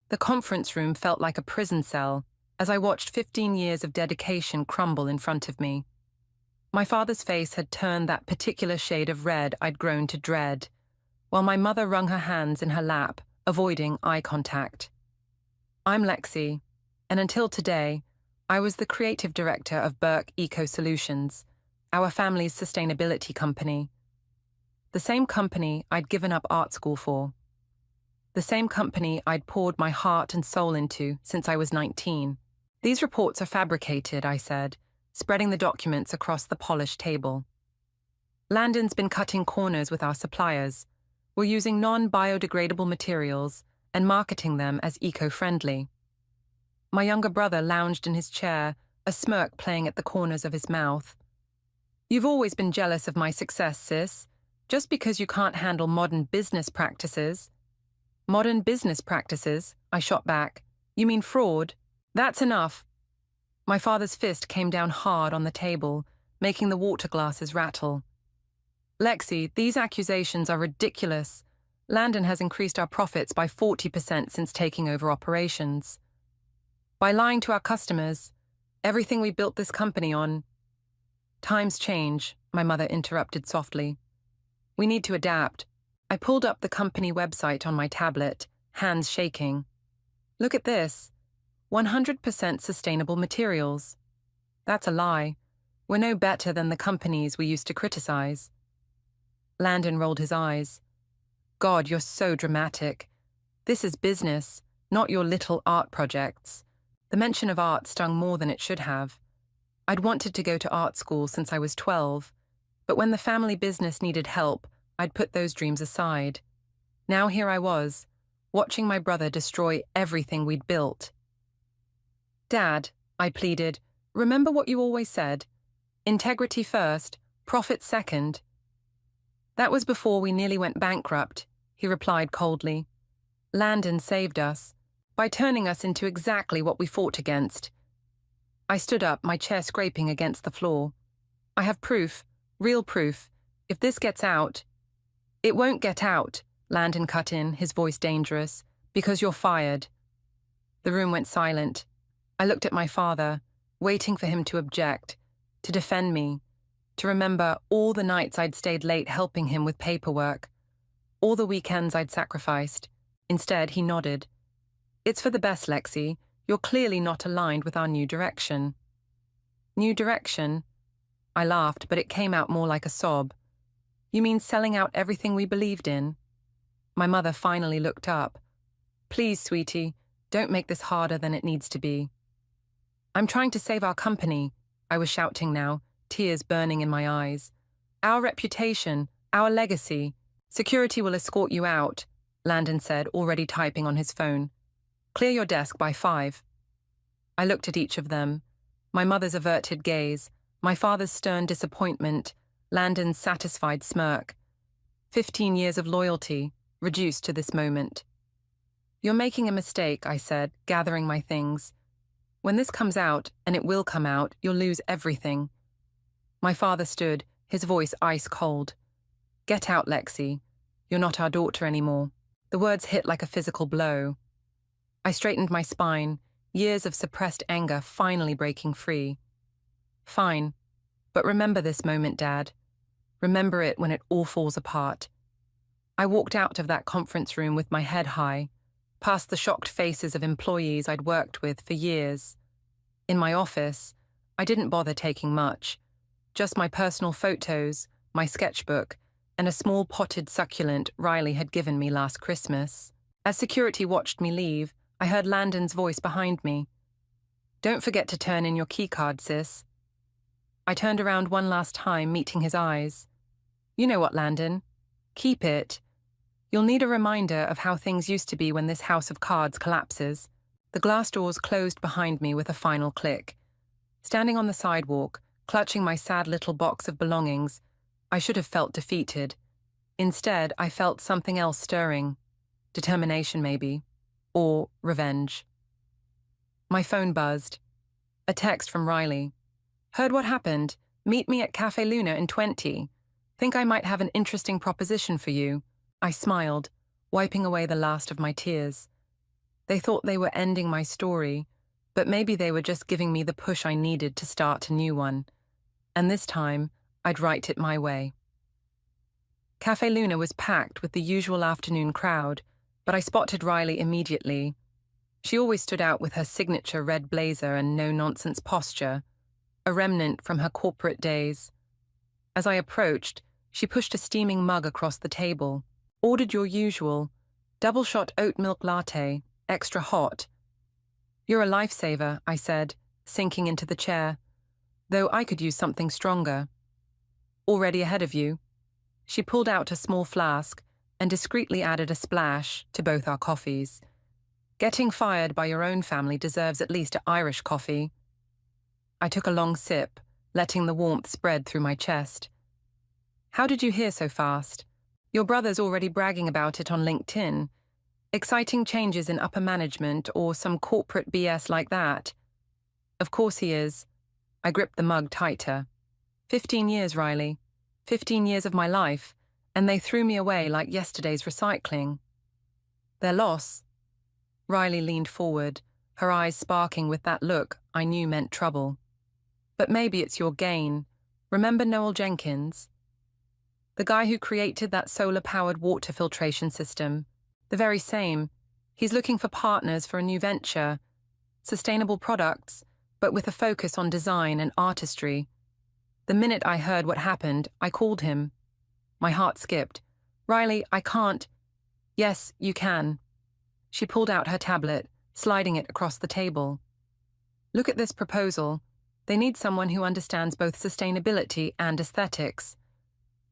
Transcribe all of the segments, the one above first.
The conference room felt like a prison cell as I watched 15 years of dedication crumble in front of me. My father's face had turned that particular shade of red I'd grown to dread, while my mother wrung her hands in her lap, avoiding eye contact. I'm Lexi, and until today, I was the creative director of Burke Eco Solutions, our family's sustainability company. The same company I'd given up art school for. The same company I'd poured my heart and soul into since I was 19. "These reports are fabricated," I said, spreading the documents across the polished table. "Landon's been cutting corners with our suppliers. We're using non-biodegradable materials and marketing them as eco-friendly." My younger brother lounged in his chair, a smirk playing at the corners of his mouth. "You've always been jealous of my success, sis, just because you can't handle modern business practices." "Modern business practices?" I shot back. "You mean fraud? That's enough." My father's fist came down hard on the table, making the water glasses rattle. "Lexi, these accusations are ridiculous. Landon has increased our profits by 40% since taking over operations. By lying to our customers, everything we built this company on." "Times change," my mother interrupted softly. "We need to adapt." I pulled up the company website on my tablet, hands shaking. "Look at this. 100% sustainable materials." "That's a lie. We're no better than the companies we used to criticize." Landon rolled his eyes. "God, you're so dramatic. This is business, not your little art projects." The mention of art stung more than it should have. I'd wanted to go to art school since I was 12, but when the family business needed help, I'd put those dreams aside. Now here I was, watching my brother destroy everything we'd built. "Dad," I pleaded, "remember what you always said. Integrity first, profit second." "That was before we nearly went bankrupt," he replied coldly. "Landon saved us, by turning us into exactly what we fought against." I stood up, my chair scraping against the floor. "I have proof, real proof. If this gets out—" "It won't get out," Landon cut in, his voice dangerous, "because you're fired." The room went silent. I looked at my father, waiting for him to object, to defend me, to remember all the nights I'd stayed late helping him with paperwork, all the weekends I'd sacrificed. Instead, he nodded. "It's for the best, Lexi. You're clearly not aligned with our new direction." "New direction?" I laughed, but it came out more like a sob. "You mean selling out everything we believed in?" My mother finally looked up. "Please, sweetie, don't make this harder than it needs to be." "I'm trying to save our company," I was shouting now, tears burning in my eyes. "Our reputation, our legacy. Security will escort you out," Landon said, already typing on his phone. "Clear your desk by 5. I looked at each of them, my mother's averted gaze, my father's stern disappointment, Landon's satisfied smirk. 15 years of loyalty, reduced to this moment. "You're making a mistake," I said, gathering my things. "When this comes out, and it will come out, you'll lose everything." My father stood, his voice ice cold. "Get out, Lexi. You're not our daughter anymore." The words hit like a physical blow. I straightened my spine, years of suppressed anger finally breaking free. "Fine. But remember this moment, Dad. Remember it when it all falls apart." I walked out of that conference room with my head high, past the shocked faces of employees I'd worked with for years. In my office, I didn't bother taking much, just my personal photos, my sketchbook, and a small potted succulent Riley had given me last Christmas. As security watched me leave, I heard Landon's voice behind me. "Don't forget to turn in your keycard, sis." I turned around one last time, meeting his eyes. "You know what, Landon? Keep it. You'll need a reminder of how things used to be when this house of cards collapses." The glass doors closed behind me with a final click. Standing on the sidewalk, clutching my sad little box of belongings, I should have felt defeated. Instead, I felt something else stirring. Determination, maybe. Or revenge. My phone buzzed. A text from Riley. "Heard what happened. Meet me at Cafe Luna in 20. Think I might have an interesting proposition for you." I smiled, wiping away the last of my tears. They thought they were ending my story, but maybe they were just giving me the push I needed to start a new one. And this time, I'd write it my way. Cafe Luna was packed with the usual afternoon crowd, but I spotted Riley immediately. She always stood out with her signature red blazer and no-nonsense posture, a remnant from her corporate days. As I approached, she pushed a steaming mug across the table. "Ordered your usual, double-shot oat milk latte, extra hot." "You're a lifesaver," I said, sinking into the chair, "though I could use something stronger." "Already ahead of you." She pulled out a small flask and discreetly added a splash to both our coffees. "Getting fired by your own family deserves at least an Irish coffee." I took a long sip, letting the warmth spread through my chest. "How did you hear so fast? Your brother's already bragging about it on LinkedIn. Exciting changes in upper management or some corporate BS like that." "Of course he is." I gripped the mug tighter. 15 years, Riley. 15 years of my life, and they threw me away like yesterday's recycling. "Their loss." Riley leaned forward, her eyes sparking with that look I knew meant trouble. "But maybe it's your gain. Remember Noel Jenkins? The guy who created that solar-powered water filtration system. The very same. He's looking for partners for a new venture. Sustainable products, but with a focus on design and artistry. The minute I heard what happened, I called him. My heart skipped. "Riley, I can't." "Yes, you can." She pulled out her tablet, sliding it across the table. "Look at this proposal. They need someone who understands both sustainability and aesthetics.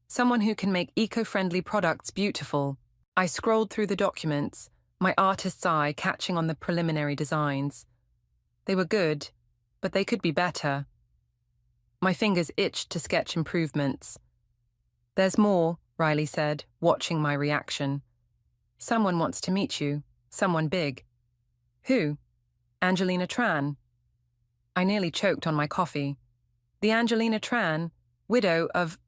Someone who can make eco-friendly products beautiful." I scrolled through the documents, my artist's eye catching on the preliminary designs. They were good, but they could be better. My fingers itched to sketch improvements. "There's more," Riley said, watching my reaction. "Someone wants to meet you, someone big." "Who?" "Angelina Tran." I nearly choked on my coffee. "The Angelina Tran, widow of—"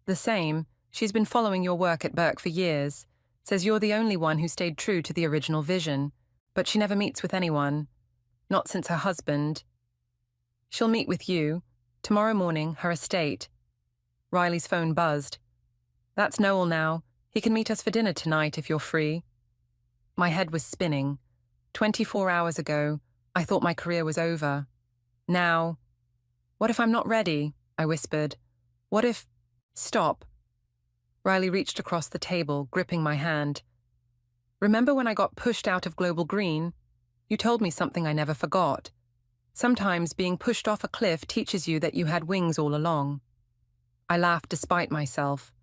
"The same. She's been following your work at Burke for years. Says you're the only one who stayed true to the original vision, but she never meets with anyone. Not since her husband. She'll meet with you. Tomorrow morning, her estate." Riley's phone buzzed. "That's Noel now. He can meet us for dinner tonight if you're free." My head was spinning. 24 hours ago, I thought my career was over. Now, "What if I'm not ready?" I whispered. "What if—" "Stop." Riley reached across the table, gripping my hand. "Remember when I got pushed out of Global Green? You told me something I never forgot. Sometimes being pushed off a cliff teaches you that you had wings all along." I laughed despite myself.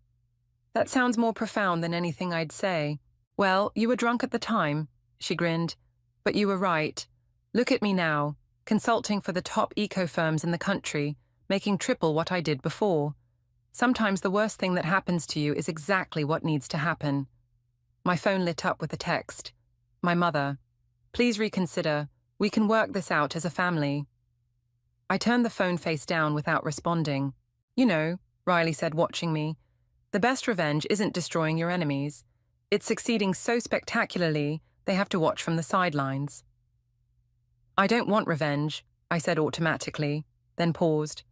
"That sounds more profound than anything I'd say." "Well, you were drunk at the time," she grinned. "But you were right. Look at me now, consulting for the top eco-firms in the country, making triple what I did before. Sometimes the worst thing that happens to you is exactly what needs to happen." My phone lit up with a text. My mother. "Please reconsider. We can work this out as a family." I turned the phone face down without responding. "You know," Riley said, watching me, "the best revenge isn't destroying your enemies. It's succeeding so spectacularly they have to watch from the sidelines." "I don't want revenge," I said automatically, then paused.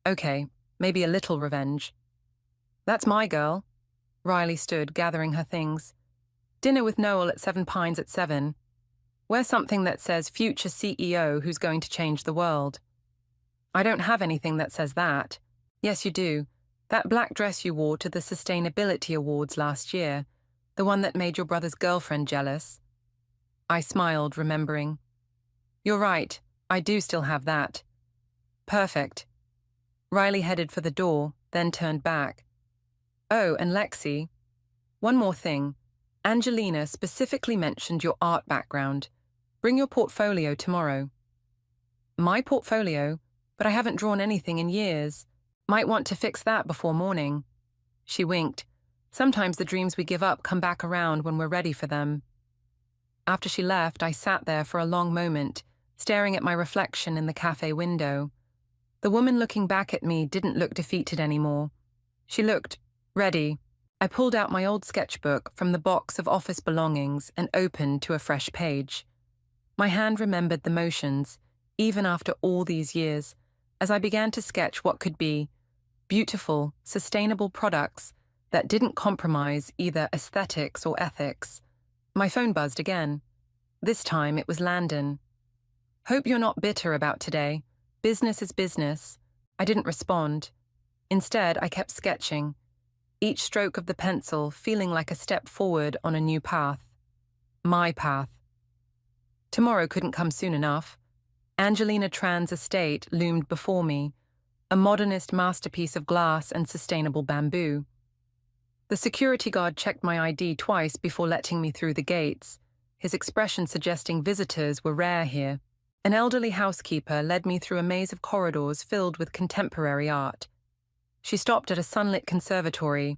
"Okay, maybe a little revenge." "That's my girl." Riley stood, gathering her things. "Dinner with Noel at 7 Pines at 7. Wear something that says future CEO who's going to change the world." "I don't have anything that says that." "Yes, you do. That black dress you wore to the Sustainability Awards last year, the one that made your brother's girlfriend jealous." I smiled, remembering. "You're right, I do still have that." "Perfect." Riley headed for the door, then turned back. "Oh, and Lexi, one more thing. Angelina specifically mentioned your art background. Bring your portfolio tomorrow." "My portfolio? But I haven't drawn anything in years. Might want to fix that before morning." She winked. "Sometimes the dreams we give up come back around when we're ready for them." After she left, I sat there for a long moment, staring at my reflection in the cafe window. The woman looking back at me didn't look defeated anymore. She looked ready. I pulled out my old sketchbook from the box of office belongings and opened to a fresh page. My hand remembered the motions, even after all these years, as I began to sketch what could be beautiful, sustainable products that didn't compromise either aesthetics or ethics. My phone buzzed again. This time it was Landon. "Hope you're not bitter about today. Business is business." I didn't respond. Instead, I kept sketching, each stroke of the pencil feeling like a step forward on a new path. My path. Tomorrow couldn't come soon enough. Angelina Tran's estate loomed before me, a modernist masterpiece of glass and sustainable bamboo. The security guard checked my ID twice before letting me through the gates, his expression suggesting visitors were rare here. An elderly housekeeper led me through a maze of corridors filled with contemporary art. She stopped at a sunlit conservatory,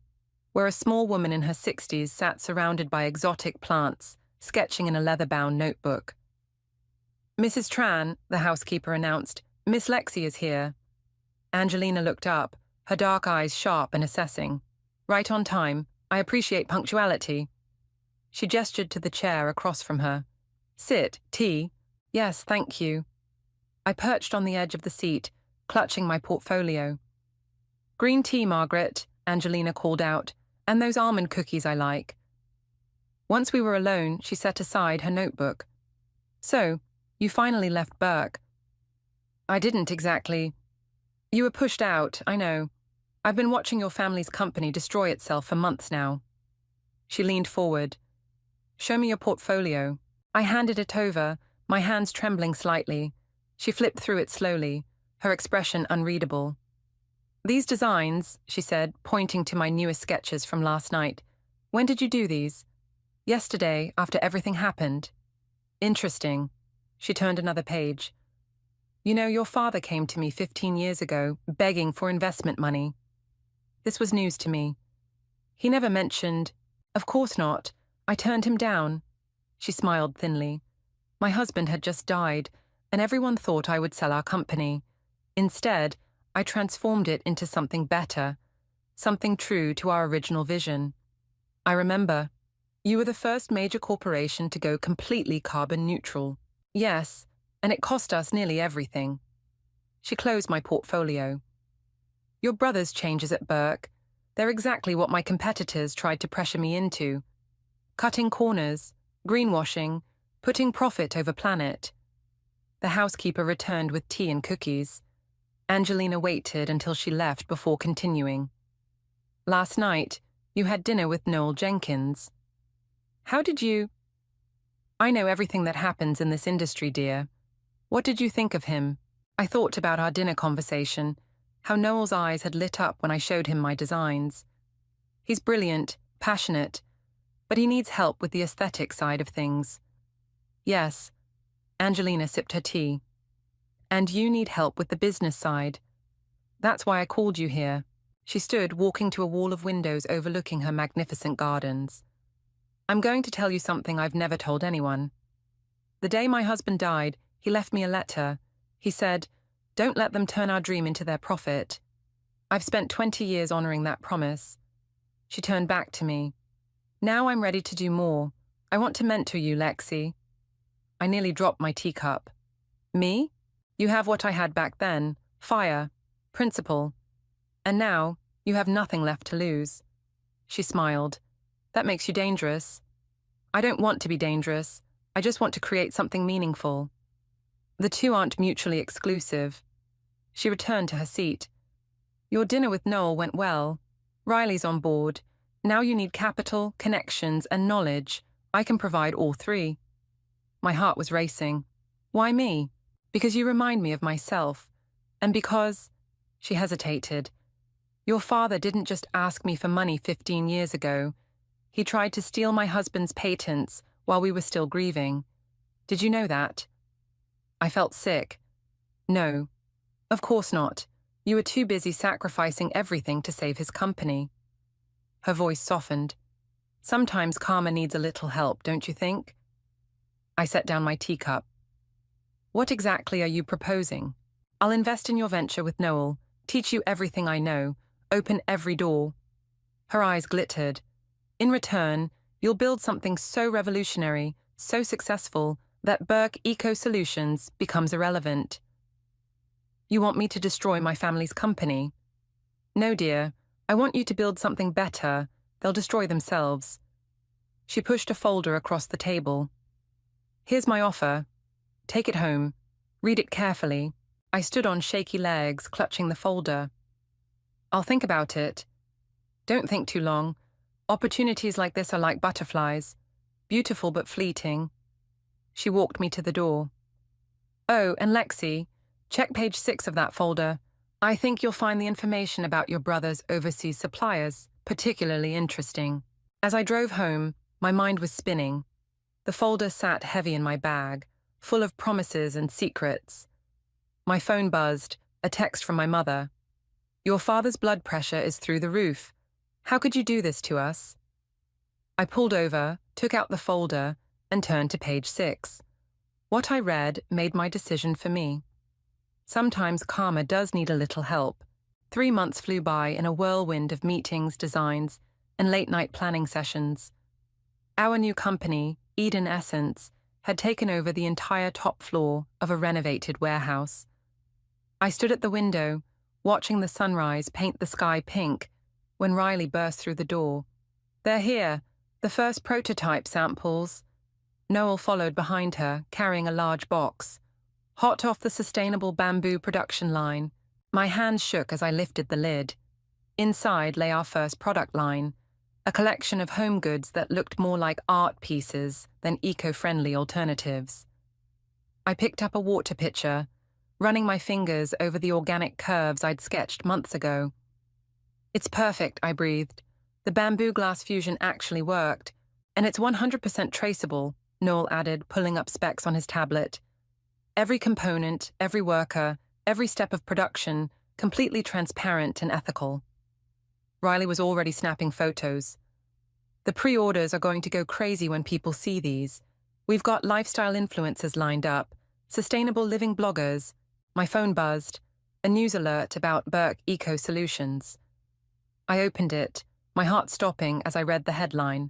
where a small woman in her 60s sat surrounded by exotic plants, sketching in a leather-bound notebook. "Mrs. Tran," the housekeeper announced, "Miss Lexi is here." Angelina looked up, her dark eyes sharp and assessing. "Right on time. I appreciate punctuality." She gestured to the chair across from her. "Sit. Tea?" "Yes, thank you." I perched on the edge of the seat, clutching my portfolio. "Green tea, Margaret," Angelina called out, "and those almond cookies I like." Once we were alone, she set aside her notebook. "So, you finally left Burke." "I didn't exactly. You were pushed out, I know. I've been watching your family's company destroy itself for months now." She leaned forward. "Show me your portfolio." I handed it over, my hands trembling slightly. She flipped through it slowly, her expression unreadable. "These designs," she said, pointing to my newest sketches from last night. "When did you do these?" "Yesterday, after everything happened." "Interesting." She turned another page. "You know, your father came to me 15 years ago, begging for investment money." This was news to me. He never mentioned, "Of course not. I turned him down." She smiled thinly. "My husband had just died, and everyone thought I would sell our company. Instead, I transformed it into something better, something true to our original vision. I remember, you were the first major corporation to go completely carbon neutral." "Yes, and it cost us nearly everything." She closed my portfolio. "Your brother's changes at Burke, they're exactly what my competitors tried to pressure me into. Cutting corners, greenwashing, putting profit over planet." The housekeeper returned with tea and cookies. Angelina waited until she left before continuing. "Last night, you had dinner with Noel Jenkins. How did you—" "I know everything that happens in this industry, dear. What did you think of him?" I thought about our dinner conversation, how Noel's eyes had lit up when I showed him my designs. He's brilliant, passionate, but he needs help with the aesthetic side of things. "Yes." Angelina sipped her tea. "And you need help with the business side. That's why I called you here." She stood walking to a wall of windows overlooking her magnificent gardens. "I'm going to tell you something I've never told anyone. The day my husband died, he left me a letter. He said, 'Don't let them turn our dream into their profit.' I've spent 20 years honoring that promise." She turned back to me. "Now I'm ready to do more. I want to mentor you, Lexi." I nearly dropped my teacup. "Me? You have what I had back then, fire, principle. And now, you have nothing left to lose." She smiled. "That makes you dangerous." "I don't want to be dangerous. I just want to create something meaningful." "The two aren't mutually exclusive." She returned to her seat. "Your dinner with Noel went well. Riley's on board. Now you need capital, connections, and knowledge. I can provide all three." My heart was racing. "Why me?" "Because you remind me of myself. And because—" She hesitated. "Your father didn't just ask me for money 15 years ago. He tried to steal my husband's patents while we were still grieving. Did you know that?" I felt sick. "No. Of course not. You were too busy sacrificing everything to save his company." Her voice softened. "Sometimes karma needs a little help, don't you think?" I set down my teacup. "What exactly are you proposing?" "I'll invest in your venture with Noel, teach you everything I know, open every door." Her eyes glittered. "In return, you'll build something so revolutionary, so successful, that Burke Eco Solutions becomes irrelevant. You want me to destroy my family's company? No, dear. I want you to build something better. They'll destroy themselves. She pushed a folder across the table. Here's my offer. Take it home. Read it carefully. I stood on shaky legs, clutching the folder. I'll think about it. Don't think too long. Opportunities like this are like butterflies. Beautiful but fleeting. She walked me to the door. Oh, and Lexi, check page 6 of that folder. I think you'll find the information about your brother's overseas suppliers particularly interesting. As I drove home, my mind was spinning. The folder sat heavy in my bag, full of promises and secrets. My phone buzzed, a text from my mother. Your father's blood pressure is through the roof. How could you do this to us? I pulled over, took out the folder, and turned to page 6. What I read made my decision for me. Sometimes karma does need a little help. 3 months flew by in a whirlwind of meetings, designs, and late-night planning sessions. Our new company, Eden Essence, had taken over the entire top floor of a renovated warehouse. I stood at the window, watching the sunrise paint the sky pink, when Riley burst through the door. They're here, the first prototype samples. Noel followed behind her, carrying a large box. Hot off the sustainable bamboo production line, my hands shook as I lifted the lid. Inside lay our first product line, a collection of home goods that looked more like art pieces than eco-friendly alternatives. I picked up a water pitcher, running my fingers over the organic curves I'd sketched months ago. It's perfect, I breathed. The bamboo glass fusion actually worked, and it's 100% traceable, Noel added, pulling up specs on his tablet. Every component, every worker, every step of production, completely transparent and ethical. Riley was already snapping photos. The pre-orders are going to go crazy when people see these. We've got lifestyle influencers lined up, sustainable living bloggers. My phone buzzed, a news alert about Burke Eco Solutions. I opened it, my heart stopping as I read the headline.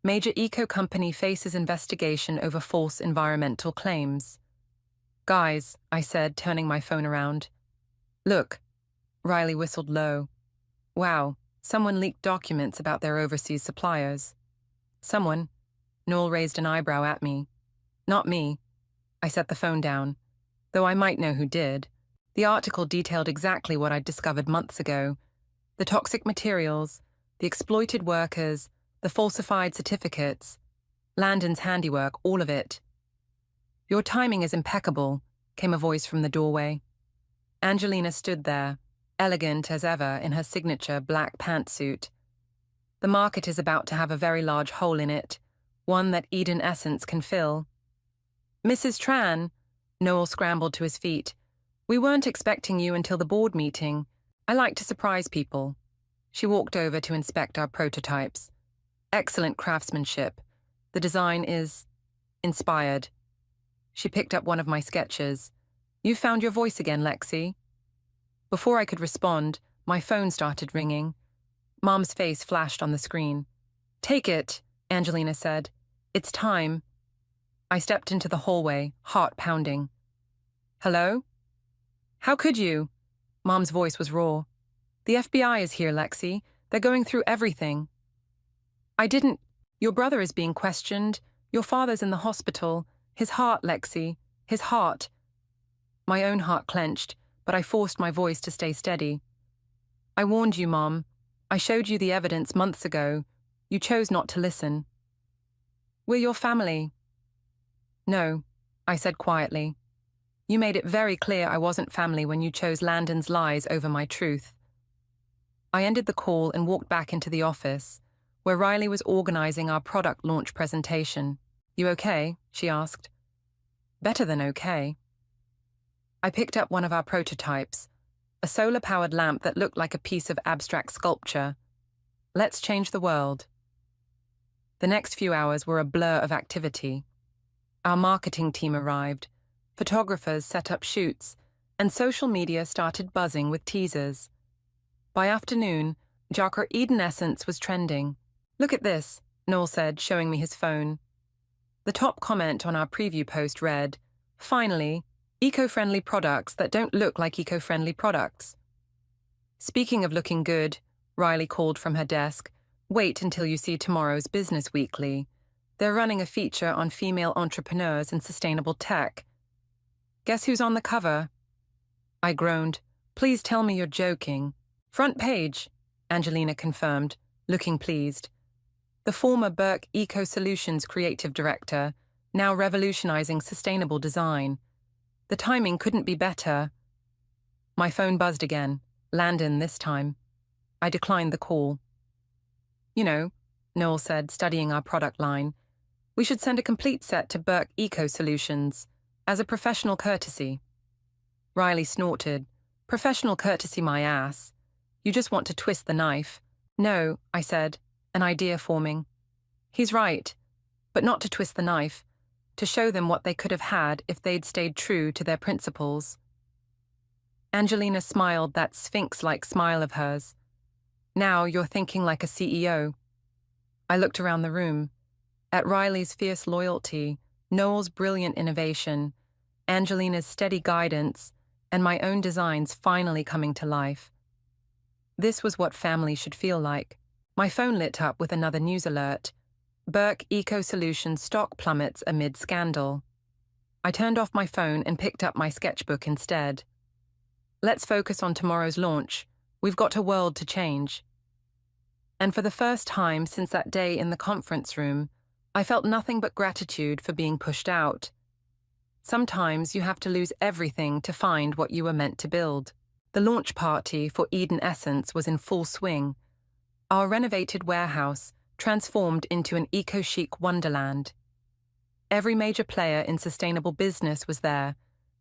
Major eco company faces investigation over false environmental claims. Guys, I said, turning my phone around. Look. Riley whistled low. Wow, someone leaked documents about their overseas suppliers. Someone? Noel raised an eyebrow at me. Not me. I set the phone down, though I might know who did. The article detailed exactly what I'd discovered months ago. The toxic materials, the exploited workers, the falsified certificates. Landon's handiwork, all of it. Your timing is impeccable, came a voice from the doorway. Angelina stood there, elegant as ever in her signature black pantsuit. The market is about to have a very large hole in it, one that Eden Essence can fill. Mrs. Tran, Noel scrambled to his feet. We weren't expecting you until the board meeting. I like to surprise people. She walked over to inspect our prototypes. Excellent craftsmanship. The design is inspired. She picked up one of my sketches. You found your voice again, Lexi. Before I could respond, my phone started ringing. Mom's face flashed on the screen. Take it, Angelina said. It's time. I stepped into the hallway, heart pounding. Hello? How could you? Mom's voice was raw. The FBI is here, Lexi. They're going through everything. I didn't. Your brother is being questioned. Your father's in the hospital. His heart, Lexi. His heart. My own heart clenched, but I forced my voice to stay steady. I warned you, Mom. I showed you the evidence months ago. You chose not to listen. We're your family. No, I said quietly. You made it very clear I wasn't family when you chose Landon's lies over my truth. I ended the call and walked back into the office, where Riley was organizing our product launch presentation. You okay? She asked. Better than okay. I picked up one of our prototypes, a solar-powered lamp that looked like a piece of abstract sculpture. Let's change the world. The next few hours were a blur of activity. Our marketing team arrived, photographers set up shoots, and social media started buzzing with teasers. By afternoon, Jocker Eden Essence was trending. Look at this, Noel said, showing me his phone. The top comment on our preview post read, "Finally, eco-friendly products that don't look like eco-friendly products." Speaking of looking good, Riley called from her desk, "Wait until you see tomorrow's Business Weekly. They're running a feature on female entrepreneurs in sustainable tech." "Guess who's on the cover?" I groaned. "Please tell me you're joking." "Front page," Angelina confirmed, looking pleased. The former Burke Eco Solutions creative director, now revolutionizing sustainable design. The timing couldn't be better. My phone buzzed again. Landon this time. I declined the call. "You know," Noel said, studying our product line, "we should send a complete set to Burke Eco Solutions, as a professional courtesy." Riley snorted. "Professional courtesy my ass. You just want to twist the knife." "No," I said, an idea forming. "He's right, but not to twist the knife, to show them what they could have had if they'd stayed true to their principles." Angelina smiled that sphinx-like smile of hers. "Now you're thinking like a CEO." I looked around the room. At Riley's fierce loyalty, Noel's brilliant innovation, Angelina's steady guidance, and my own designs finally coming to life. This was what family should feel like. My phone lit up with another news alert. Burke Eco Solutions stock plummets amid scandal. I turned off my phone and picked up my sketchbook instead. Let's focus on tomorrow's launch. We've got a world to change. And for the first time since that day in the conference room, I felt nothing but gratitude for being pushed out. Sometimes you have to lose everything to find what you were meant to build. The launch party for Eden Essence was in full swing. Our renovated warehouse transformed into an eco-chic wonderland. Every major player in sustainable business was there,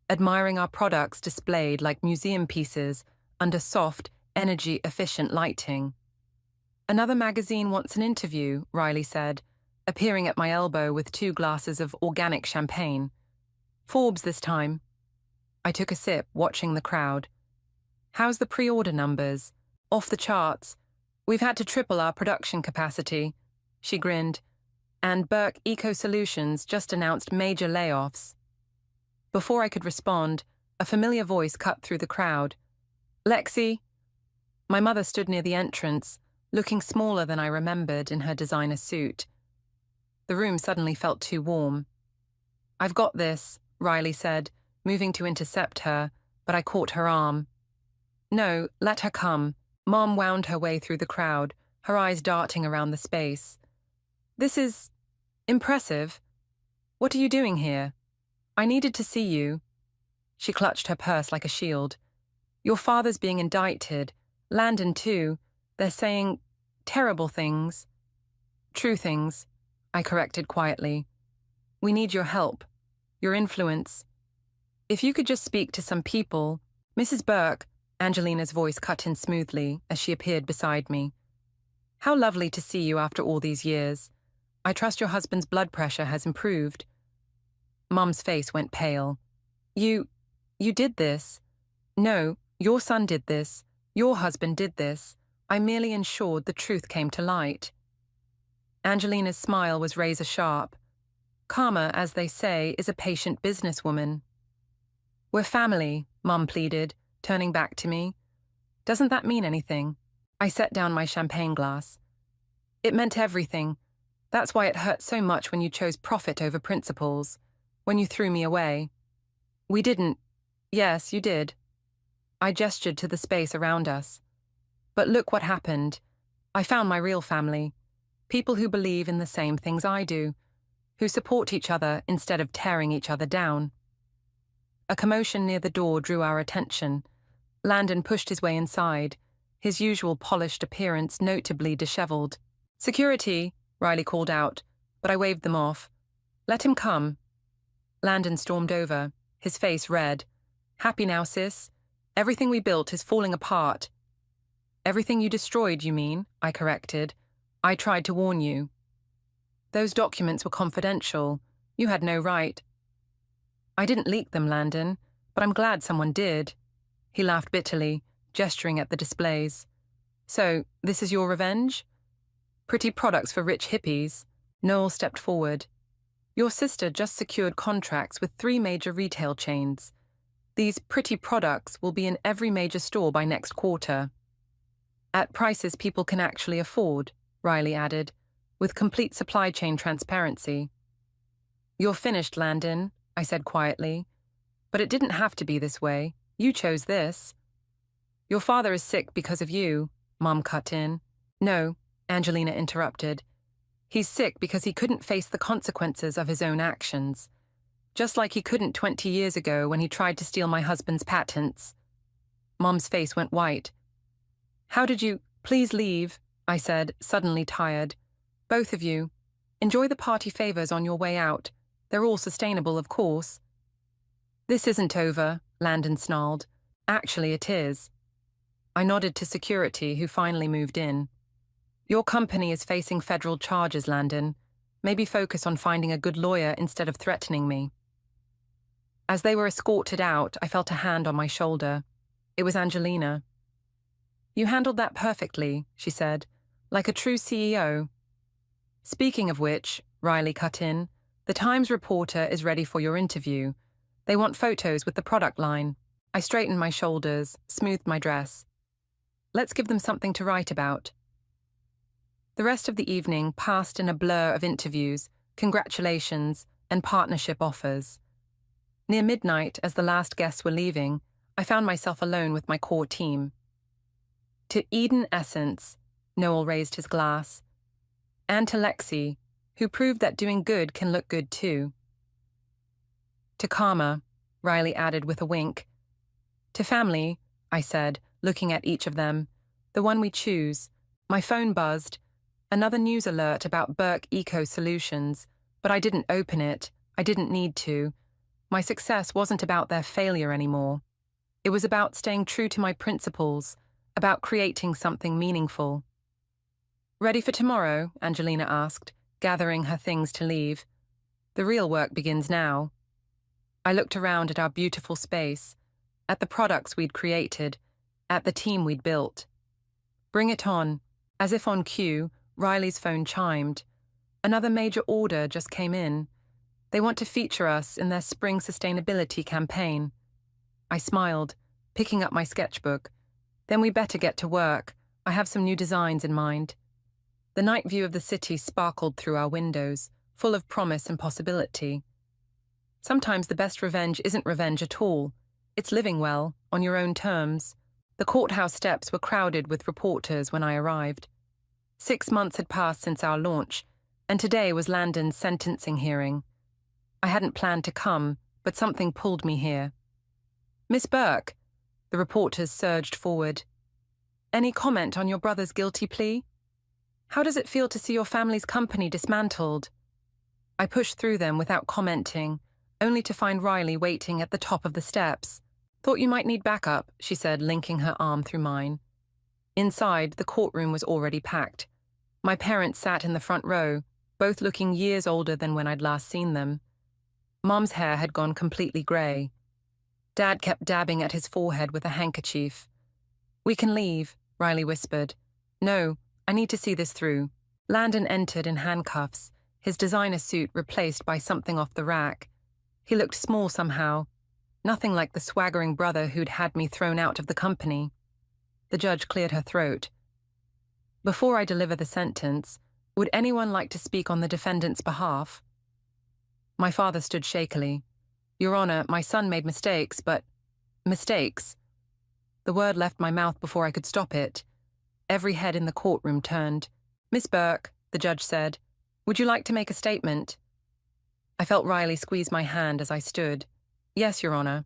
admiring our products displayed like museum pieces under soft, energy-efficient lighting. "Another magazine wants an interview," Riley said, appearing at my elbow with 2 glasses of organic champagne. "Forbes this time." I took a sip, watching the crowd. "How's the pre-order numbers?" "Off the charts. We've had to triple our production capacity." She grinned. "And Burke Eco Solutions just announced major layoffs." Before I could respond, a familiar voice cut through the crowd. "Lexi." My mother stood near the entrance, looking smaller than I remembered in her designer suit. The room suddenly felt too warm. "I've got this," Riley said, moving to intercept her, but I caught her arm. "No, let her come." Mom wound her way through the crowd, her eyes darting around the space. "This is impressive. What are you doing here? I needed to see you." She clutched her purse like a shield. "Your father's being indicted. Landon too. They're saying terrible things." "True things," I corrected quietly. "We need your help, your influence. If you could just speak to some people." "Mrs. Burke," Angelina's voice cut in smoothly as she appeared beside me. "How lovely to see you after all these years. I trust your husband's blood pressure has improved." Mum's face went pale. You did this." "No, your son did this. Your husband did this. I merely ensured the truth came to light." Angelina's smile was razor sharp. Karma, as they say, is a patient businesswoman. "We're family," Mum pleaded, turning back to me. "Doesn't that mean anything?" I set down my champagne glass. "It meant everything. That's why it hurt so much when you chose profit over principles, when you threw me away." "We didn't." "Yes, you did." I gestured to the space around us. "But look what happened. I found my real family. People who believe in the same things I do, who support each other instead of tearing each other down." A commotion near the door drew our attention. Landon pushed his way inside, his usual polished appearance notably disheveled. "Security," Riley called out, but I waved them off. "Let him come." Landon stormed over, his face red. "Happy now, sis? Everything we built is falling apart." "Everything you destroyed, you mean?" I corrected. "I tried to warn you." "Those documents were confidential. You had no right." "I didn't leak them, Landon, but I'm glad someone did." He laughed bitterly, gesturing at the displays. "So, this is your revenge? Pretty products for rich hippies." Noel stepped forward. Your sister just secured contracts with 3 major retail chains. These pretty products will be in every major store by next quarter. At prices people can actually afford, Riley added, with complete supply chain transparency. You're finished, Landon, I said quietly. But it didn't have to be this way. You chose this. Your father is sick because of you, Mom cut in. No, Angelina interrupted. He's sick because he couldn't face the consequences of his own actions. Just like he couldn't 20 years ago when he tried to steal my husband's patents. Mom's face went white. How did you— Please leave, I said, suddenly tired. Both of you. Enjoy the party favors on your way out. They're all sustainable, of course. This isn't over, Landon snarled. Actually, it is. I nodded to security, who finally moved in. Your company is facing federal charges, Landon. Maybe focus on finding a good lawyer instead of threatening me. As they were escorted out, I felt a hand on my shoulder. It was Angelina. You handled that perfectly, she said, like a true CEO. Speaking of which, Riley cut in, the Times reporter is ready for your interview. They want photos with the product line. I straightened my shoulders, smoothed my dress. Let's give them something to write about. The rest of the evening passed in a blur of interviews, congratulations, and partnership offers. Near midnight, as the last guests were leaving, I found myself alone with my core team. To Eden Essence, Noel raised his glass. And to Lexi, who proved that doing good can look good too. To Karma, Riley added with a wink. To family, I said, looking at each of them. The one we choose. My phone buzzed. Another news alert about Burke Eco Solutions, but I didn't open it. I didn't need to. My success wasn't about their failure anymore. It was about staying true to my principles, about creating something meaningful. Ready for tomorrow? Angelina asked, gathering her things to leave. The real work begins now. I looked around at our beautiful space, at the products we'd created, at the team we'd built. Bring it on. As if on cue, Riley's phone chimed. Another major order just came in. They want to feature us in their spring sustainability campaign. I smiled, picking up my sketchbook. Then we better get to work. I have some new designs in mind. The night view of the city sparkled through our windows, full of promise and possibility. Sometimes the best revenge isn't revenge at all. It's living well, on your own terms. The courthouse steps were crowded with reporters when I arrived. 6 months had passed since our launch, and today was Landon's sentencing hearing. I hadn't planned to come, but something pulled me here. Miss Burke, the reporters surged forward. Any comment on your brother's guilty plea? How does it feel to see your family's company dismantled? I pushed through them without commenting, only to find Riley waiting at the top of the steps. Thought you might need backup, she said, linking her arm through mine. Inside, the courtroom was already packed. My parents sat in the front row, both looking years older than when I'd last seen them. Mom's hair had gone completely grey. Dad kept dabbing at his forehead with a handkerchief. We can leave, Riley whispered. No, I need to see this through. Landon entered in handcuffs, his designer suit replaced by something off the rack. He looked small somehow, nothing like the swaggering brother who'd had me thrown out of the company. The judge cleared her throat. Before I deliver the sentence, would anyone like to speak on the defendant's behalf? My father stood shakily. Your Honor, my son made mistakes, but— Mistakes? The word left my mouth before I could stop it. Every head in the courtroom turned. Miss Burke, the judge said, would you like to make a statement? I felt Riley squeeze my hand as I stood. Yes, Your Honor.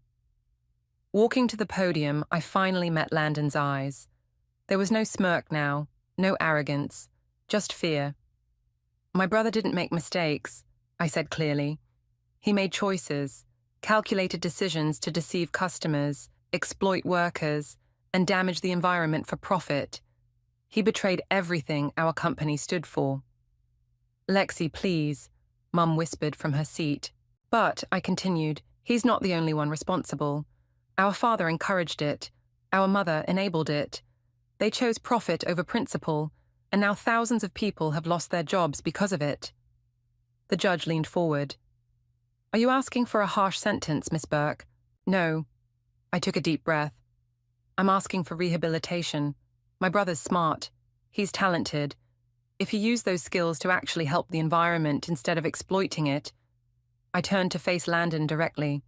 Walking to the podium, I finally met Landon's eyes. There was no smirk now, no arrogance, just fear. My brother didn't make mistakes, I said clearly. He made choices, calculated decisions to deceive customers, exploit workers, and damage the environment for profit. He betrayed everything our company stood for. Lexi, please, Mum whispered from her seat. But, I continued, he's not the only one responsible. Our father encouraged it. Our mother enabled it. They chose profit over principle, and now thousands of people have lost their jobs because of it. The judge leaned forward. Are you asking for a harsh sentence, Miss Burke? No. I took a deep breath. I'm asking for rehabilitation. My brother's smart. He's talented. If he used those skills to actually help the environment instead of exploiting it, I turned to face Landon directly.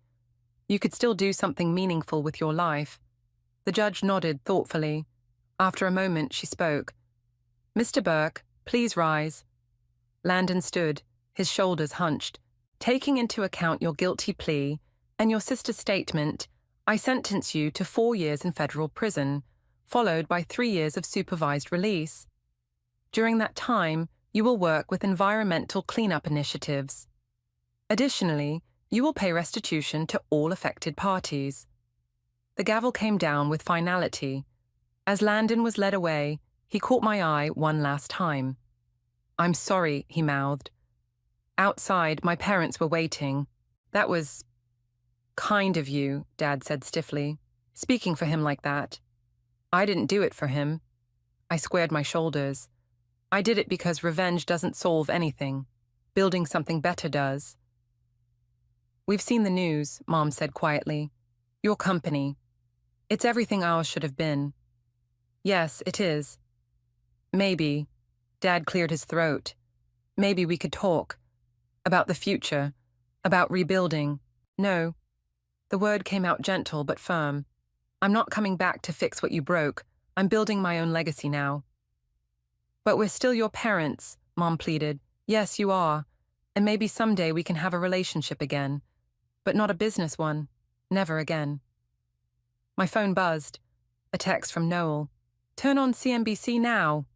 You could still do something meaningful with your life. The judge nodded thoughtfully. After a moment, she spoke. Mr. Burke, please rise. Landon stood, his shoulders hunched. Taking into account your guilty plea and your sister's statement, I sentence you to 4 years in federal prison, followed by 3 years of supervised release. During that time, you will work with environmental cleanup initiatives. Additionally, you will pay restitution to all affected parties. The gavel came down with finality. As Landon was led away, he caught my eye one last time. I'm sorry, he mouthed. Outside, my parents were waiting. That was kind of you, Dad said stiffly, speaking for him like that. I didn't do it for him. I squared my shoulders. I did it because revenge doesn't solve anything. Building something better does. We've seen the news, Mom said quietly. Your company. It's everything ours should have been. Yes, it is. Maybe. Dad cleared his throat. Maybe we could talk. About the future. About rebuilding. No. The word came out gentle but firm. I'm not coming back to fix what you broke. I'm building my own legacy now. But we're still your parents, Mom pleaded. Yes, you are. And maybe someday we can have a relationship again. But not a business one. Never again. My phone buzzed. A text from Noel. Turn on CNBC now.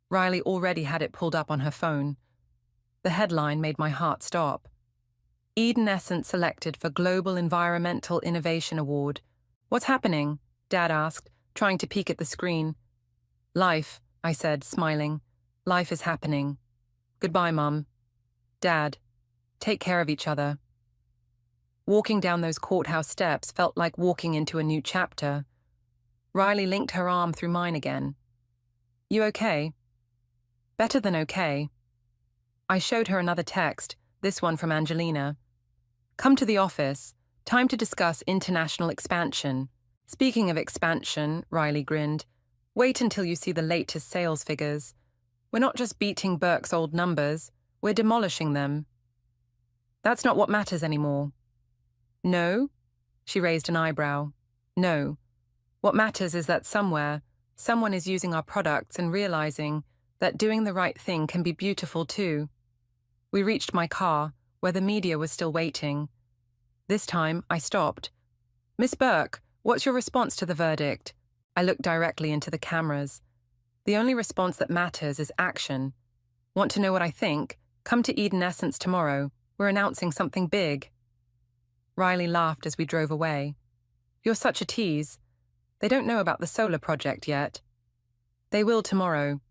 Riley already had it pulled up on her phone. The headline made my heart stop. Eden Essence selected for Global Environmental Innovation Award. What's happening? Dad asked, trying to peek at the screen. Life, I said, smiling. Life is happening. Goodbye, Mum. Dad, take care of each other. Walking down those courthouse steps felt like walking into a new chapter. Riley linked her arm through mine again. You okay? Better than okay. I showed her another text, this one from Angelina. Come to the office. Time to discuss international expansion. Speaking of expansion, Riley grinned. Wait until you see the latest sales figures. We're not just beating Burke's old numbers, we're demolishing them. That's not what matters anymore. No? She raised an eyebrow. No. What matters is that somewhere, someone is using our products and realizing that doing the right thing can be beautiful too. We reached my car, where the media was still waiting. This time, I stopped. Miss Burke, what's your response to the verdict? I looked directly into the cameras. The only response that matters is action. Want to know what I think? Come to Eden Essence tomorrow. We're announcing something big. Riley laughed as we drove away. You're such a tease. They don't know about the solar project yet. They will tomorrow.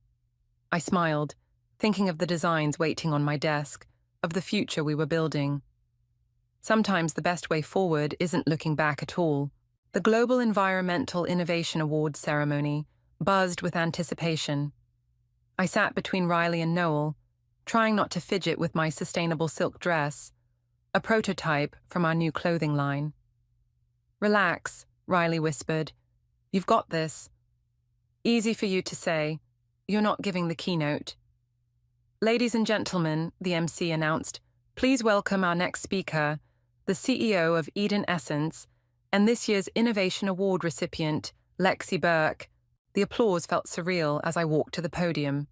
I smiled, thinking of the designs waiting on my desk, of the future we were building. Sometimes the best way forward isn't looking back at all. The Global Environmental Innovation Awards ceremony buzzed with anticipation. I sat between Riley and Noel, trying not to fidget with my sustainable silk dress, a prototype from our new clothing line. Relax, Riley whispered. You've got this. Easy for you to say. You're not giving the keynote. Ladies and gentlemen, the MC announced, please welcome our next speaker, the CEO of Eden Essence, and this year's Innovation Award recipient, Lexi Burke. The applause felt surreal as I walked to the podium.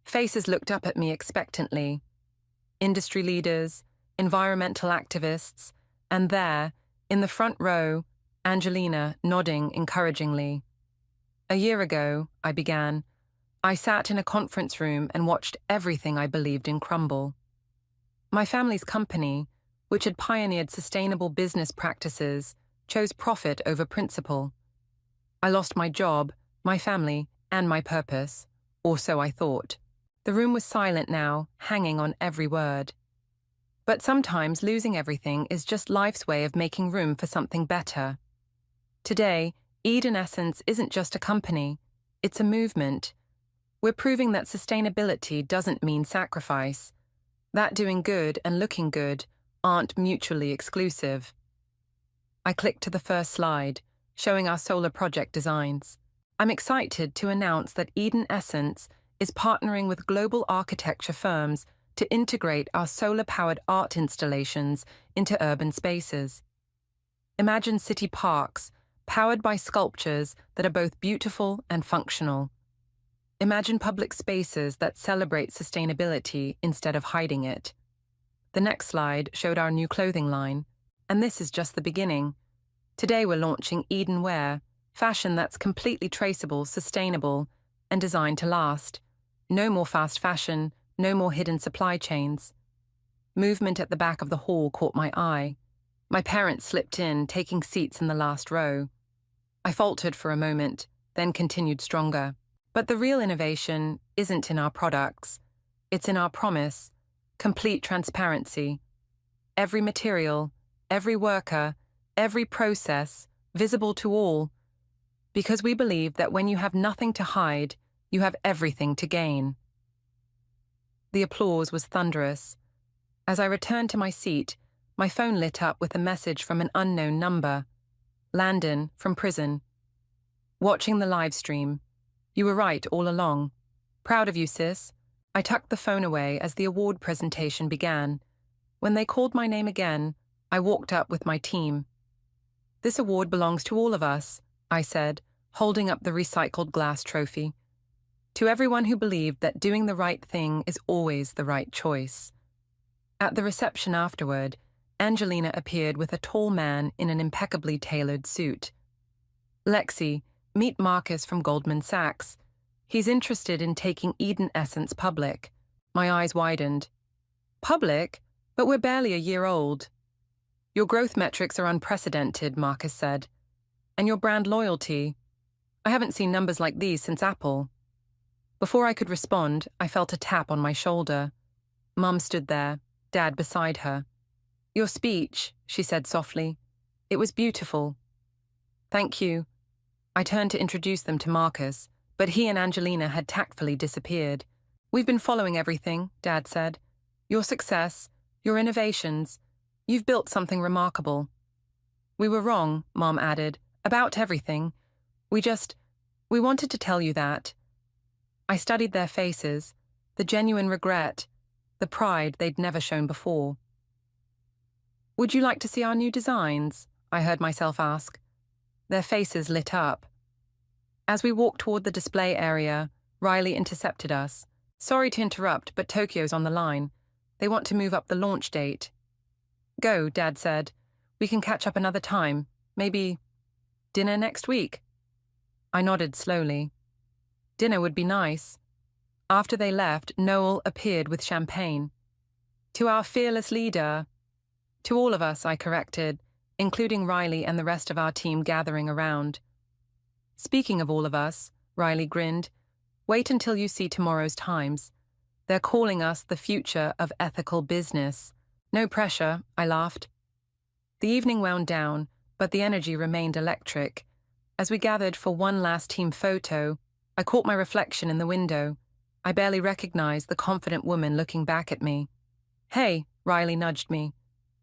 Faces looked up at me expectantly. Industry leaders, environmental activists, and there, in the front row, Angelina nodding encouragingly. A year ago, I began, I sat in a conference room and watched everything I believed in crumble. My family's company, which had pioneered sustainable business practices, chose profit over principle. I lost my job, my family, and my purpose, or so I thought. The room was silent now, hanging on every word. But sometimes losing everything is just life's way of making room for something better. Today, Eden Essence isn't just a company, it's a movement. We're proving that sustainability doesn't mean sacrifice, that doing good and looking good aren't mutually exclusive. I clicked to the first slide, showing our solar project designs. I'm excited to announce that Eden Essence is partnering with global architecture firms to integrate our solar-powered art installations into urban spaces. Imagine city parks, powered by sculptures that are both beautiful and functional. Imagine public spaces that celebrate sustainability instead of hiding it. The next slide showed our new clothing line, and this is just the beginning. Today we're launching Eden Wear, fashion that's completely traceable, sustainable, and designed to last. No more fast fashion, no more hidden supply chains. Movement at the back of the hall caught my eye. My parents slipped in, taking seats in the last row. I faltered for a moment, then continued stronger. But the real innovation isn't in our products. It's in our promise. Complete transparency. Every material, every worker, every process, visible to all. Because we believe that when you have nothing to hide, you have everything to gain. The applause was thunderous. As I returned to my seat, my phone lit up with a message from an unknown number. Landon, from prison. Watching the live stream. You were right all along. Proud of you, sis. I tucked the phone away as the award presentation began. When they called my name again, I walked up with my team. This award belongs to all of us, I said, holding up the recycled glass trophy. To everyone who believed that doing the right thing is always the right choice. At the reception afterward, Angelina appeared with a tall man in an impeccably tailored suit. Lexi, meet Marcus from Goldman Sachs. He's interested in taking Eden Essence public. My eyes widened. Public? But we're barely a year old. Your growth metrics are unprecedented, Marcus said. And your brand loyalty. I haven't seen numbers like these since Apple. Before I could respond, I felt a tap on my shoulder. Mum stood there, Dad beside her. Your speech, she said softly. It was beautiful. Thank you. I turned to introduce them to Marcus, but he and Angelina had tactfully disappeared. We've been following everything, Dad said. Your success, your innovations. You've built something remarkable. We were wrong, Mom added, about everything. We wanted to tell you that. I studied their faces, the genuine regret, the pride they'd never shown before. Would you like to see our new designs? I heard myself ask. Their faces lit up. As we walked toward the display area, Riley intercepted us. Sorry to interrupt, but Tokyo's on the line. They want to move up the launch date. Go, Dad said. We can catch up another time. Maybe dinner next week. I nodded slowly. Dinner would be nice. After they left, Noel appeared with champagne. To our fearless leader. To all of us, I corrected, including Riley and the rest of our team gathering around. Speaking of all of us, Riley grinned, wait until you see tomorrow's Times. They're calling us the future of ethical business. No pressure, I laughed. The evening wound down, but the energy remained electric. As we gathered for one last team photo, I caught my reflection in the window. I barely recognized the confident woman looking back at me. Hey, Riley nudged me.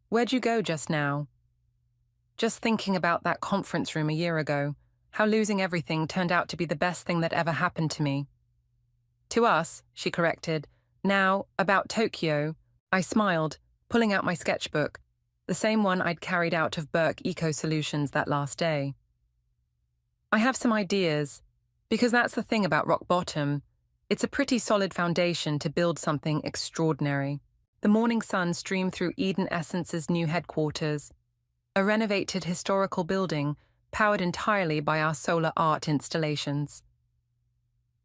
Where'd you go just now? Just thinking about that conference room a year ago, how losing everything turned out to be the best thing that ever happened to me. To us, she corrected. Now, about Tokyo, I smiled, pulling out my sketchbook, the same one I'd carried out of Burke Eco Solutions that last day. I have some ideas, because that's the thing about rock bottom. It's a pretty solid foundation to build something extraordinary. The morning sun streamed through Eden Essence's new headquarters, a renovated historical building powered entirely by our solar art installations.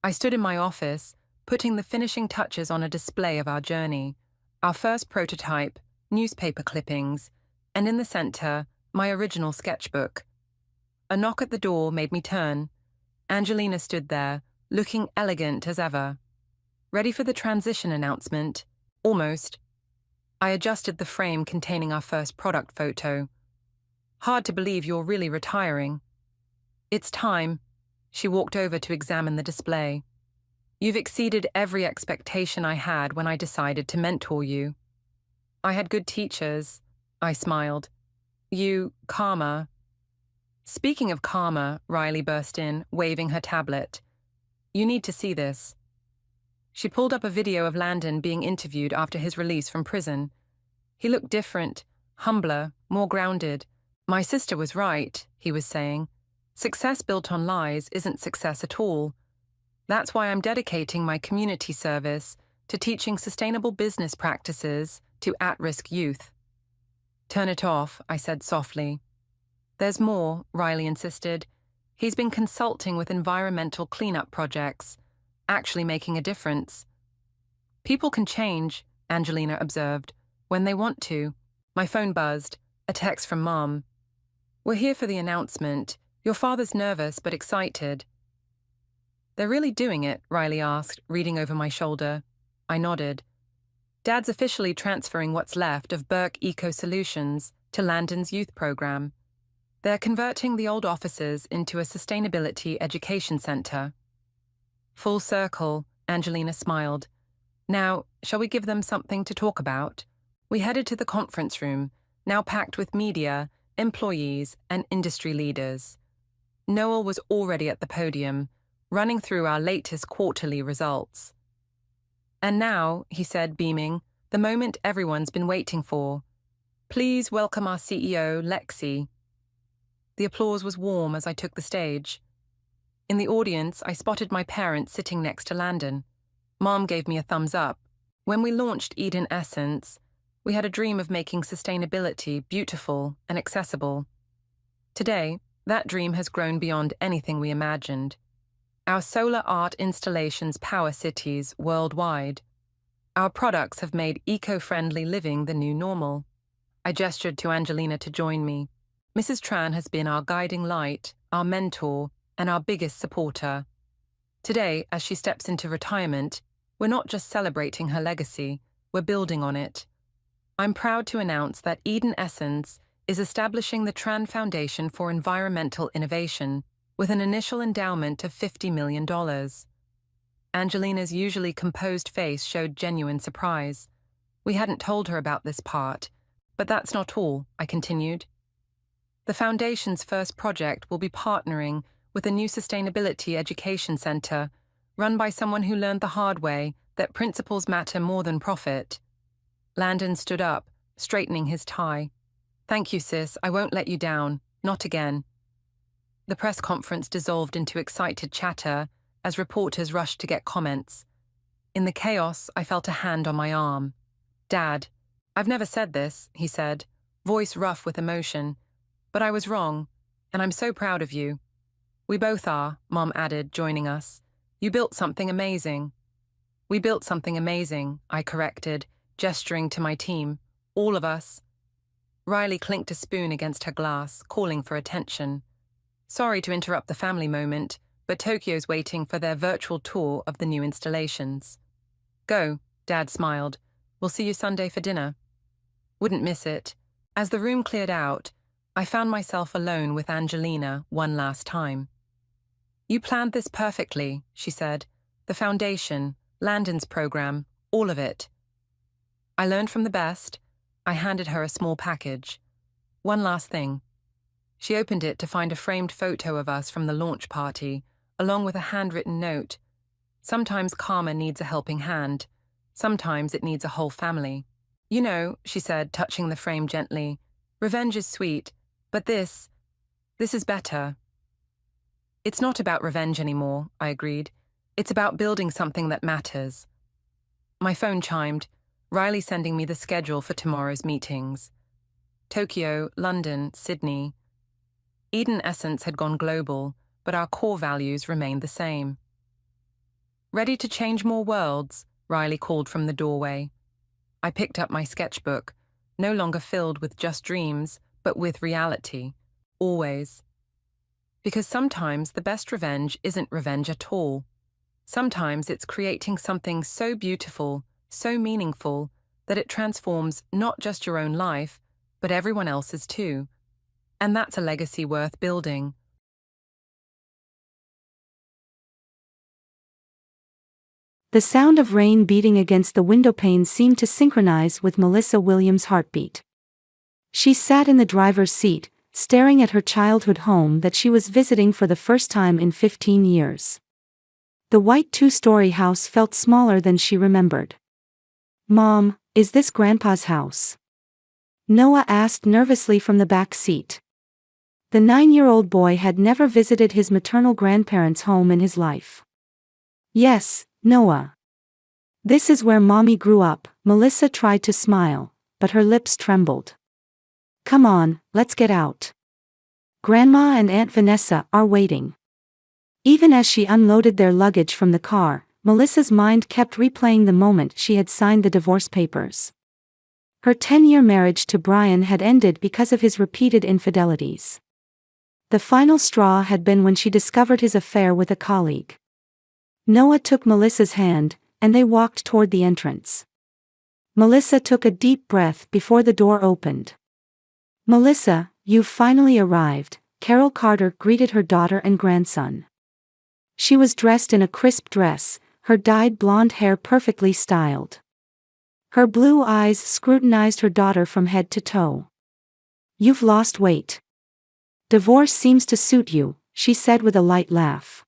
I stood in my office, putting the finishing touches on a display of our journey, our first prototype, newspaper clippings, and in the center, my original sketchbook. A knock at the door made me turn. Angelina stood there, looking elegant as ever. Ready for the transition announcement? Almost. I adjusted the frame containing our first product photo. Hard to believe you're really retiring. It's time. She walked over to examine the display. You've exceeded every expectation I had when I decided to mentor you. I had good teachers, I smiled. You, karma. Speaking of karma, Riley burst in, waving her tablet. You need to see this. She pulled up a video of Landon being interviewed after his release from prison. He looked different, humbler, more grounded. My sister was right, he was saying. Success built on lies isn't success at all. That's why I'm dedicating my community service to teaching sustainable business practices to at-risk youth. Turn it off, I said softly. There's more, Riley insisted. He's been consulting with environmental cleanup projects, actually making a difference. People can change, Angelina observed, when they want to. My phone buzzed, a text from Mom. We're here for the announcement. Your father's nervous but excited. They're really doing it, Riley asked, reading over my shoulder. I nodded. Dad's officially transferring what's left of Burke Eco Solutions to Landon's youth program. They're converting the old offices into a sustainability education center. Full circle, Angelina smiled. Now, shall we give them something to talk about? We headed to the conference room, now packed with media, employees, and industry leaders. Noel was already at the podium, running through our latest quarterly results. And now, he said, beaming, the moment everyone's been waiting for. Please welcome our CEO, Lexi. The applause was warm as I took the stage. In the audience, I spotted my parents sitting next to Landon. Mom gave me a thumbs up. When we launched Eden Essence, we had a dream of making sustainability beautiful and accessible. Today, that dream has grown beyond anything we imagined. Our solar art installations power cities worldwide. Our products have made eco-friendly living the new normal. I gestured to Angelina to join me. Mrs. Tran has been our guiding light, our mentor, and our biggest supporter. Today, as she steps into retirement, we're not just celebrating her legacy, we're building on it. I'm proud to announce that Eden Essence is establishing the Tran Foundation for Environmental Innovation with an initial endowment of $50 million. Angelina's usually composed face showed genuine surprise. We hadn't told her about this part, but that's not all, I continued. The Foundation's first project will be partnering with a new sustainability education center run by someone who learned the hard way that principles matter more than profit. Landon stood up, straightening his tie. Thank you, sis. I won't let you down. Not again. The press conference dissolved into excited chatter as reporters rushed to get comments. In the chaos, I felt a hand on my arm. Dad, I've never said this, he said, voice rough with emotion. But I was wrong, and I'm so proud of you. We both are, Mom added, joining us. You built something amazing. We built something amazing, I corrected, gesturing to my team. All of us. Riley clinked a spoon against her glass, calling for attention. Sorry to interrupt the family moment, but Tokyo's waiting for their virtual tour of the new installations. Go, Dad smiled. We'll see you Sunday for dinner. Wouldn't miss it. As the room cleared out, I found myself alone with Angelina one last time. You planned this perfectly, she said. The foundation, Landon's program, all of it. I learned from the best. I handed her a small package. One last thing. She opened it to find a framed photo of us from the launch party, along with a handwritten note. Sometimes karma needs a helping hand. Sometimes it needs a whole family. You know, she said, touching the frame gently, revenge is sweet, but this is better. It's not about revenge anymore, I agreed. It's about building something that matters. My phone chimed, Riley sending me the schedule for tomorrow's meetings. Tokyo, London, Sydney. Eden Essence had gone global, but our core values remained the same. Ready to change more worlds? Riley called from the doorway. I picked up my sketchbook, no longer filled with just dreams, but with reality. Always. Because sometimes the best revenge isn't revenge at all. Sometimes it's creating something so beautiful, so meaningful, that it transforms not just your own life, but everyone else's too. And that's a legacy worth building. The sound of rain beating against the windowpane seemed to synchronize with Melissa Williams' heartbeat. She sat in the driver's seat, staring at her childhood home that she was visiting for the first time in 15 years. The white two-story house felt smaller than she remembered. "Mom, is this Grandpa's house?" Noah asked nervously from the back seat. The 9-year-old boy had never visited his maternal grandparents' home in his life. "Yes, Noah. This is where Mommy grew up." Melissa tried to smile, but her lips trembled. "Come on, let's get out. Grandma and Aunt Vanessa are waiting." Even as she unloaded their luggage from the car, Melissa's mind kept replaying the moment she had signed the divorce papers. Her 10-year marriage to Brian had ended because of his repeated infidelities. The final straw had been when she discovered his affair with a colleague. Noah took Melissa's hand, and they walked toward the entrance. Melissa took a deep breath before the door opened. "Melissa, you've finally arrived," Carol Carter greeted her daughter and grandson. She was dressed in a crisp dress, her dyed blonde hair perfectly styled. Her blue eyes scrutinized her daughter from head to toe. "You've lost weight. Divorce seems to suit you," she said with a light laugh.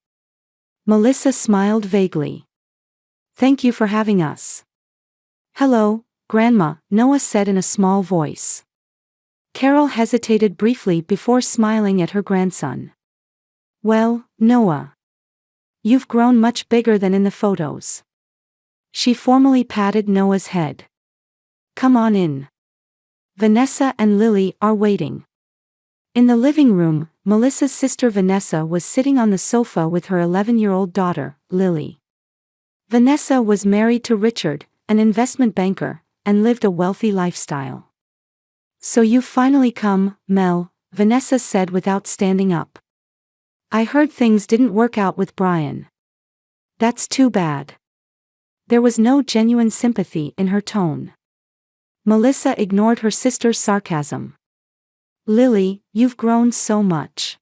Melissa smiled vaguely. "Thank you for having us." "Hello, Grandma," Noah said in a small voice. Carol hesitated briefly before smiling at her grandson. "Well, Noah. You've grown much bigger than in the photos." She formally patted Noah's head. "Come on in. Vanessa and Lily are waiting." In the living room, Melissa's sister Vanessa was sitting on the sofa with her 11-year-old daughter, Lily. Vanessa was married to Richard, an investment banker, and lived a wealthy lifestyle. "So you've finally come, Mel," Vanessa said without standing up. "I heard things didn't work out with Brian." "That's too bad." There was no genuine sympathy in her tone. Melissa ignored her sister's sarcasm. "Lily, you've grown so much."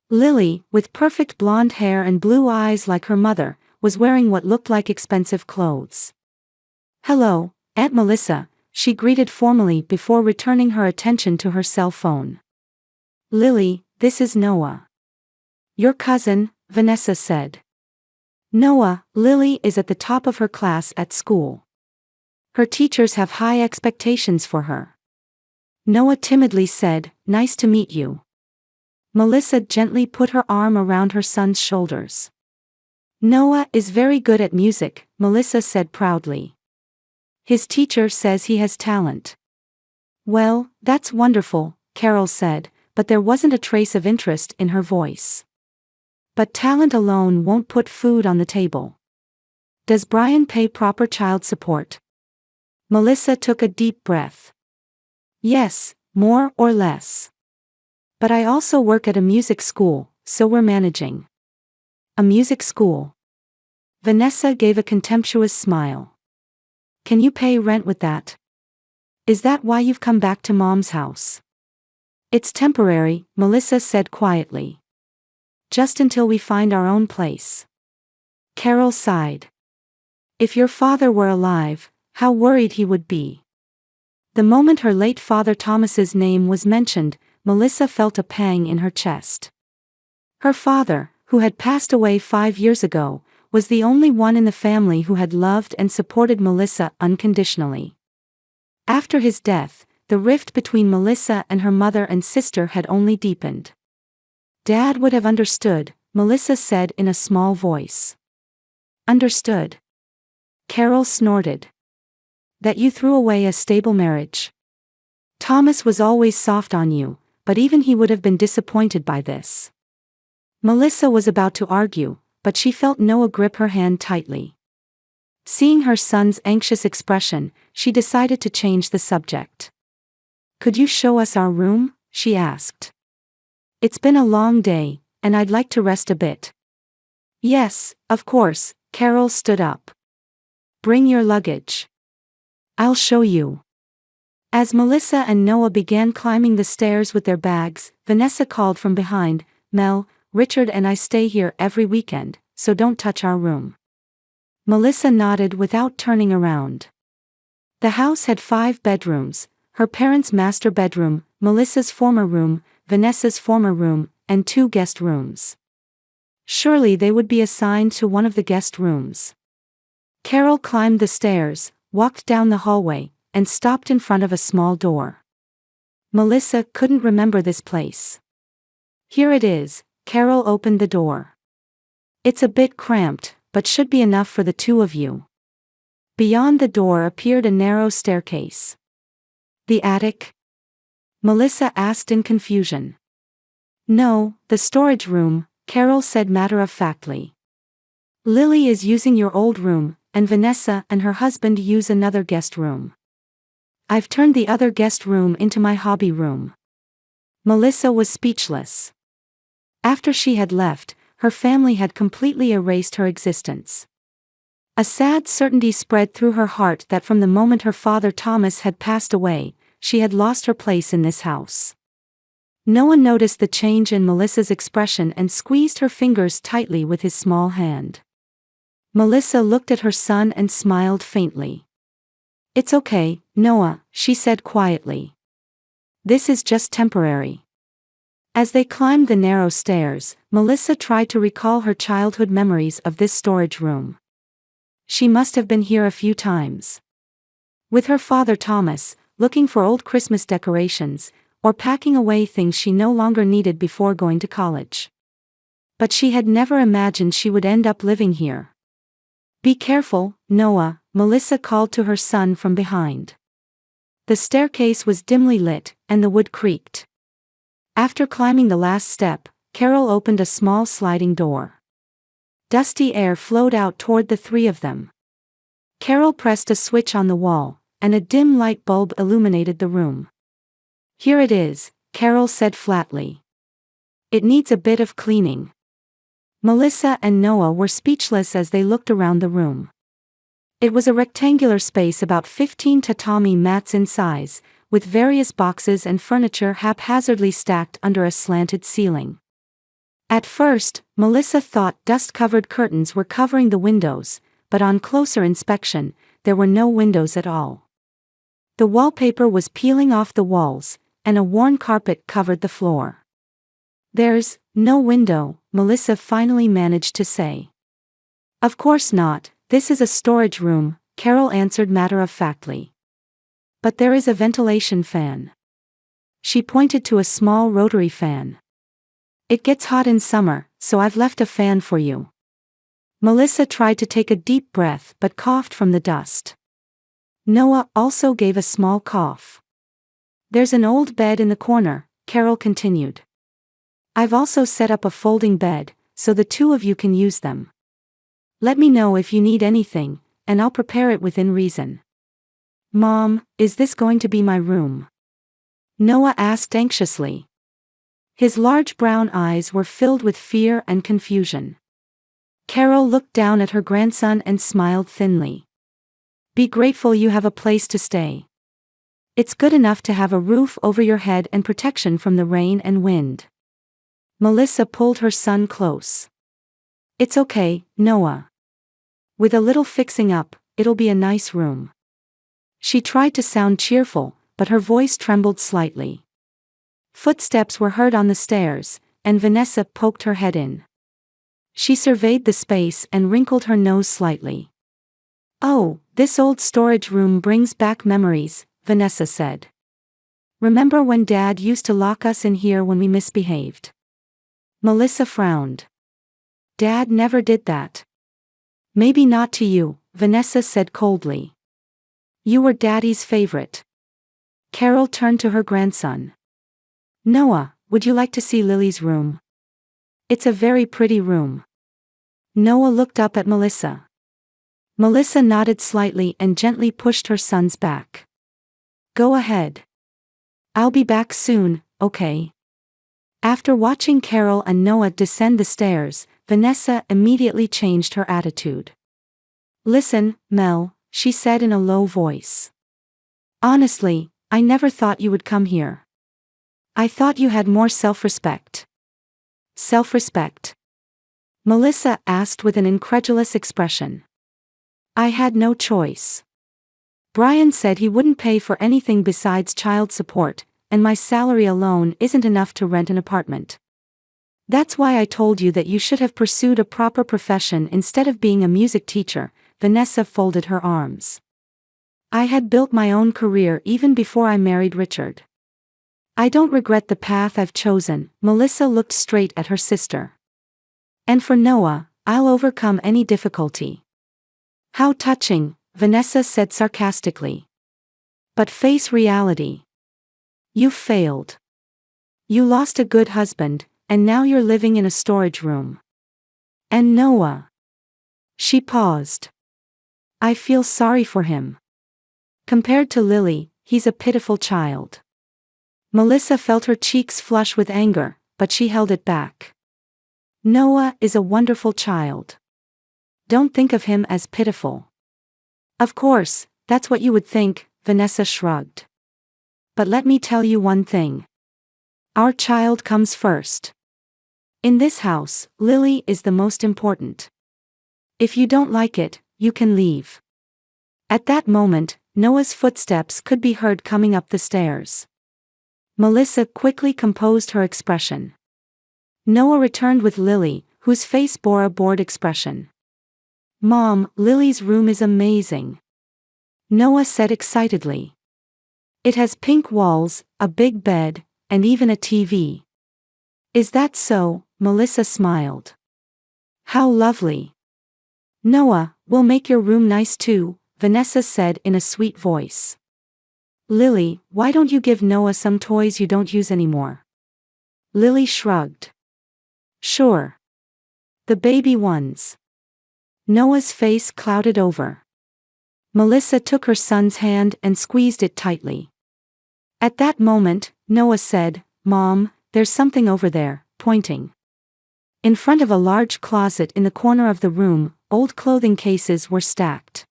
Lily, with perfect blonde hair and blue eyes like her mother, was wearing what looked like expensive clothes. "Hello, Aunt Melissa," she greeted formally before returning her attention to her cell phone. "Lily, this is Noah. Your cousin," Vanessa said. "Noah, Lily is at the top of her class at school. Her teachers have high expectations for her." Noah timidly said, "Nice to meet you." Melissa gently put her arm around her son's shoulders. "Noah is very good at music," Melissa said proudly. "His teacher says he has talent." "Well, that's wonderful," Carol said, but there wasn't a trace of interest in her voice. "But talent alone won't put food on the table. Does Brian pay proper child support?" Melissa took a deep breath. "Yes, more or less. But I also work at a music school, so we're managing." "A music school?" Vanessa gave a contemptuous smile. "Can you pay rent with that? Is that why you've come back to Mom's house?" "It's temporary," Melissa said quietly. "Just until we find our own place." Carol sighed. If your father were alive, how worried he would be. The moment her late father Thomas's name was mentioned, Melissa felt a pang in her chest. Her father, who had passed away 5 years ago, was the only one in the family who had loved and supported Melissa unconditionally. After his death, the rift between Melissa and her mother and sister had only deepened. "Dad would have understood," Melissa said in a small voice. "Understood?" Carol snorted. "That you threw away a stable marriage. Thomas was always soft on you, but even he would have been disappointed by this." Melissa was about to argue, but she felt Noah grip her hand tightly. Seeing her son's anxious expression, she decided to change the subject. "Could you show us our room?" she asked. "It's been a long day, and I'd like to rest a bit." "Yes, of course," Carol stood up. "Bring your luggage. I'll show you." As Melissa and Noah began climbing the stairs with their bags, Vanessa called from behind, "Mel, Richard and I stay here every weekend, so don't touch our room." Melissa nodded without turning around. The house had 5 bedrooms, her parents' master bedroom, Melissa's former room, Vanessa's former room, and 2 guest rooms. Surely they would be assigned to one of the guest rooms. Carol climbed the stairs, walked down the hallway, and stopped in front of a small door. Melissa couldn't remember this place. Here it is. Carol opened the door. It's a bit cramped, but should be enough for the 2 of you. Beyond the door appeared a narrow staircase. The attic? Melissa asked in confusion. No, the storage room, Carol said matter-of-factly. Lily is using your old room, and Vanessa and her husband use another guest room. I've turned the other guest room into my hobby room. Melissa was speechless. After she had left, her family had completely erased her existence. A sad certainty spread through her heart that from the moment her father Thomas had passed away, she had lost her place in this house. No one noticed the change in Melissa's expression and squeezed her fingers tightly with his small hand. Melissa looked at her son and smiled faintly. It's okay, Noah, she said quietly. This is just temporary. As they climbed the narrow stairs, Melissa tried to recall her childhood memories of this storage room. She must have been here a few times. With her father Thomas, looking for old Christmas decorations, or packing away things she no longer needed before going to college. But she had never imagined she would end up living here. Be careful, Noah, Melissa called to her son from behind. The staircase was dimly lit, and the wood creaked. After climbing the last step, Carol opened a small sliding door. Dusty air flowed out toward the 3 of them. Carol pressed a switch on the wall, and a dim light bulb illuminated the room. Here it is, Carol said flatly. It needs a bit of cleaning. Melissa and Noah were speechless as they looked around the room. It was a rectangular space about 15 tatami mats in size, with various boxes and furniture haphazardly stacked under a slanted ceiling. At first, Melissa thought dust-covered curtains were covering the windows, but on closer inspection, there were no windows at all. The wallpaper was peeling off the walls, and a worn carpet covered the floor. There's no window, Melissa finally managed to say. Of course not, this is a storage room, Carol answered matter-of-factly. But there is a ventilation fan. She pointed to a small rotary fan. It gets hot in summer, so I've left a fan for you. Melissa tried to take a deep breath but coughed from the dust. Noah also gave a small cough. There's an old bed in the corner, Carol continued. I've also set up a folding bed, so the 2 of you can use them. Let me know if you need anything, and I'll prepare it within reason. Mom, is this going to be my room? Noah asked anxiously. His large brown eyes were filled with fear and confusion. Carol looked down at her grandson and smiled thinly. Be grateful you have a place to stay. It's good enough to have a roof over your head and protection from the rain and wind. Melissa pulled her son close. It's okay, Noah. With a little fixing up, it'll be a nice room. She tried to sound cheerful, but her voice trembled slightly. Footsteps were heard on the stairs, and Vanessa poked her head in. She surveyed the space and wrinkled her nose slightly. Oh, this old storage room brings back memories, Vanessa said. Remember when Dad used to lock us in here when we misbehaved? Melissa frowned. Dad never did that. Maybe not to you, Vanessa said coldly. You were Daddy's favorite. Carol turned to her grandson. Noah, would you like to see Lily's room? It's a very pretty room. Noah looked up at Melissa. Melissa nodded slightly and gently pushed her son's back. Go ahead. I'll be back soon, okay? After watching Carol and Noah descend the stairs, Vanessa immediately changed her attitude. Listen, Mel, she said in a low voice. Honestly, I never thought you would come here. I thought you had more self-respect. Self-respect? Melissa asked with an incredulous expression. I had no choice. Brian said he wouldn't pay for anything besides child support, and my salary alone isn't enough to rent an apartment. That's why I told you that you should have pursued a proper profession instead of being a music teacher. Vanessa folded her arms. I had built my own career even before I married Richard. I don't regret the path I've chosen. Melissa looked straight at her sister. And for Noah, I'll overcome any difficulty. How touching, Vanessa said sarcastically. But face reality. You failed. You lost a good husband, and now you're living in a storage room. And Noah. She paused. I feel sorry for him. Compared to Lily, he's a pitiful child. Melissa felt her cheeks flush with anger, but she held it back. Noah is a wonderful child. Don't think of him as pitiful. Of course, that's what you would think, Vanessa shrugged. But let me tell you one thing. Our child comes first. In this house, Lily is the most important. If you don't like it, you can leave. At that moment, Noah's footsteps could be heard coming up the stairs. Melissa quickly composed her expression. Noah returned with Lily, whose face bore a bored expression. Mom, Lily's room is amazing. Noah said excitedly. It has pink walls, a big bed, and even a TV. Is that so? Melissa smiled. How lovely. Noah, we'll make your room nice too, Vanessa said in a sweet voice. Lily, why don't you give Noah some toys you don't use anymore? Lily shrugged. Sure. The baby ones. Noah's face clouded over. Melissa took her son's hand and squeezed it tightly. At that moment, Noah said, Mom, there's something over there, pointing. In front of a large closet in the corner of the room, old clothing cases were stacked.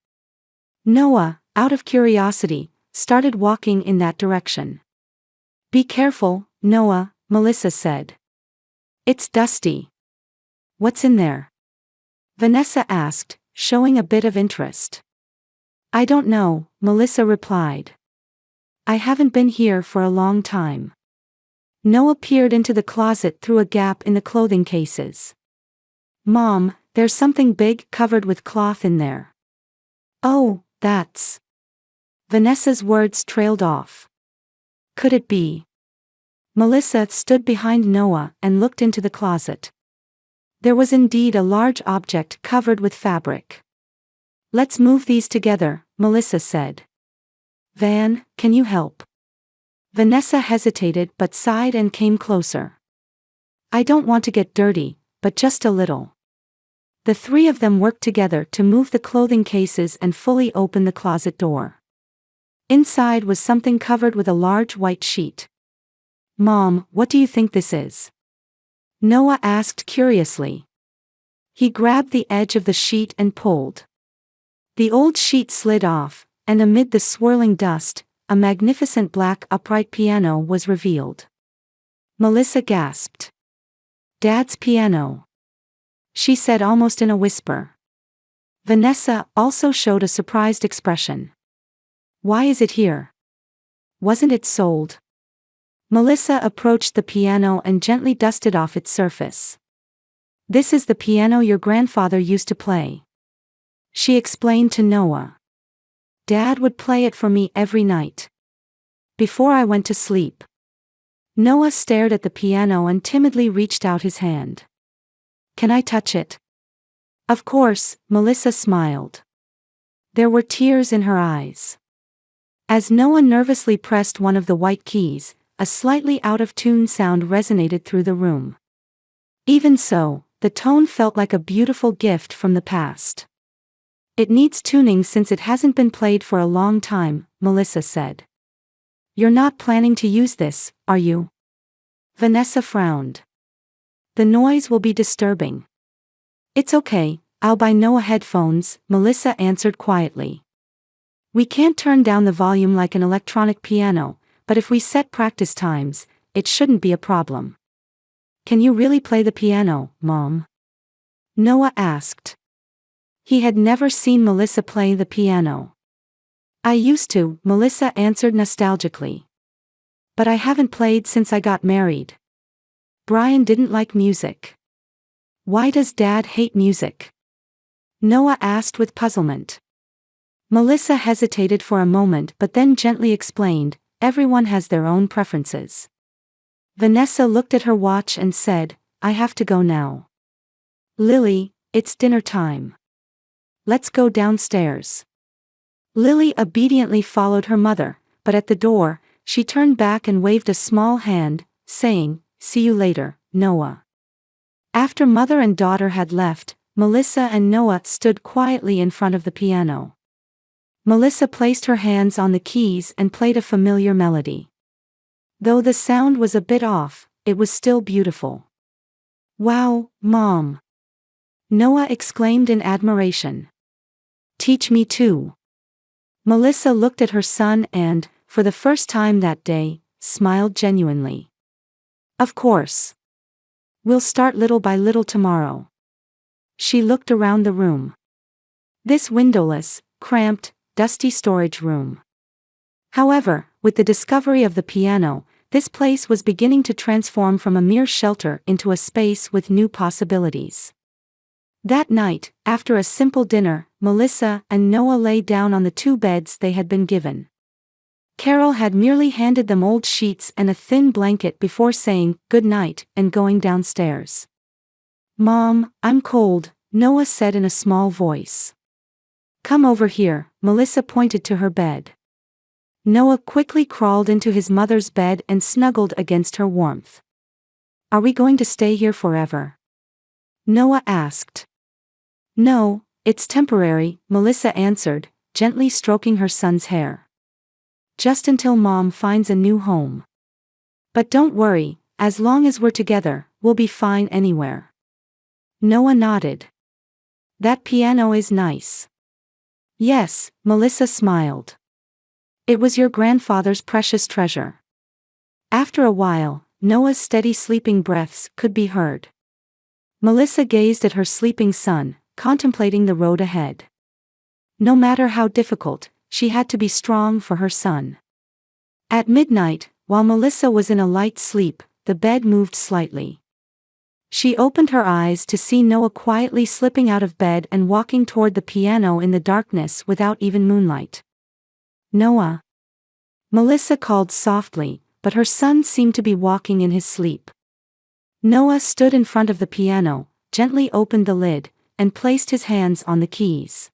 Noah, out of curiosity, started walking in that direction. Be careful, Noah, Melissa said. It's dusty. What's in there? Vanessa asked, showing a bit of interest. I don't know, Melissa replied. I haven't been here for a long time. Noah peered into the closet through a gap in the clothing cases. Mom, there's something big covered with cloth in there. Oh, that's... Vanessa's words trailed off. Could it be? Melissa stood behind Noah and looked into the closet. There was indeed a large object covered with fabric. Let's move these together, Melissa said. Van, can you help? Vanessa hesitated but sighed and came closer. I don't want to get dirty, but just a little. The three of them worked together to move the clothing cases and fully open the closet door. Inside was something covered with a large white sheet. Mom, what do you think this is? Noah asked curiously. He grabbed the edge of the sheet and pulled. The old sheet slid off, and amid the swirling dust, a magnificent black upright piano was revealed. Melissa gasped. Dad's piano. She said almost in a whisper. Vanessa also showed a surprised expression. Why is it here? Wasn't it sold? Melissa approached the piano and gently dusted off its surface. This is the piano your grandfather used to play. She explained to Noah. Dad would play it for me every night. Before I went to sleep. Noah stared at the piano and timidly reached out his hand. Can I touch it? Of course, Melissa smiled. There were tears in her eyes. As Noah nervously pressed one of the white keys, a slightly out-of-tune sound resonated through the room. Even so, the tone felt like a beautiful gift from the past. It needs tuning since it hasn't been played for a long time, Melissa said. You're not planning to use this, are you? Vanessa frowned. The noise will be disturbing. It's okay, I'll buy Noah headphones, Melissa answered quietly. We can't turn down the volume like an electronic piano, but if we set practice times, it shouldn't be a problem. Can you really play the piano, Mom? Noah asked. He had never seen Melissa play the piano. I used to, Melissa answered nostalgically. But I haven't played since I got married. Brian didn't like music. Why does Dad hate music? Noah asked with puzzlement. Melissa hesitated for a moment but then gently explained, everyone has their own preferences. Vanessa looked at her watch and said, I have to go now. Lily, it's dinner time. Let's go downstairs. Lily obediently followed her mother, but at the door, she turned back and waved a small hand, saying, see you later, Noah. After mother and daughter had left, Melissa and Noah stood quietly in front of the piano. Melissa placed her hands on the keys and played a familiar melody. Though the sound was a bit off, it was still beautiful. Wow, Mom! Noah exclaimed in admiration. Teach me too. Melissa looked at her son and, for the first time that day, smiled genuinely. Of course. We'll start little by little tomorrow. She looked around the room. This windowless, cramped, dusty storage room. However, with the discovery of the piano, this place was beginning to transform from a mere shelter into a space with new possibilities. That night, after a simple dinner, Melissa and Noah lay down on the two beds they had been given. Carol had merely handed them old sheets and a thin blanket before saying, good night, and going downstairs. Mom, I'm cold, Noah said in a small voice. Come over here, Melissa pointed to her bed. Noah quickly crawled into his mother's bed and snuggled against her warmth. Are we going to stay here forever? Noah asked. No, it's temporary, Melissa answered, gently stroking her son's hair. Just until Mom finds a new home. But don't worry, as long as we're together, we'll be fine anywhere. Noah nodded. That piano is nice. Yes, Melissa smiled. It was your grandfather's precious treasure. After a while, Noah's steady sleeping breaths could be heard. Melissa gazed at her sleeping son, contemplating the road ahead. No matter how difficult, she had to be strong for her son. At midnight, while Melissa was in a light sleep, the bed moved slightly. She opened her eyes to see Noah quietly slipping out of bed and walking toward the piano in the darkness without even moonlight. Noah. Melissa called softly, but her son seemed to be walking in his sleep. Noah stood in front of the piano, gently opened the lid, and placed his hands on the keys.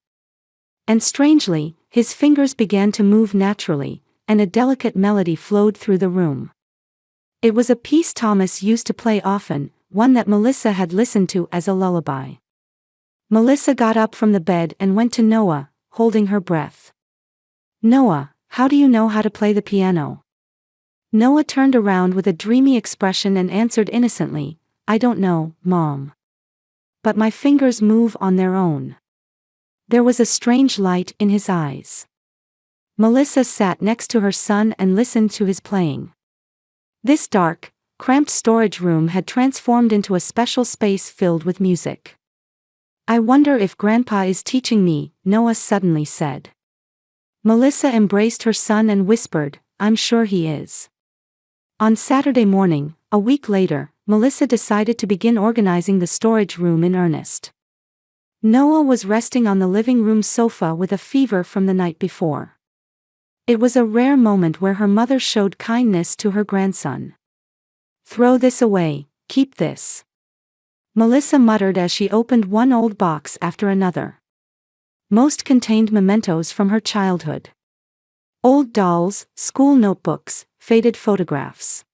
And strangely, his fingers began to move naturally, and a delicate melody flowed through the room. It was a piece Thomas used to play often, one that Melissa had listened to as a lullaby. Melissa got up from the bed and went to Noah, holding her breath. Noah, how do you know how to play the piano? Noah turned around with a dreamy expression and answered innocently, I don't know, Mom. But my fingers move on their own. There was a strange light in his eyes. Melissa sat next to her son and listened to his playing. This dark, cramped storage room had transformed into a special space filled with music. I wonder if Grandpa is teaching me, Noah suddenly said. Melissa embraced her son and whispered, I'm sure he is. On Saturday morning, a week later, Melissa decided to begin organizing the storage room in earnest. Noah was resting on the living room sofa with a fever from the night before. It was a rare moment where her mother showed kindness to her grandson. Throw this away, keep this. Melissa muttered as she opened one old box after another. Most contained mementos from her childhood. Old dolls, school notebooks, faded photographs.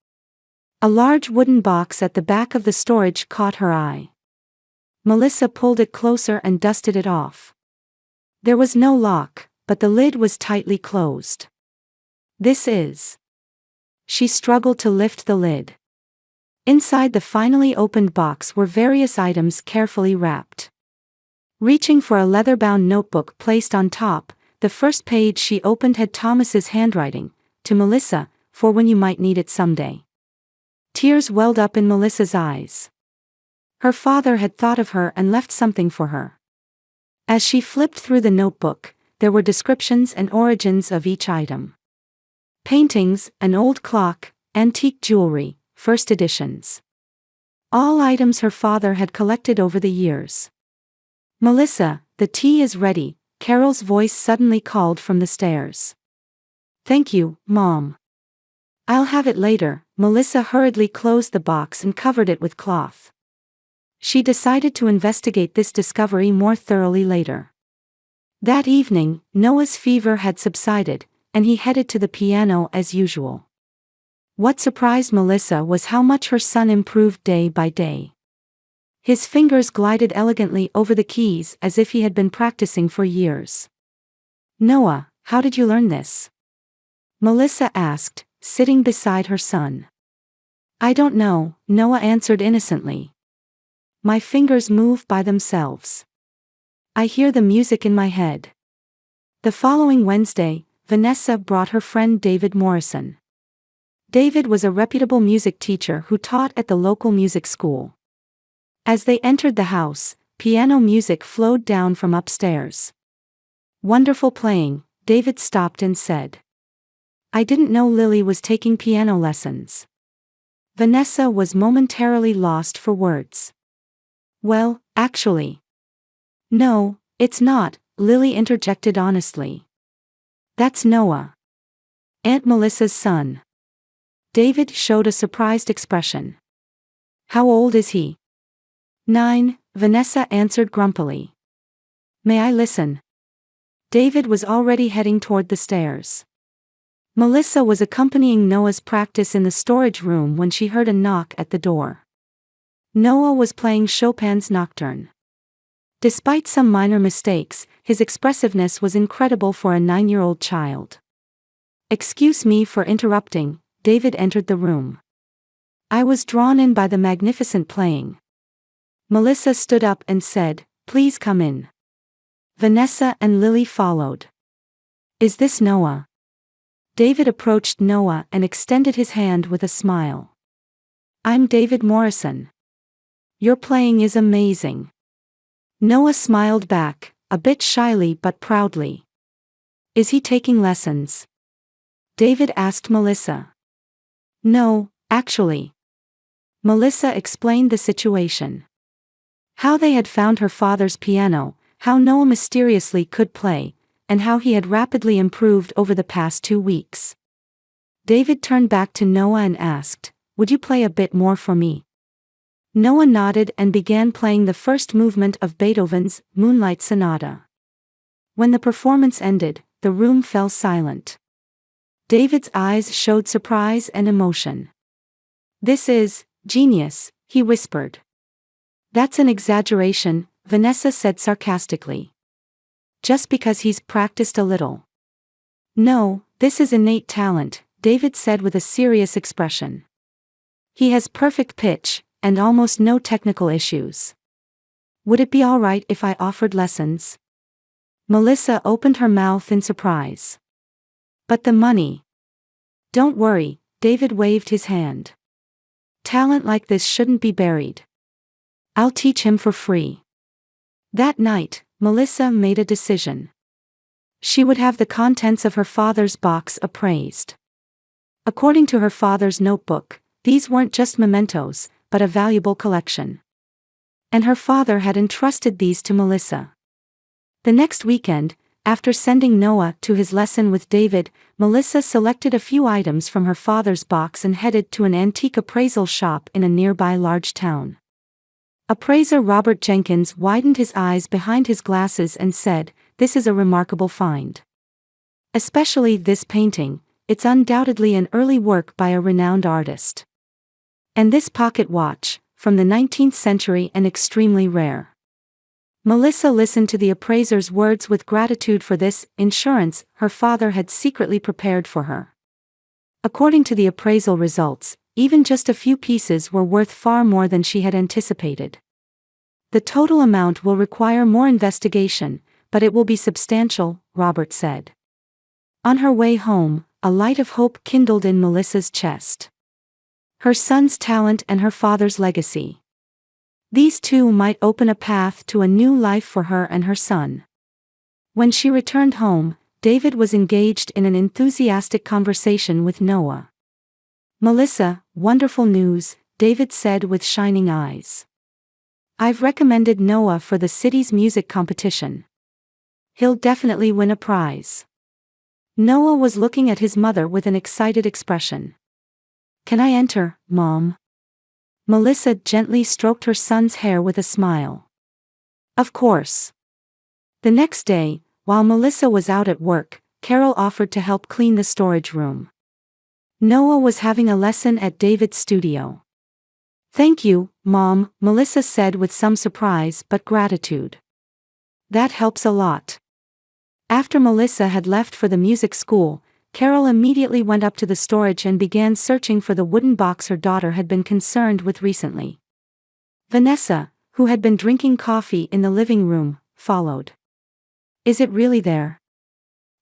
A large wooden box at the back of the storage caught her eye. Melissa pulled it closer and dusted it off. There was no lock, but the lid was tightly closed. This is. She struggled to lift the lid. Inside the finally opened box were various items carefully wrapped. Reaching for a leather-bound notebook placed on top, the first page she opened had Thomas's handwriting, to Melissa, for when you might need it someday. Tears welled up in Melissa's eyes. Her father had thought of her and left something for her. As she flipped through the notebook, there were descriptions and origins of each item. Paintings, an old clock, antique jewelry, first editions. All items her father had collected over the years. "Melissa, the tea is ready," Carol's voice suddenly called from the stairs. "Thank you, Mom. I'll have it later." Melissa hurriedly closed the box and covered it with cloth. She decided to investigate this discovery more thoroughly later. That evening, Noah's fever had subsided, and he headed to the piano as usual. What surprised Melissa was how much her son improved day by day. His fingers glided elegantly over the keys as if he had been practicing for years. "Noah, how did you learn this?" Melissa asked, sitting beside her son. "I don't know," Noah answered innocently. "My fingers move by themselves. I hear the music in my head." The following Wednesday, Vanessa brought her friend David Morrison. David was a reputable music teacher who taught at the local music school. As they entered the house, piano music flowed down from upstairs. "Wonderful playing," David stopped and said. "I didn't know Lily was taking piano lessons." Vanessa was momentarily lost for words. "Well, actually. No, it's not," Lily interjected honestly. "That's Noah. Aunt Melissa's son." David showed a surprised expression. "How old is he?" 9, Vanessa answered grumpily. "May I listen?" David was already heading toward the stairs. Melissa was accompanying Noah's practice in the storage room when she heard a knock at the door. Noah was playing Chopin's Nocturne. Despite some minor mistakes, his expressiveness was incredible for a 9-year-old child. "Excuse me for interrupting," David entered the room. "I was drawn in by the magnificent playing." Melissa stood up and said, "Please come in." Vanessa and Lily followed. "Is this Noah?" David approached Noah and extended his hand with a smile. "I'm David Morrison. Your playing is amazing." Noah smiled back, a bit shyly but proudly. "Is he taking lessons?" David asked Melissa. "No, actually." Melissa explained the situation. How they had found her father's piano, how Noah mysteriously could play, and how he had rapidly improved over the past 2 weeks. David turned back to Noah and asked, "Would you play a bit more for me?" Noah nodded and began playing the first movement of Beethoven's Moonlight Sonata. When the performance ended, the room fell silent. David's eyes showed surprise and emotion. "This is genius," he whispered. "That's an exaggeration," Vanessa said sarcastically. "Just because he's practiced a little." "No, this is innate talent," David said with a serious expression. "He has perfect pitch, and almost no technical issues." "Would it be all right if I offered lessons?" Melissa opened her mouth in surprise. "But the money." "Don't worry," David waved his hand. "Talent like this shouldn't be buried. I'll teach him for free." That night, Melissa made a decision. She would have the contents of her father's box appraised. According to her father's notebook, these weren't just mementos, but a valuable collection. And her father had entrusted these to Melissa. The next weekend, after sending Noah to his lesson with David, Melissa selected a few items from her father's box and headed to an antique appraisal shop in a nearby large town. Appraiser Robert Jenkins widened his eyes behind his glasses and said, "This is a remarkable find. Especially this painting, it's undoubtedly an early work by a renowned artist. And this pocket watch, from the 19th century and extremely rare." Melissa listened to the appraiser's words with gratitude for this insurance her father had secretly prepared for her. According to the appraisal results, even just a few pieces were worth far more than she had anticipated. "The total amount will require more investigation, but it will be substantial," Robert said. On her way home, a light of hope kindled in Melissa's chest. Her son's talent and her father's legacy. These two might open a path to a new life for her and her son. When she returned home, David was engaged in an enthusiastic conversation with Noah. "Melissa, wonderful news," David said with shining eyes. "I've recommended Noah for the city's music competition. He'll definitely win a prize." Noah was looking at his mother with an excited expression. "Can I enter, Mom?" Melissa gently stroked her son's hair with a smile. "Of course." The next day, while Melissa was out at work, Carol offered to help clean the storage room. Noah was having a lesson at David's studio. "Thank you, Mom," Melissa said with some surprise but gratitude. "That helps a lot." After Melissa had left for the music school, Carol immediately went up to the storage and began searching for the wooden box her daughter had been concerned with recently. Vanessa, who had been drinking coffee in the living room, followed. "Is it really there?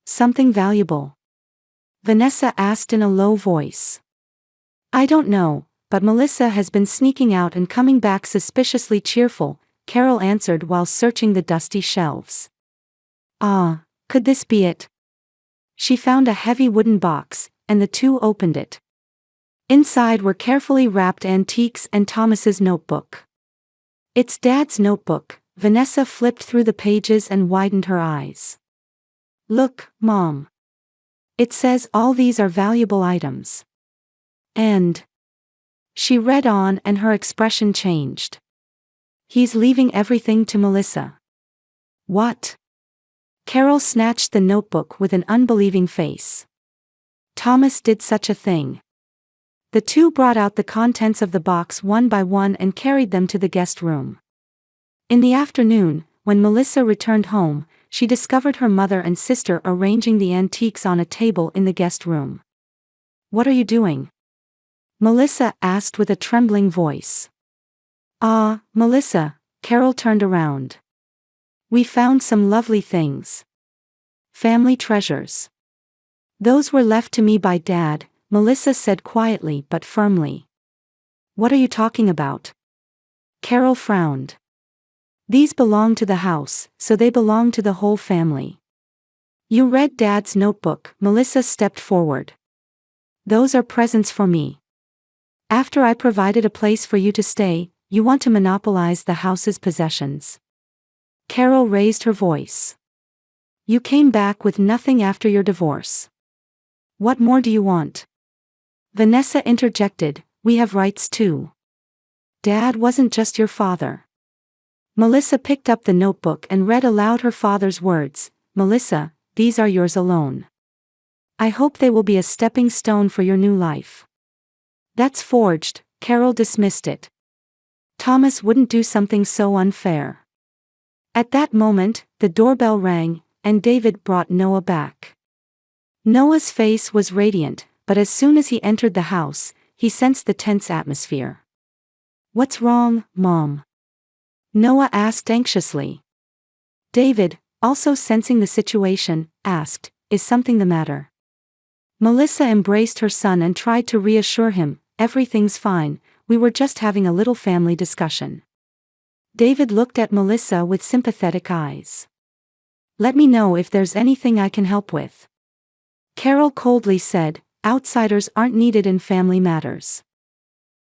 Something valuable?" Vanessa asked in a low voice. "I don't know, but Melissa has been sneaking out and coming back suspiciously cheerful," Carol answered while searching the dusty shelves. "Ah, could this be it?" She found a heavy wooden box, and the two opened it. Inside were carefully wrapped antiques and Thomas's notebook. "It's Dad's notebook." Vanessa flipped through the pages and widened her eyes. "Look, Mom. It says all these are valuable items. And..." She read on and her expression changed. "He's leaving everything to Melissa." "What?" Carol snatched the notebook with an unbelieving face. Thomas did such a thing. The two brought out the contents of the box one by one and carried them to the guest room. In the afternoon, when Melissa returned home, she discovered her mother and sister arranging the antiques on a table in the guest room. "What are you doing?" Melissa asked with a trembling voice. "Ah, Melissa," Carol turned around. "We found some lovely things. Family treasures. Those were left to me by Dad," Melissa said quietly but firmly. "What are you talking about?" Carol frowned. "These belong to the house, so they belong to the whole family." "You read Dad's notebook," Melissa stepped forward. "Those are presents for me. After I provided a place for you to stay, you want to monopolize the house's possessions." Carol raised her voice. "You came back with nothing after your divorce. What more do you want?" Vanessa interjected, "We have rights too. Dad wasn't just your father." Melissa picked up the notebook and read aloud her father's words. "Melissa, these are yours alone. I hope they will be a stepping stone for your new life." "That's forged," Carol dismissed it. "Thomas wouldn't do something so unfair." At that moment, the doorbell rang, and David brought Noah back. Noah's face was radiant, but as soon as he entered the house, he sensed the tense atmosphere. "What's wrong, Mom?" Noah asked anxiously. David, also sensing the situation, asked, "Is something the matter?" Melissa embraced her son and tried to reassure him, "Everything's fine, we were just having a little family discussion." David looked at Melissa with sympathetic eyes. "Let me know if there's anything I can help with." Carol coldly said, "Outsiders aren't needed in family matters."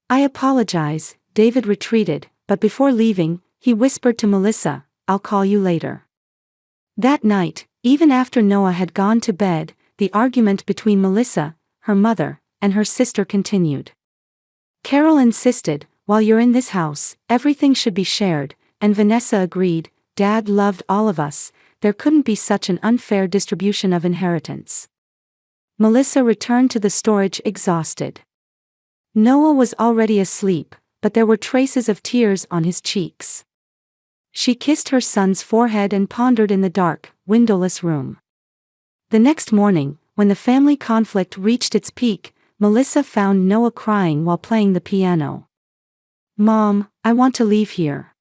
"I apologize," David retreated, but before leaving, he whispered to Melissa, "I'll call you later." That night, even after Noah had gone to bed, the argument between Melissa, her mother, and her sister continued. Carol insisted, "While you're in this house, everything should be shared," and Vanessa agreed, "Dad loved all of us, there couldn't be such an unfair distribution of inheritance." Melissa returned to the storage exhausted. Noah was already asleep, but there were traces of tears on his cheeks. She kissed her son's forehead and pondered in the dark, windowless room. The next morning, when the family conflict reached its peak, Melissa found Noah crying while playing the piano. "Mom, I want to leave here."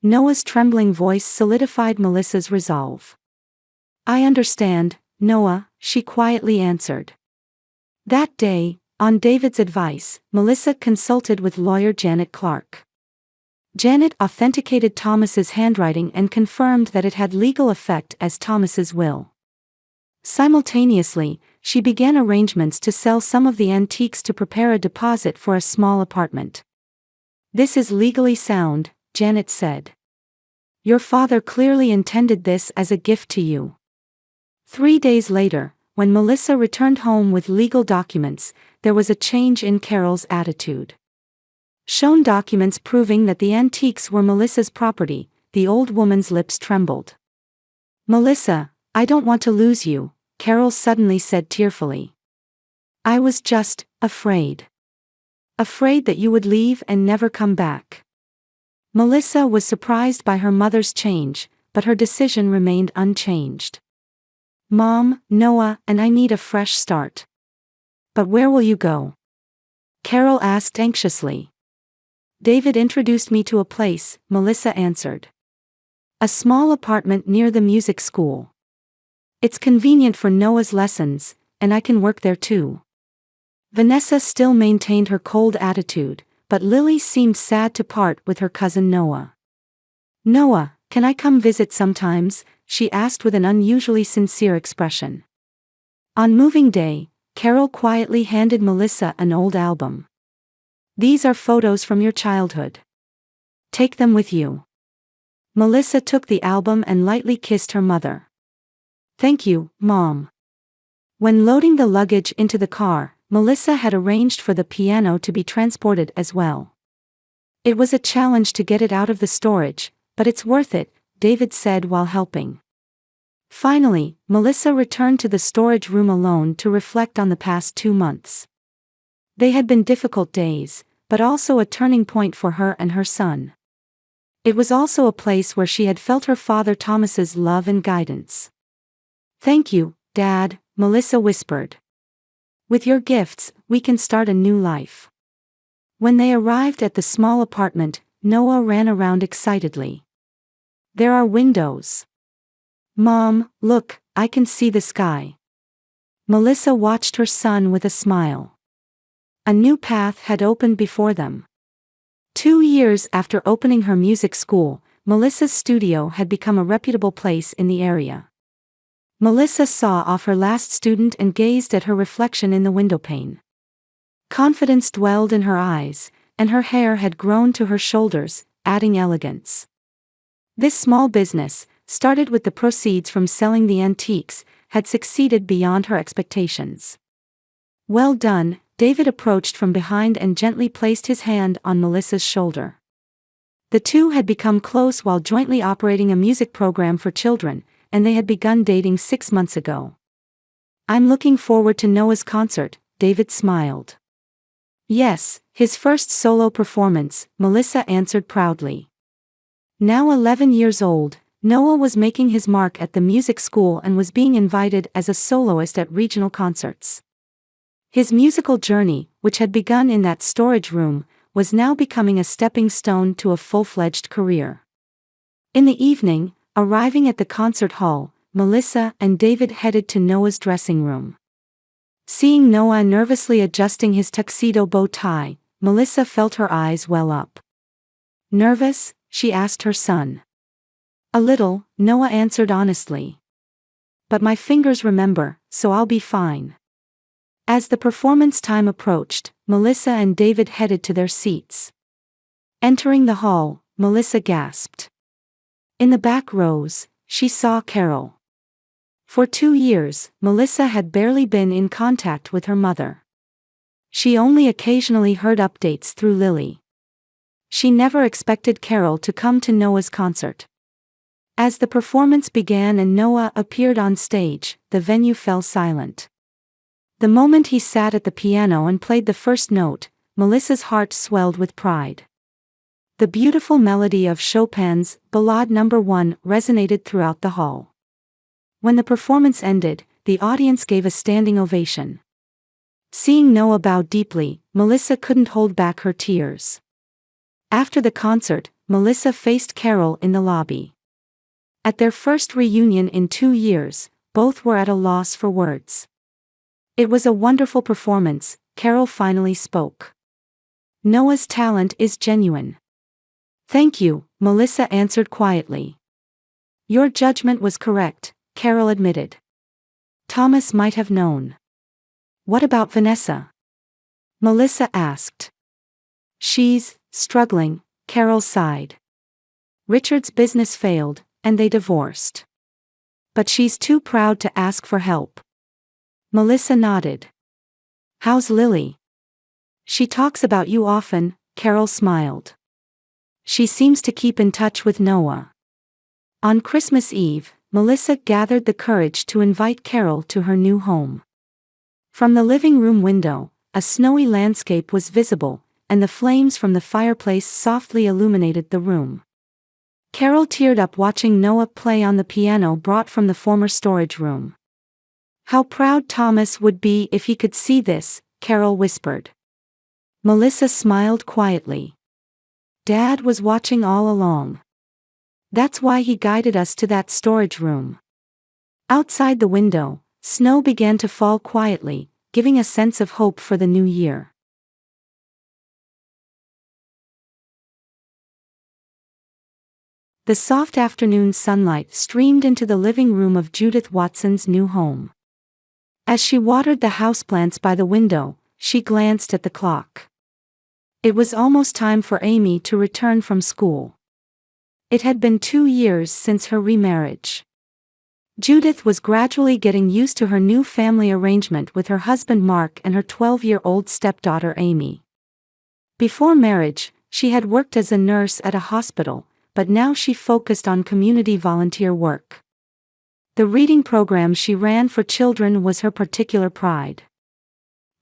Noah's trembling voice solidified Melissa's resolve. "I understand, Noah," she quietly answered. That day, on David's advice, Melissa consulted with lawyer Janet Clark. Janet authenticated Thomas's handwriting and confirmed that it had legal effect as Thomas's will. Simultaneously, she began arrangements to sell some of the antiques to prepare a deposit for a small apartment. "This is legally sound," Janet said. "Your father clearly intended this as a gift to you." 3 days later, when Melissa returned home with legal documents, there was a change in Carol's attitude. Shown documents proving that the antiques were Melissa's property, the old woman's lips trembled. "Melissa, I don't want to lose you," Carol suddenly said tearfully. "I was just afraid. Afraid that you would leave and never come back." Melissa was surprised by her mother's change, but her decision remained unchanged. "Mom, Noah and I need a fresh start." "But where will you go?" Carol asked anxiously. "David introduced me to a place," Melissa answered. "A small apartment near the music school. It's convenient for Noah's lessons, and I can work there too." Vanessa still maintained her cold attitude, but Lily seemed sad to part with her cousin Noah. "Noah, can I come visit sometimes?" she asked with an unusually sincere expression. On moving day, Carol quietly handed Melissa an old album. "These are photos from your childhood. Take them with you." Melissa took the album and lightly kissed her mother. "Thank you, Mom." When loading the luggage into the car, Melissa had arranged for the piano to be transported as well. "It was a challenge to get it out of the storage, but it's worth it," David said while helping. Finally, Melissa returned to the storage room alone to reflect on the past 2 months. They had been difficult days, but also a turning point for her and her son. It was also a place where she had felt her father Thomas's love and guidance. "Thank you, Dad," Melissa whispered. "With your gifts, we can start a new life." When they arrived at the small apartment, Noah ran around excitedly. "There are windows. Mom, look, I can see the sky." Melissa watched her son with a smile. A new path had opened before them. 2 years after opening her music school, Melissa's studio had become a reputable place in the area. Melissa saw off her last student and gazed at her reflection in the windowpane. Confidence dwelled in her eyes, and her hair had grown to her shoulders, adding elegance. This small business, started with the proceeds from selling the antiques, had succeeded beyond her expectations. "Well done," David approached from behind and gently placed his hand on Melissa's shoulder. The two had become close while jointly operating a music program for children, and they had begun dating 6 months ago. "I'm looking forward to Noah's concert," David smiled. "Yes, his first solo performance," Melissa answered proudly. Now 11 years old, Noah was making his mark at the music school and was being invited as a soloist at regional concerts. His musical journey, which had begun in that storage room, was now becoming a stepping stone to a full-fledged career. In the evening, arriving at the concert hall, Melissa and David headed to Noah's dressing room. Seeing Noah nervously adjusting his tuxedo bow tie, Melissa felt her eyes well up. "Nervous?" she asked her son. "A little," Noah answered honestly. "But my fingers remember, so I'll be fine." As the performance time approached, Melissa and David headed to their seats. Entering the hall, Melissa gasped. In the back rows, she saw Carol. For 2 years, Melissa had barely been in contact with her mother. She only occasionally heard updates through Lily. She never expected Carol to come to Noah's concert. As the performance began and Noah appeared on stage, the venue fell silent. The moment he sat at the piano and played the first note, Melissa's heart swelled with pride. The beautiful melody of Chopin's Ballade No. 1 resonated throughout the hall. When the performance ended, the audience gave a standing ovation. Seeing Noah bow deeply, Melissa couldn't hold back her tears. After the concert, Melissa faced Carol in the lobby. At their first reunion in 2 years, both were at a loss for words. "It was a wonderful performance," Carol finally spoke. "Noah's talent is genuine. Thank you, Melissa answered quietly. Your judgment was correct, Carol admitted. Thomas might have known. What about Vanessa? Melissa asked. She's struggling, Carol sighed. Richard's business failed, and they divorced. But she's too proud to ask for help. Melissa nodded. How's Lily? She talks about you often, Carol smiled. She seems to keep in touch with Noah. On Christmas Eve, Melissa gathered the courage to invite Carol to her new home. From the living room window, a snowy landscape was visible, and the flames from the fireplace softly illuminated the room. Carol teared up watching Noah play on the piano brought from the former storage room. How proud Thomas would be if he could see this, Carol whispered. Melissa smiled quietly. Dad was watching all along. That's why he guided us to that storage room. Outside the window, snow began to fall quietly, giving a sense of hope for the new year. The soft afternoon sunlight streamed into the living room of Judith Watson's new home. As she watered the houseplants by the window, she glanced at the clock. It was almost time for Amy to return from school. It had been 2 years since her remarriage. Judith was gradually getting used to her new family arrangement with her husband Mark and her 12-year-old stepdaughter Amy. Before marriage, she had worked as a nurse at a hospital, but now she focused on community volunteer work. The reading program she ran for children was her particular pride.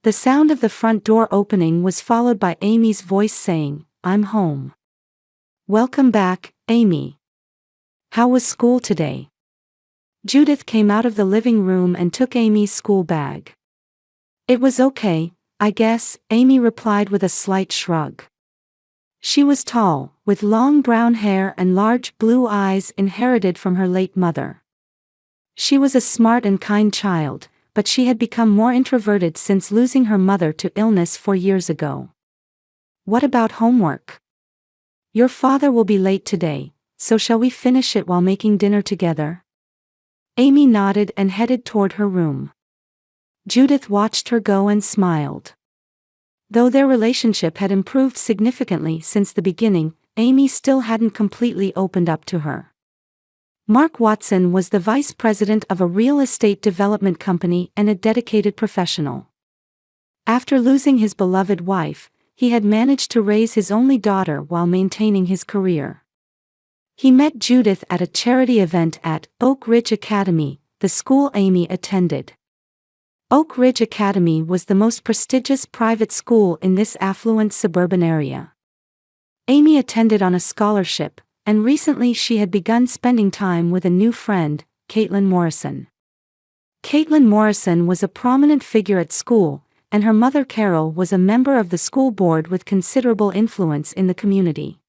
The sound of the front door opening was followed by Amy's voice saying, "I'm home." "Welcome back, Amy. How was school today?" Judith came out of the living room and took Amy's school bag. "It was okay, I guess," Amy replied with a slight shrug. She was tall, with long brown hair and large blue eyes inherited from her late mother. She was a smart and kind child, but she had become more introverted since losing her mother to illness 4 years ago. "What about homework? Your father will be late today, so shall we finish it while making dinner together?" Amy nodded and headed toward her room. Judith watched her go and smiled. Though their relationship had improved significantly since the beginning, Amy still hadn't completely opened up to her. Mark Watson was the vice president of a real estate development company and a dedicated professional. After losing his beloved wife, he had managed to raise his only daughter while maintaining his career. He met Judith at a charity event at Oak Ridge Academy, the school Amy attended. Oak Ridge Academy was the most prestigious private school in this affluent suburban area. Amy attended on a scholarship, and recently she had begun spending time with a new friend, Caitlin Morrison. Caitlin Morrison was a prominent figure at school, and her mother Carol was a member of the school board with considerable influence in the community.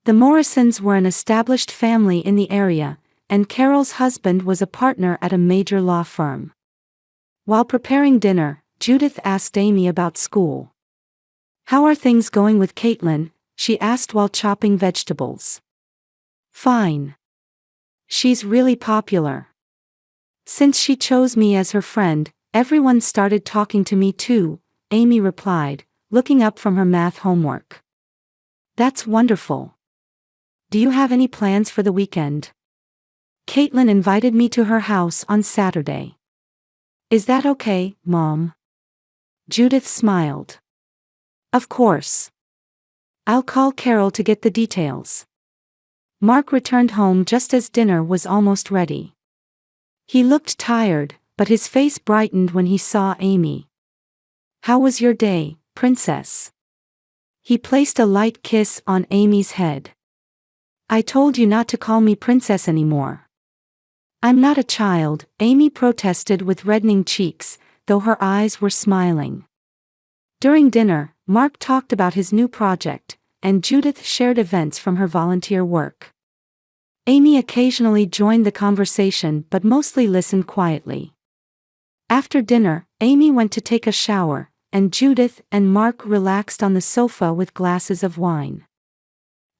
The Morrisons were an established family in the area, and Carol's husband was a partner at a major law firm. While preparing dinner, Judith asked Amy about school. "How are things going with Caitlin?" she asked while chopping vegetables. "Fine. She's really popular. Since she chose me as her friend, everyone started talking to me too," Amy replied, looking up from her math homework. "That's wonderful. Do you have any plans for the weekend?" "Caitlin invited me to her house on Saturday." "Is that okay, Mom?" Judith smiled. "Of course. I'll call Carol to get the details." Mark returned home just as dinner was almost ready. He looked tired, but his face brightened when he saw Amy. "How was your day, Princess?" He placed a light kiss on Amy's head. "I told you not to call me Princess anymore." "I'm not a child," Amy protested with reddening cheeks, though her eyes were smiling. During dinner, Mark talked about his new project, and Judith shared events from her volunteer work. Amy occasionally joined the conversation but mostly listened quietly. After dinner, Amy went to take a shower, and Judith and Mark relaxed on the sofa with glasses of wine.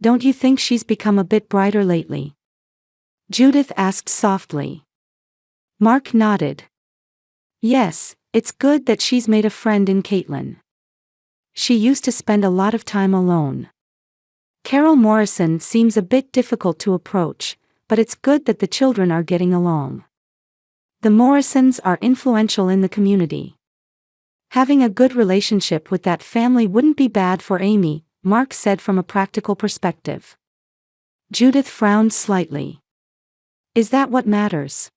Don't you think she's become a bit brighter lately? Judith asked softly. Mark nodded. Yes, it's good that she's made a friend in Caitlin. She used to spend a lot of time alone. Carol Morrison seems a bit difficult to approach, but it's good that the children are getting along. The Morrisons are influential in the community. Having a good relationship with that family wouldn't be bad for Amy, Mark said from a practical perspective. Judith frowned slightly. Is that what matters?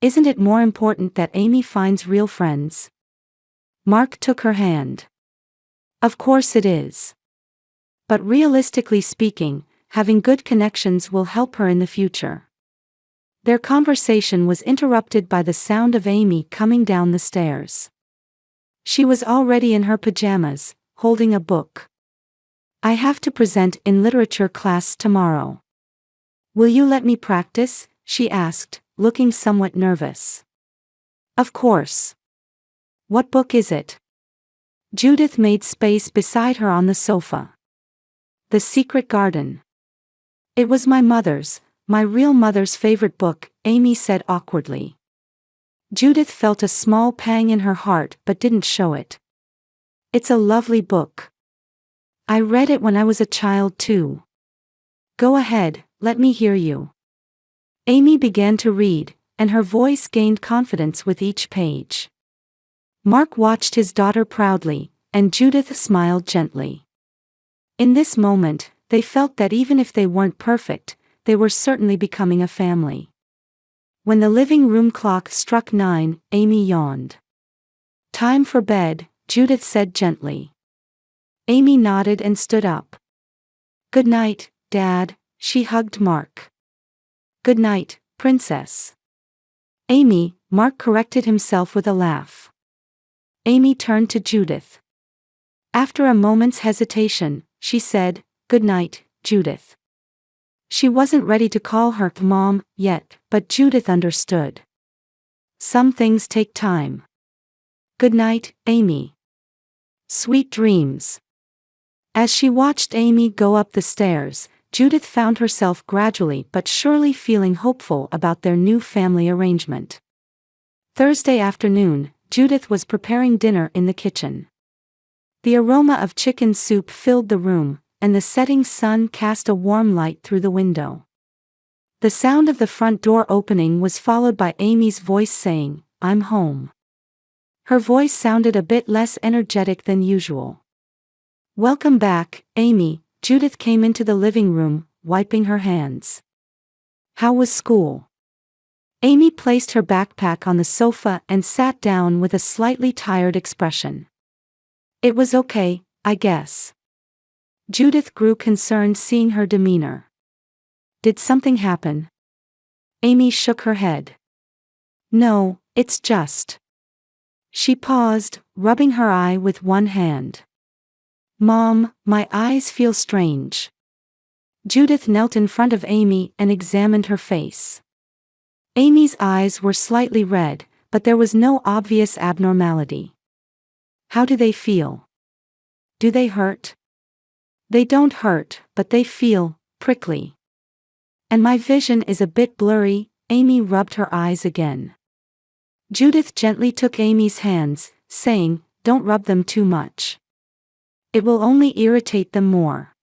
Isn't it more important that Amy finds real friends? Mark took her hand. Of course it is. But realistically speaking, having good connections will help her in the future. Their conversation was interrupted by the sound of Amy coming down the stairs. She was already in her pajamas, holding a book. I have to present in literature class tomorrow. Will you let me practice? She asked, looking somewhat nervous. Of course. What book is it? Judith made space beside her on the sofa. The Secret Garden. It was my real mother's favorite book, Amy said awkwardly. Judith felt a small pang in her heart but didn't show it. It's a lovely book. I read it when I was a child too. Go ahead, let me hear you. Amy began to read, and her voice gained confidence with each page. Mark watched his daughter proudly, and Judith smiled gently. In this moment, they felt that even if they weren't perfect, they were certainly becoming a family. When the living room clock struck 9, Amy yawned. Time for bed, Judith said gently. Amy nodded and stood up. Good night, Dad, she hugged Mark. Good night, Princess. Amy, Mark corrected himself with a laugh. Amy turned to Judith. After a moment's hesitation, she said, Good night, Judith. She wasn't ready to call her Mom yet, but Judith understood. Some things take time. Good night, Amy. Sweet dreams. As she watched Amy go up the stairs, Judith found herself gradually but surely feeling hopeful about their new family arrangement. Thursday afternoon, Judith was preparing dinner in the kitchen. The aroma of chicken soup filled the room, and the setting sun cast a warm light through the window. The sound of the front door opening was followed by Amy's voice saying, I'm home. Her voice sounded a bit less energetic than usual. Welcome back, Amy, Judith came into the living room, wiping her hands. How was school? Amy placed her backpack on the sofa and sat down with a slightly tired expression. It was okay, I guess. Judith grew concerned seeing her demeanor. Did something happen? Amy shook her head. No, it's just. She paused, rubbing her eye with one hand. Mom, my eyes feel strange. Judith knelt in front of Amy and examined her face. Amy's eyes were slightly red, but there was no obvious abnormality. How do they feel? Do they hurt? They don't hurt, but they feel prickly. And my vision is a bit blurry, Amy rubbed her eyes again. Judith gently took Amy's hands, saying, Don't rub them too much. It will only irritate them more.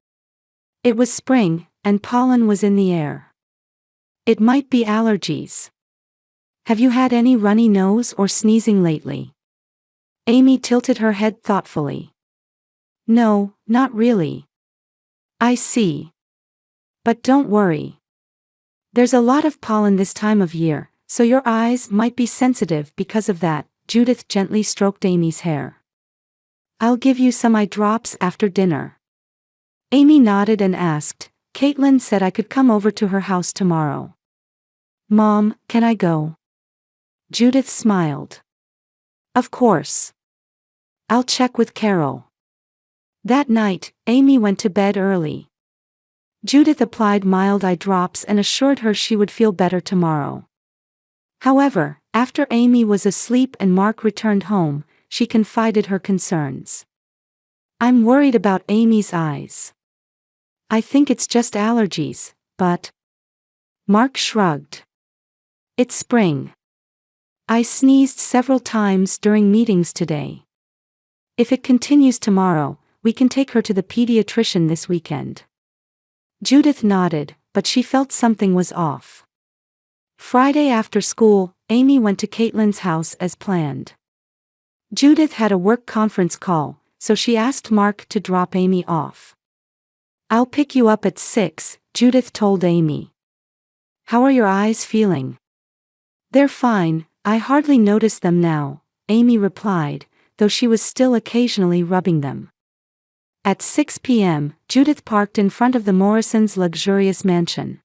It was spring, and pollen was in the air. It might be allergies. Have you had any runny nose or sneezing lately? Amy tilted her head thoughtfully. No, not really. I see. But don't worry. There's a lot of pollen this time of year, so your eyes might be sensitive because of that, Judith gently stroked Amy's hair. I'll give you some eye drops after dinner. Amy nodded and asked, Caitlin said I could come over to her house tomorrow. Mom, can I go? Judith smiled. Of course. I'll check with Carol. That night, Amy went to bed early. Judith applied mild eye drops and assured her she would feel better tomorrow. However, after Amy was asleep and Mark returned home, she confided her concerns. I'm worried about Amy's eyes. I think it's just allergies, but... Mark shrugged. It's spring. I sneezed several times during meetings today. If it continues tomorrow, we can take her to the pediatrician this weekend. Judith nodded, but she felt something was off. Friday after school, Amy went to Caitlin's house as planned. Judith had a work conference call, so she asked Mark to drop Amy off. I'll pick you up at 6, Judith told Amy. How are your eyes feeling? They're fine, I hardly notice them now, Amy replied, though she was still occasionally rubbing them. At 6 p.m., Judith parked in front of the Morrisons' luxurious mansion.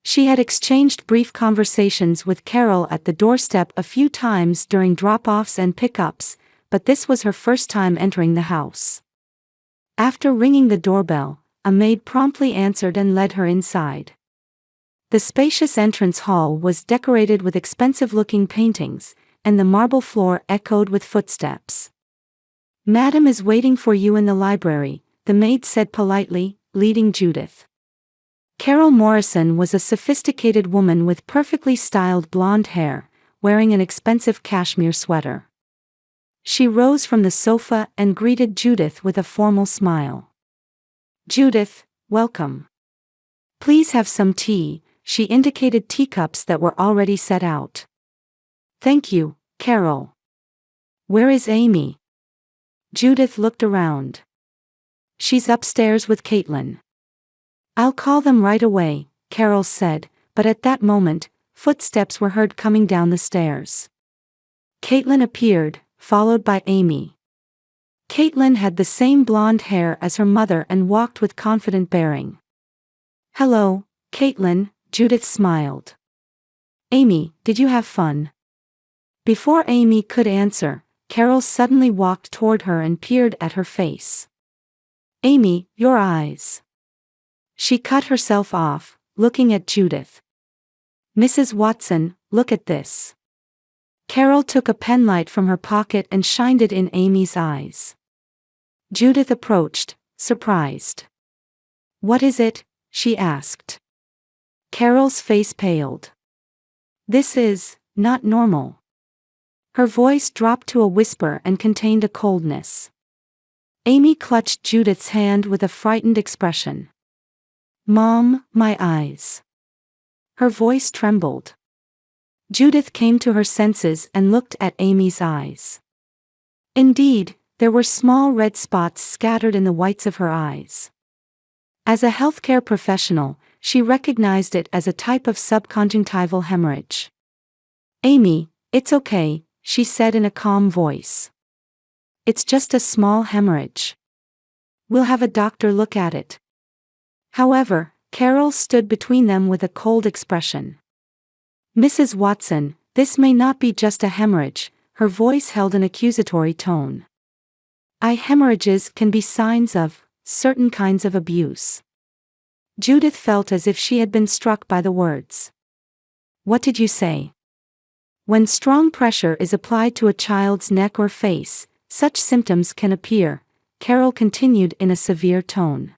She had exchanged brief conversations with Carol at the doorstep a few times during drop-offs and pickups, but this was her first time entering the house. After ringing the doorbell, a maid promptly answered and led her inside. The spacious entrance hall was decorated with expensive-looking paintings, and the marble floor echoed with footsteps. Madam is waiting for you in the library, the maid said politely, leading Judith. Carol Morrison was a sophisticated woman with perfectly styled blonde hair, wearing an expensive cashmere sweater. She rose from the sofa and greeted Judith with a formal smile. Judith, welcome. Please have some tea, she indicated teacups that were already set out. Thank you, Carol. Where is Amy? Judith looked around. She's upstairs with Caitlin. I'll call them right away, Carol said, but at that moment, footsteps were heard coming down the stairs. Caitlin appeared, followed by Amy. Caitlin had the same blonde hair as her mother and walked with confident bearing. Hello, Caitlin, Judith smiled. Amy, did you have fun? Before Amy could answer, Carol suddenly walked toward her and peered at her face. Amy, your eyes. She cut herself off, looking at Judith. Mrs. Watson, look at this. Carol took a penlight from her pocket and shined it in Amy's eyes. Judith approached, surprised. What is it? She asked. Carol's face paled. This is not normal. Her voice dropped to a whisper and contained a coldness. Amy clutched Judith's hand with a frightened expression. Mom, my eyes. Her voice trembled. Judith came to her senses and looked at Amy's eyes. Indeed, there were small red spots scattered in the whites of her eyes. As a healthcare professional, she recognized it as a type of subconjunctival hemorrhage. Amy, it's okay, she said in a calm voice. It's just a small hemorrhage. We'll have a doctor look at it. However, Carol stood between them with a cold expression. Mrs. Watson, this may not be just a hemorrhage, her voice held an accusatory tone. Hemorrhages can be signs of certain kinds of abuse. Judith felt as if she had been struck by the words. What did you say? When strong pressure is applied to a child's neck or face, such symptoms can appear, Carol continued in a severe tone.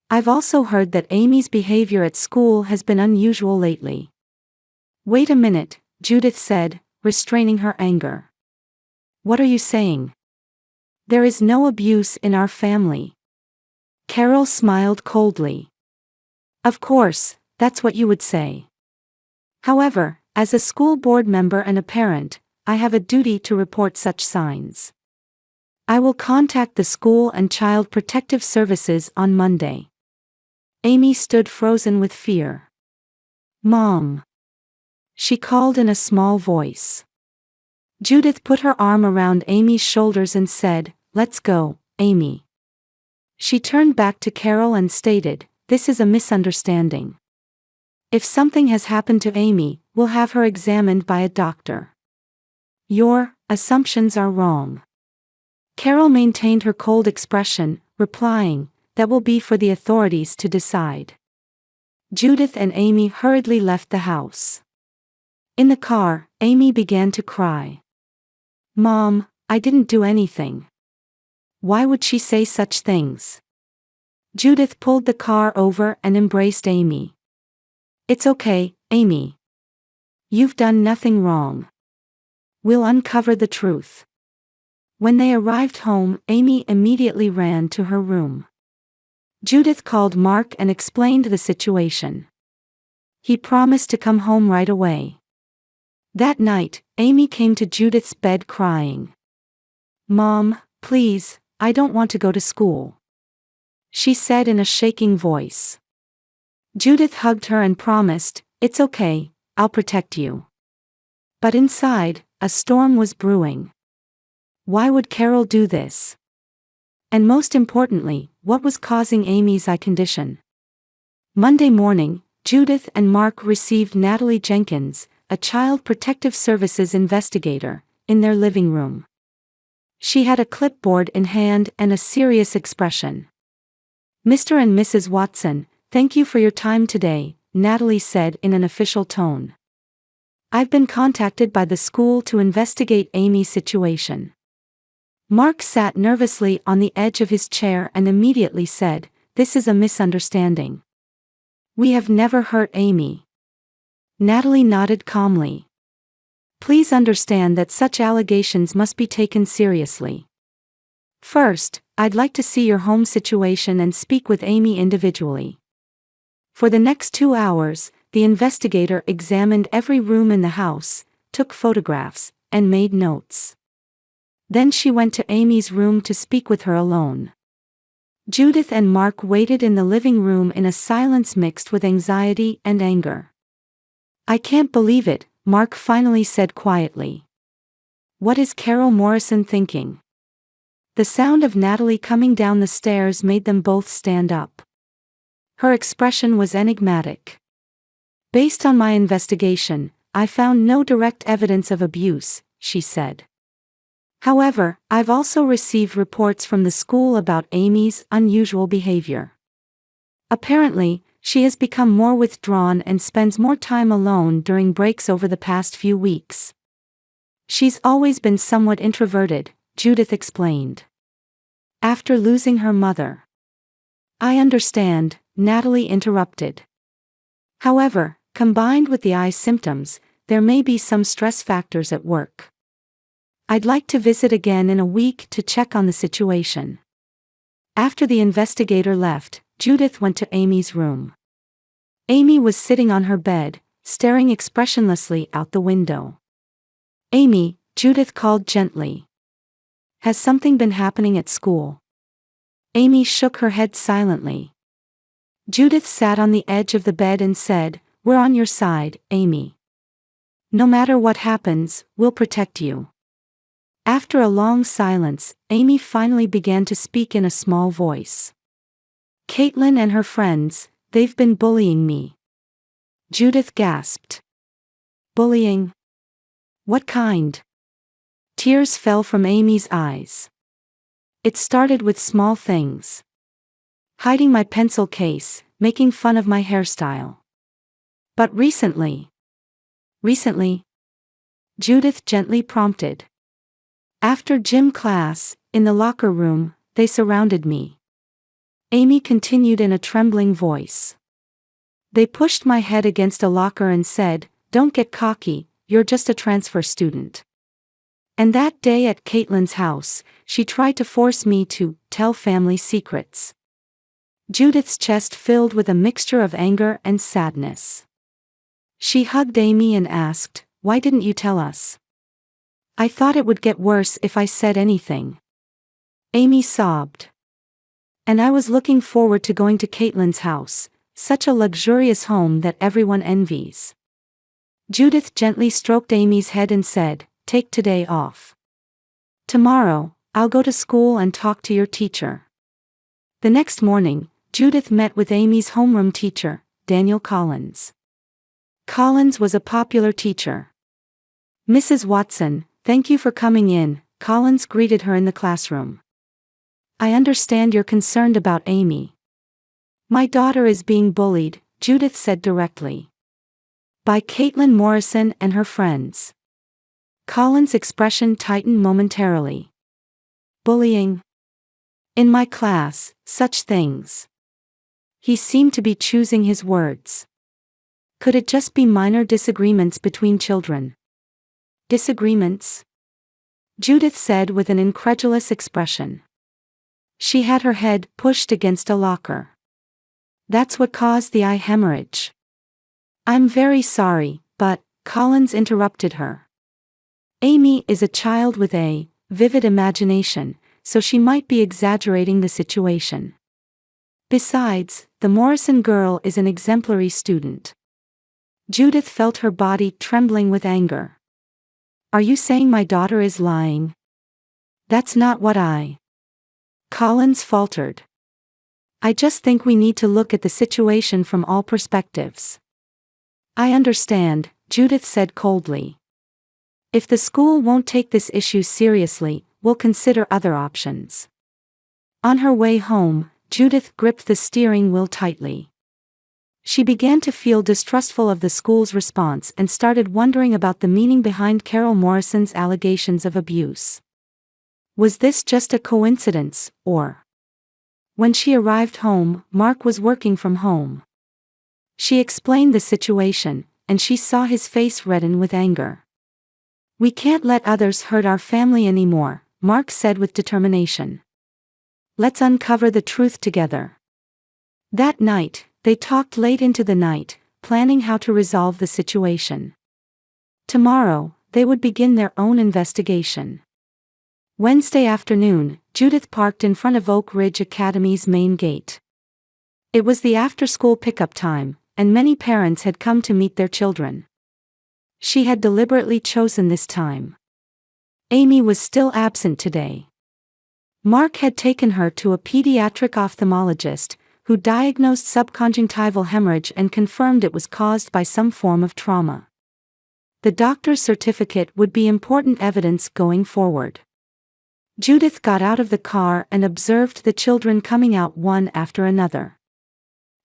I've also heard that Amy's behavior at school has been unusual lately. Wait a minute, Judith said, restraining her anger. What are you saying? There is no abuse in our family. Carol smiled coldly. Of course, that's what you would say. However, as a school board member and a parent, I have a duty to report such signs. I will contact the school and child protective services on Monday. Amy stood frozen with fear. Mom. She called in a small voice. Judith put her arm around Amy's shoulders and said, Let's go, Amy. She turned back to Carol and stated, This is a misunderstanding. If something has happened to Amy, we'll have her examined by a doctor. Your assumptions are wrong. Carol maintained her cold expression, replying, That will be for the authorities to decide. Judith and Amy hurriedly left the house. In the car, Amy began to cry. Mom, I didn't do anything. Why would she say such things? Judith pulled the car over and embraced Amy. "It's okay, Amy. You've done nothing wrong. We'll uncover the truth." When they arrived home, Amy immediately ran to her room. Judith called Mark and explained the situation. He promised to come home right away. That night, Amy came to Judith's bed crying. "Mom, please, I don't want to go to school," she said in a shaking voice. Judith hugged her and promised, "It's okay, I'll protect you." But inside, a storm was brewing. Why would Carol do this? And most importantly, what was causing Amy's eye condition? Monday morning, Judith and Mark received Natalie Jenkins, a Child Protective Services investigator, in their living room. She had a clipboard in hand and a serious expression. "Mr. and Mrs. Watson, thank you for your time today," Natalie said in an official tone. "I've been contacted by the school to investigate Amy's situation." Mark sat nervously on the edge of his chair and immediately said, "This is a misunderstanding. We have never hurt Amy." Natalie nodded calmly. "Please understand that such allegations must be taken seriously. First, I'd like to see your home situation and speak with Amy individually." For the next 2 hours, the investigator examined every room in the house, took photographs, and made notes. Then she went to Amy's room to speak with her alone. Judith and Mark waited in the living room in a silence mixed with anxiety and anger. "I can't believe it," Mark finally said quietly. "What is Carol Morrison thinking?" The sound of Natalie coming down the stairs made them both stand up. Her expression was enigmatic. "Based on my investigation, I found no direct evidence of abuse," she said. "However, I've also received reports from the school about Amy's unusual behavior. Apparently, she has become more withdrawn and spends more time alone during breaks over the past few weeks. She's always been somewhat introverted," Judith explained. "After losing her mother." "I understand," Natalie interrupted. "However, combined with the eye symptoms, there may be some stress factors at work. I'd like to visit again in a week to check on the situation." After the investigator left, Judith went to Amy's room. Amy was sitting on her bed, staring expressionlessly out the window. "Amy," Judith called gently. "Has something been happening at school?" Amy shook her head silently. Judith sat on the edge of the bed and said, "We're on your side, Amy. No matter what happens, we'll protect you." After a long silence, Amy finally began to speak in a small voice. "Caitlin and her friends, they've been bullying me." Judith gasped. "Bullying? What kind?" Tears fell from Amy's eyes. "It started with small things. Hiding my pencil case, making fun of my hairstyle. But recently..." "Recently?" Judith gently prompted. "After gym class, in the locker room, they surrounded me." Amy continued in a trembling voice. "They pushed my head against a locker and said, 'Don't get cocky, you're just a transfer student.' And that day at Caitlin's house, she tried to force me to tell family secrets." Judith's chest filled with a mixture of anger and sadness. She hugged Amy and asked, "Why didn't you tell us?" "I thought it would get worse if I said anything." Amy sobbed. "And I was looking forward to going to Caitlin's house, such a luxurious home that everyone envies." Judith gently stroked Amy's head and said, "Take today off. Tomorrow, I'll go to school and talk to your teacher." The next morning, Judith met with Amy's homeroom teacher, Daniel Collins. Collins was a popular teacher. "Mrs. Watson, thank you for coming in," Collins greeted her in the classroom. "I understand you're concerned about Amy." "My daughter is being bullied," Judith said directly. "By Caitlin Morrison and her friends." Collins' expression tightened momentarily. "Bullying? In my class, such things." He seemed to be choosing his words. Could it just be minor disagreements between children? Disagreements? Judith said with an incredulous expression. She had her head pushed against a locker. That's what caused the eye hemorrhage. I'm very sorry, but, Collins interrupted her. Amy is a child with a vivid imagination, so she might be exaggerating the situation. Besides, the Morrison girl is an exemplary student. Judith felt her body trembling with anger. Are you saying my daughter is lying? That's not what Collins faltered. I just think we need to look at the situation from all perspectives. I understand, Judith said coldly. If the school won't take this issue seriously, we'll consider other options. On her way home, Judith gripped the steering wheel tightly. She began to feel distrustful of the school's response and started wondering about the meaning behind Carol Morrison's allegations of abuse. Was this just a coincidence, or? When she arrived home, Mark was working from home. She explained the situation, and she saw his face redden with anger. We can't let others hurt our family anymore, Mark said with determination. Let's uncover the truth together. That night, they talked late into the night, planning how to resolve the situation. Tomorrow, they would begin their own investigation. Wednesday afternoon, Judith parked in front of Oak Ridge Academy's main gate. It was the after-school pickup time, and many parents had come to meet their children. She had deliberately chosen this time. Amy was still absent today. Mark had taken her to a pediatric ophthalmologist, who diagnosed subconjunctival hemorrhage and confirmed it was caused by some form of trauma. The doctor's certificate would be important evidence going forward. Judith got out of the car and observed the children coming out one after another.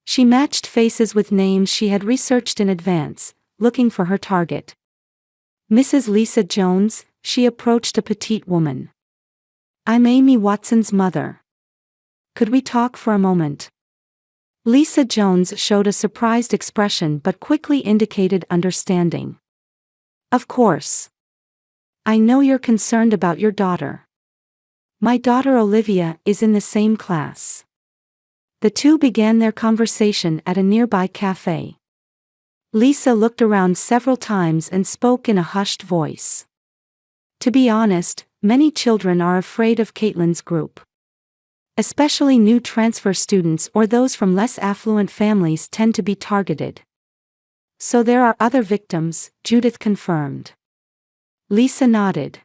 She matched faces with names she had researched in advance, looking for her target. Mrs. Lisa Jones, she approached a petite woman. I'm Amy Watson's mother. Could we talk for a moment? Lisa Jones showed a surprised expression but quickly indicated understanding. Of course. I know you're concerned about your daughter. My daughter Olivia is in the same class. The two began their conversation at a nearby cafe. Lisa looked around several times and spoke in a hushed voice. To be honest, many children are afraid of Caitlin's group. Especially new transfer students or those from less affluent families tend to be targeted. So there are other victims, Judith confirmed. Lisa nodded.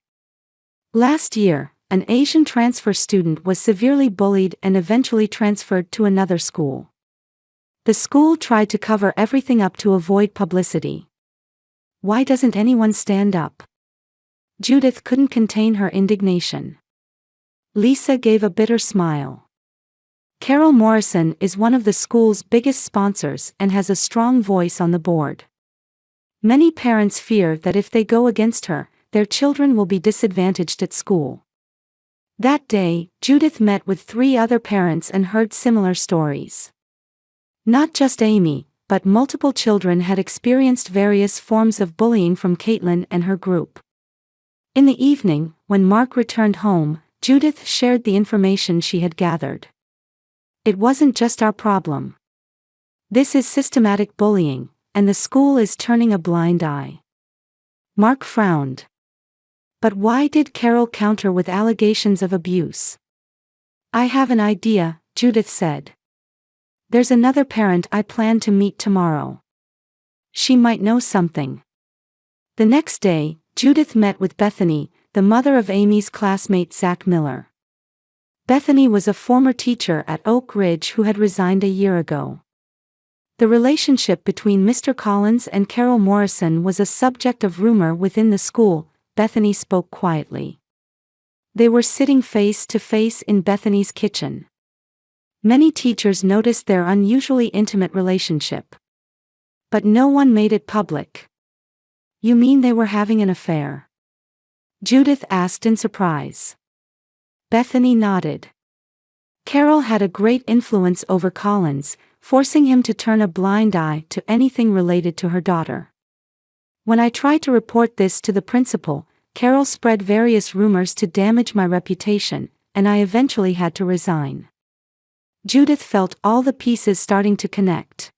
Last year, an Asian transfer student was severely bullied and eventually transferred to another school. The school tried to cover everything up to avoid publicity. Why doesn't anyone stand up? Judith couldn't contain her indignation. Lisa gave a bitter smile. Carol Morrison is one of the school's biggest sponsors and has a strong voice on the board. Many parents fear that if they go against her, their children will be disadvantaged at school. That day, Judith met with 3 other parents and heard similar stories. Not just Amy, but multiple children had experienced various forms of bullying from Caitlin and her group. In the evening, when Mark returned home, Judith shared the information she had gathered. It wasn't just our problem. This is systematic bullying, and the school is turning a blind eye. Mark frowned. But why did Carol counter with allegations of abuse? I have an idea, Judith said. There's another parent I plan to meet tomorrow. She might know something. The next day, Judith met with Bethany, the mother of Amy's classmate Zach Miller. Bethany was a former teacher at Oak Ridge who had resigned a year ago. The relationship between Mr. Collins and Carol Morrison was a subject of rumor within the school, Bethany spoke quietly. They were sitting face to face in Bethany's kitchen. Many teachers noticed their unusually intimate relationship. But no one made it public. You mean they were having an affair? Judith asked in surprise. Bethany nodded. Carol had a great influence over Collins, forcing him to turn a blind eye to anything related to her daughter. When I tried to report this to the principal, Carol spread various rumors to damage my reputation, and I eventually had to resign. Judith felt all the pieces starting to connect.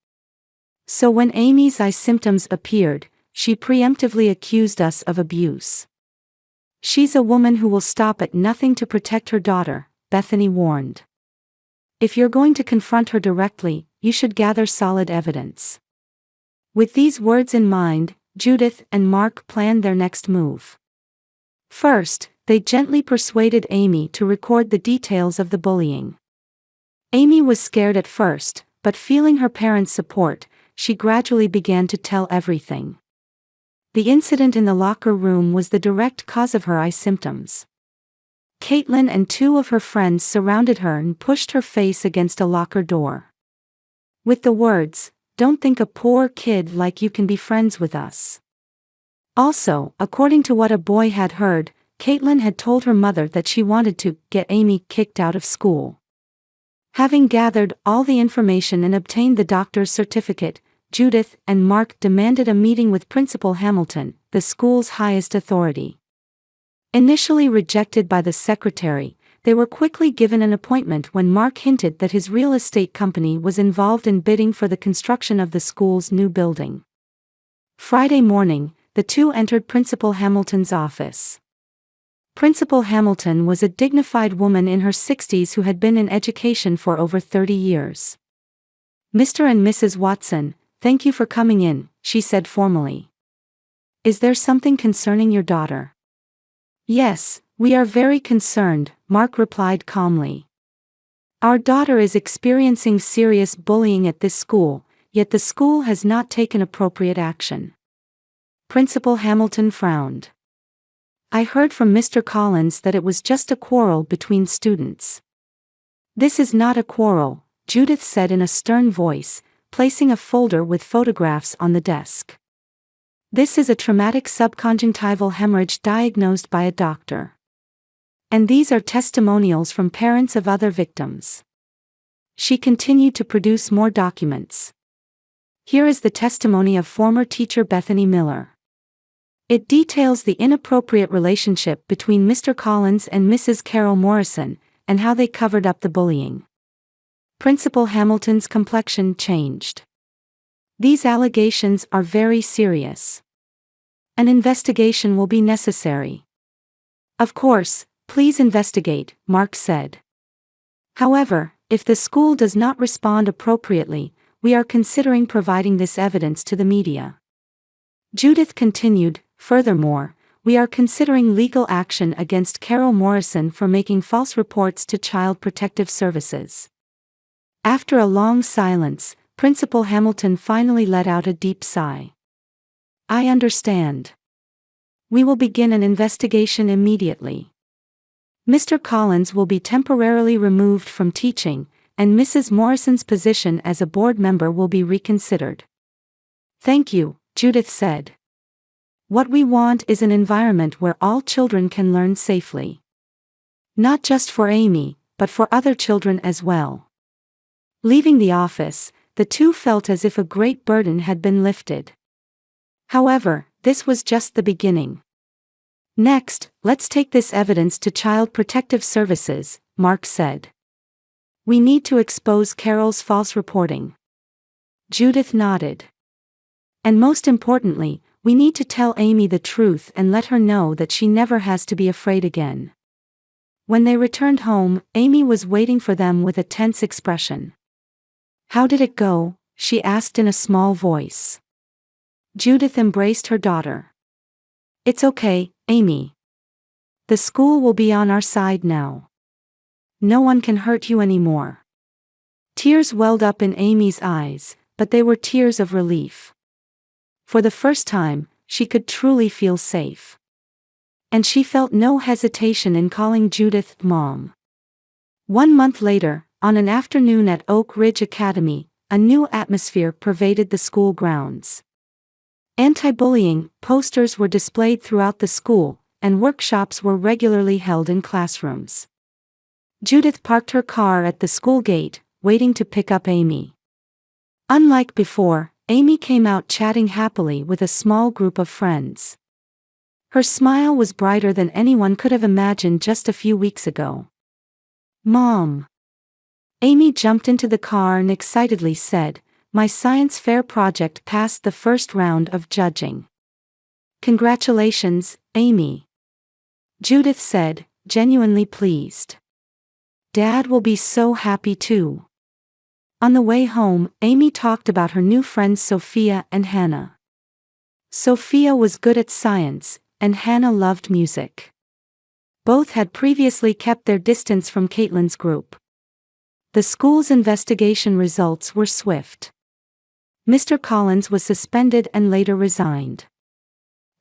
So when Amy's eye symptoms appeared, she preemptively accused us of abuse. She's a woman who will stop at nothing to protect her daughter, Bethany warned. If you're going to confront her directly, you should gather solid evidence. With these words in mind, Judith and Mark planned their next move. First, they gently persuaded Amy to record the details of the bullying. Amy was scared at first, but feeling her parents' support, she gradually began to tell everything. The incident in the locker room was the direct cause of her eye symptoms. Caitlin and two of her friends surrounded her and pushed her face against a locker door. With the words, "Don't think a poor kid like you can be friends with us." Also, according to what a boy had heard, Caitlin had told her mother that she wanted to get Amy kicked out of school. Having gathered all the information and obtained the doctor's certificate, Judith and Mark demanded a meeting with Principal Hamilton, the school's highest authority. Initially rejected by the secretary, they were quickly given an appointment when Mark hinted that his real estate company was involved in bidding for the construction of the school's new building. Friday morning, the two entered Principal Hamilton's office. Principal Hamilton was a dignified woman in her 60s who had been in education for over 30 years. "Mr. and Mrs. Watson, thank you for coming in," she said formally. "Is there something concerning your daughter?" "Yes, we are very concerned," Mark replied calmly. "Our daughter is experiencing serious bullying at this school, yet the school has not taken appropriate action." Principal Hamilton frowned. "I heard from Mr. Collins that it was just a quarrel between students." "This is not a quarrel," Judith said in a stern voice, placing a folder with photographs on the desk. "This is a traumatic subconjunctival hemorrhage diagnosed by a doctor. And these are testimonials from parents of other victims." She continued to produce more documents. "Here is the testimony of former teacher Bethany Miller. It details the inappropriate relationship between Mr. Collins and Mrs. Carol Morrison, and how they covered up the bullying." Principal Hamilton's complexion changed. "These allegations are very serious. An investigation will be necessary." "Of course, please investigate," Mark said. "However, if the school does not respond appropriately, we are considering providing this evidence to the media." Judith continued, "Furthermore, we are considering legal action against Carol Morrison for making false reports to Child Protective Services." After a long silence, Principal Hamilton finally let out a deep sigh. "I understand. We will begin an investigation immediately. Mr. Collins will be temporarily removed from teaching, and Mrs. Morrison's position as a board member will be reconsidered." "Thank you," Judith said. "What we want is an environment where all children can learn safely. Not just for Amy, but for other children as well." Leaving the office, the two felt as if a great burden had been lifted. However, this was just the beginning. "Next, let's take this evidence to Child Protective Services," Mark said. "We need to expose Carol's false reporting." Judith nodded. "And most importantly, we need to tell Amy the truth and let her know that she never has to be afraid again." When they returned home, Amy was waiting for them with a tense expression. "How did it go?" she asked in a small voice. Judith embraced her daughter. "It's okay, Amy. The school will be on our side now. No one can hurt you anymore." Tears welled up in Amy's eyes, but they were tears of relief. For the first time, she could truly feel safe. And she felt no hesitation in calling Judith Mom. 1 month later, on an afternoon at Oak Ridge Academy, a new atmosphere pervaded the school grounds. Anti-bullying posters were displayed throughout the school, and workshops were regularly held in classrooms. Judith parked her car at the school gate, waiting to pick up Amy. Unlike before, Amy came out chatting happily with a small group of friends. Her smile was brighter than anyone could have imagined just a few weeks ago. "Mom." Amy jumped into the car and excitedly said, "My science fair project passed the first round of judging." "Congratulations, Amy," Judith said, genuinely pleased. "Dad will be so happy too." On the way home, Amy talked about her new friends Sophia and Hannah. Sophia was good at science, and Hannah loved music. Both had previously kept their distance from Caitlin's group. The school's investigation results were swift. Mr. Collins was suspended and later resigned.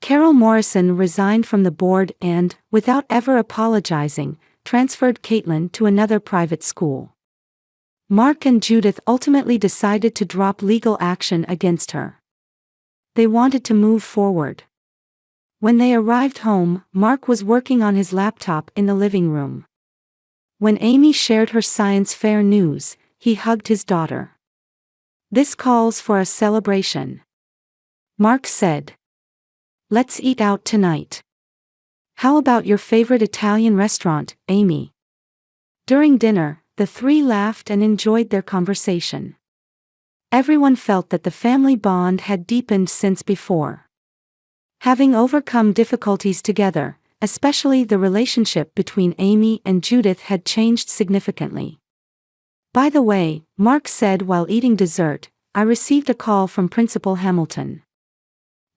Carol Morrison resigned from the board and, without ever apologizing, transferred Caitlin to another private school. Mark and Judith ultimately decided to drop legal action against her. They wanted to move forward. When they arrived home, Mark was working on his laptop in the living room. When Amy shared her science fair news, he hugged his daughter. "This calls for a celebration," Mark said. "Let's eat out tonight. How about your favorite Italian restaurant, Amy?" During dinner, the three laughed and enjoyed their conversation. Everyone felt that the family bond had deepened since before. Having overcome difficulties together, especially the relationship between Amy and Judith had changed significantly. "By the way," Mark said while eating dessert, "I received a call from Principal Hamilton.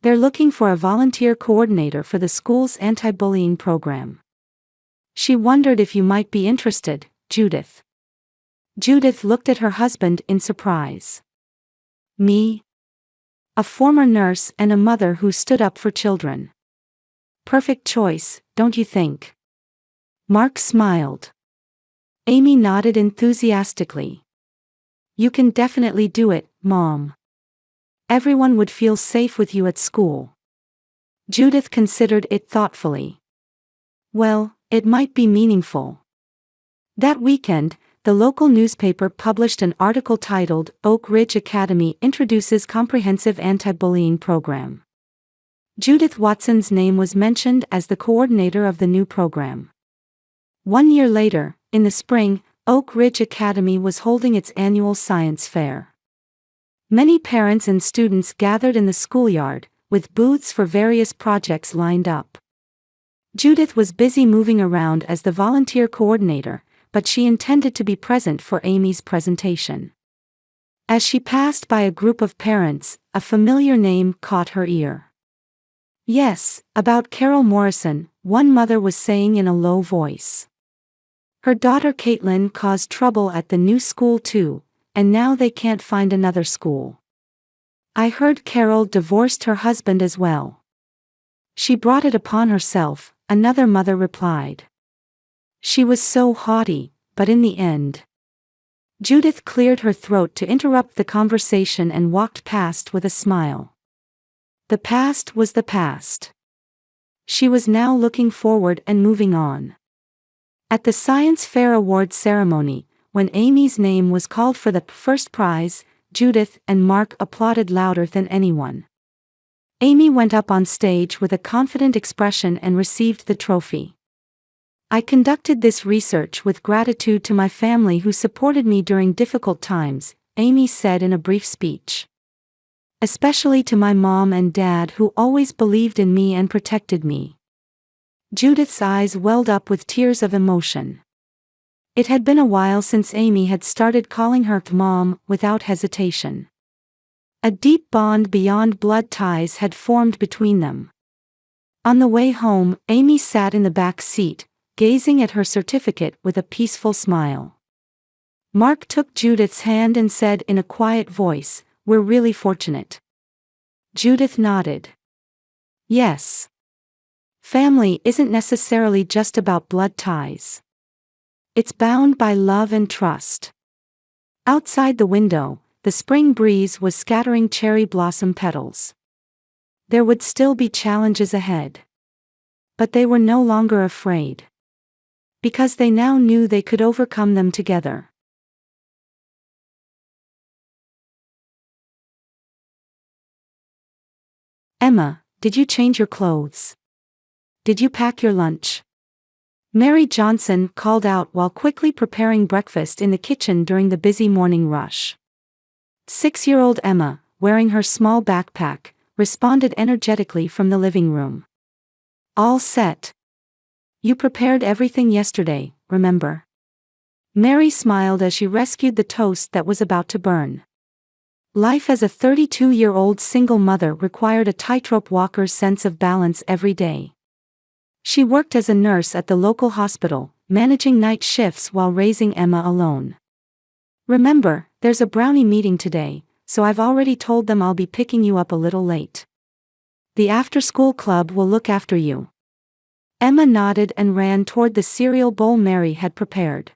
They're looking for a volunteer coordinator for the school's anti-bullying program. She wondered if you might be interested, Judith." Judith looked at her husband in surprise. "Me? A former nurse and a mother who stood up for children. Perfect choice, don't you think?" Mark smiled. Amy nodded enthusiastically. "You can definitely do it, Mom. Everyone would feel safe with you at school." Judith considered it thoughtfully. "Well, it might be meaningful." That weekend, the local newspaper published an article titled "Oak Ridge Academy Introduces Comprehensive Anti-Bullying Program." Judith Watson's name was mentioned as the coordinator of the new program. 1 year later, in the spring, Oak Ridge Academy was holding its annual science fair. Many parents and students gathered in the schoolyard, with booths for various projects lined up. Judith was busy moving around as the volunteer coordinator, but she intended to be present for Amy's presentation. As she passed by a group of parents, a familiar name caught her ear. "Yes, about Carol Morrison," one mother was saying in a low voice. "Her daughter Caitlin caused trouble at the new school too, and now they can't find another school. I heard Carol divorced her husband as well." "She brought it upon herself," another mother replied. "She was so haughty, but in the end." Judith cleared her throat to interrupt the conversation and walked past with a smile. The past was the past. She was now looking forward and moving on. At the Science Fair Awards ceremony, when Amy's name was called for the first prize, Judith and Mark applauded louder than anyone. Amy went up on stage with a confident expression and received the trophy. "I conducted this research with gratitude to my family who supported me during difficult times," Amy said in a brief speech. "Especially to my mom and dad who always believed in me and protected me." Judith's eyes welled up with tears of emotion. It had been a while since Amy had started calling her Mom without hesitation. A deep bond beyond blood ties had formed between them. On the way home, Amy sat in the back seat, gazing at her certificate with a peaceful smile. Mark took Judith's hand and said in a quiet voice, "We're really fortunate." Judith nodded. "Yes. Family isn't necessarily just about blood ties. It's bound by love and trust." Outside the window, the spring breeze was scattering cherry blossom petals. There would still be challenges ahead. But they were no longer afraid. Because they now knew they could overcome them together. Emma, did you change your clothes? Did you pack your lunch? Mary Johnson called out while quickly preparing breakfast in the kitchen during the busy morning rush. 6-year-old Emma, wearing her small backpack, responded energetically from the living room. All set. You prepared everything yesterday, remember? Mary smiled as she rescued the toast that was about to burn. Life as a 32-year-old single mother required a tightrope walker's sense of balance every day. She worked as a nurse at the local hospital, managing night shifts while raising Emma alone. Remember, there's a brownie meeting today, so I've already told them I'll be picking you up a little late. The after-school club will look after you. Emma nodded and ran toward the cereal bowl Mary had prepared.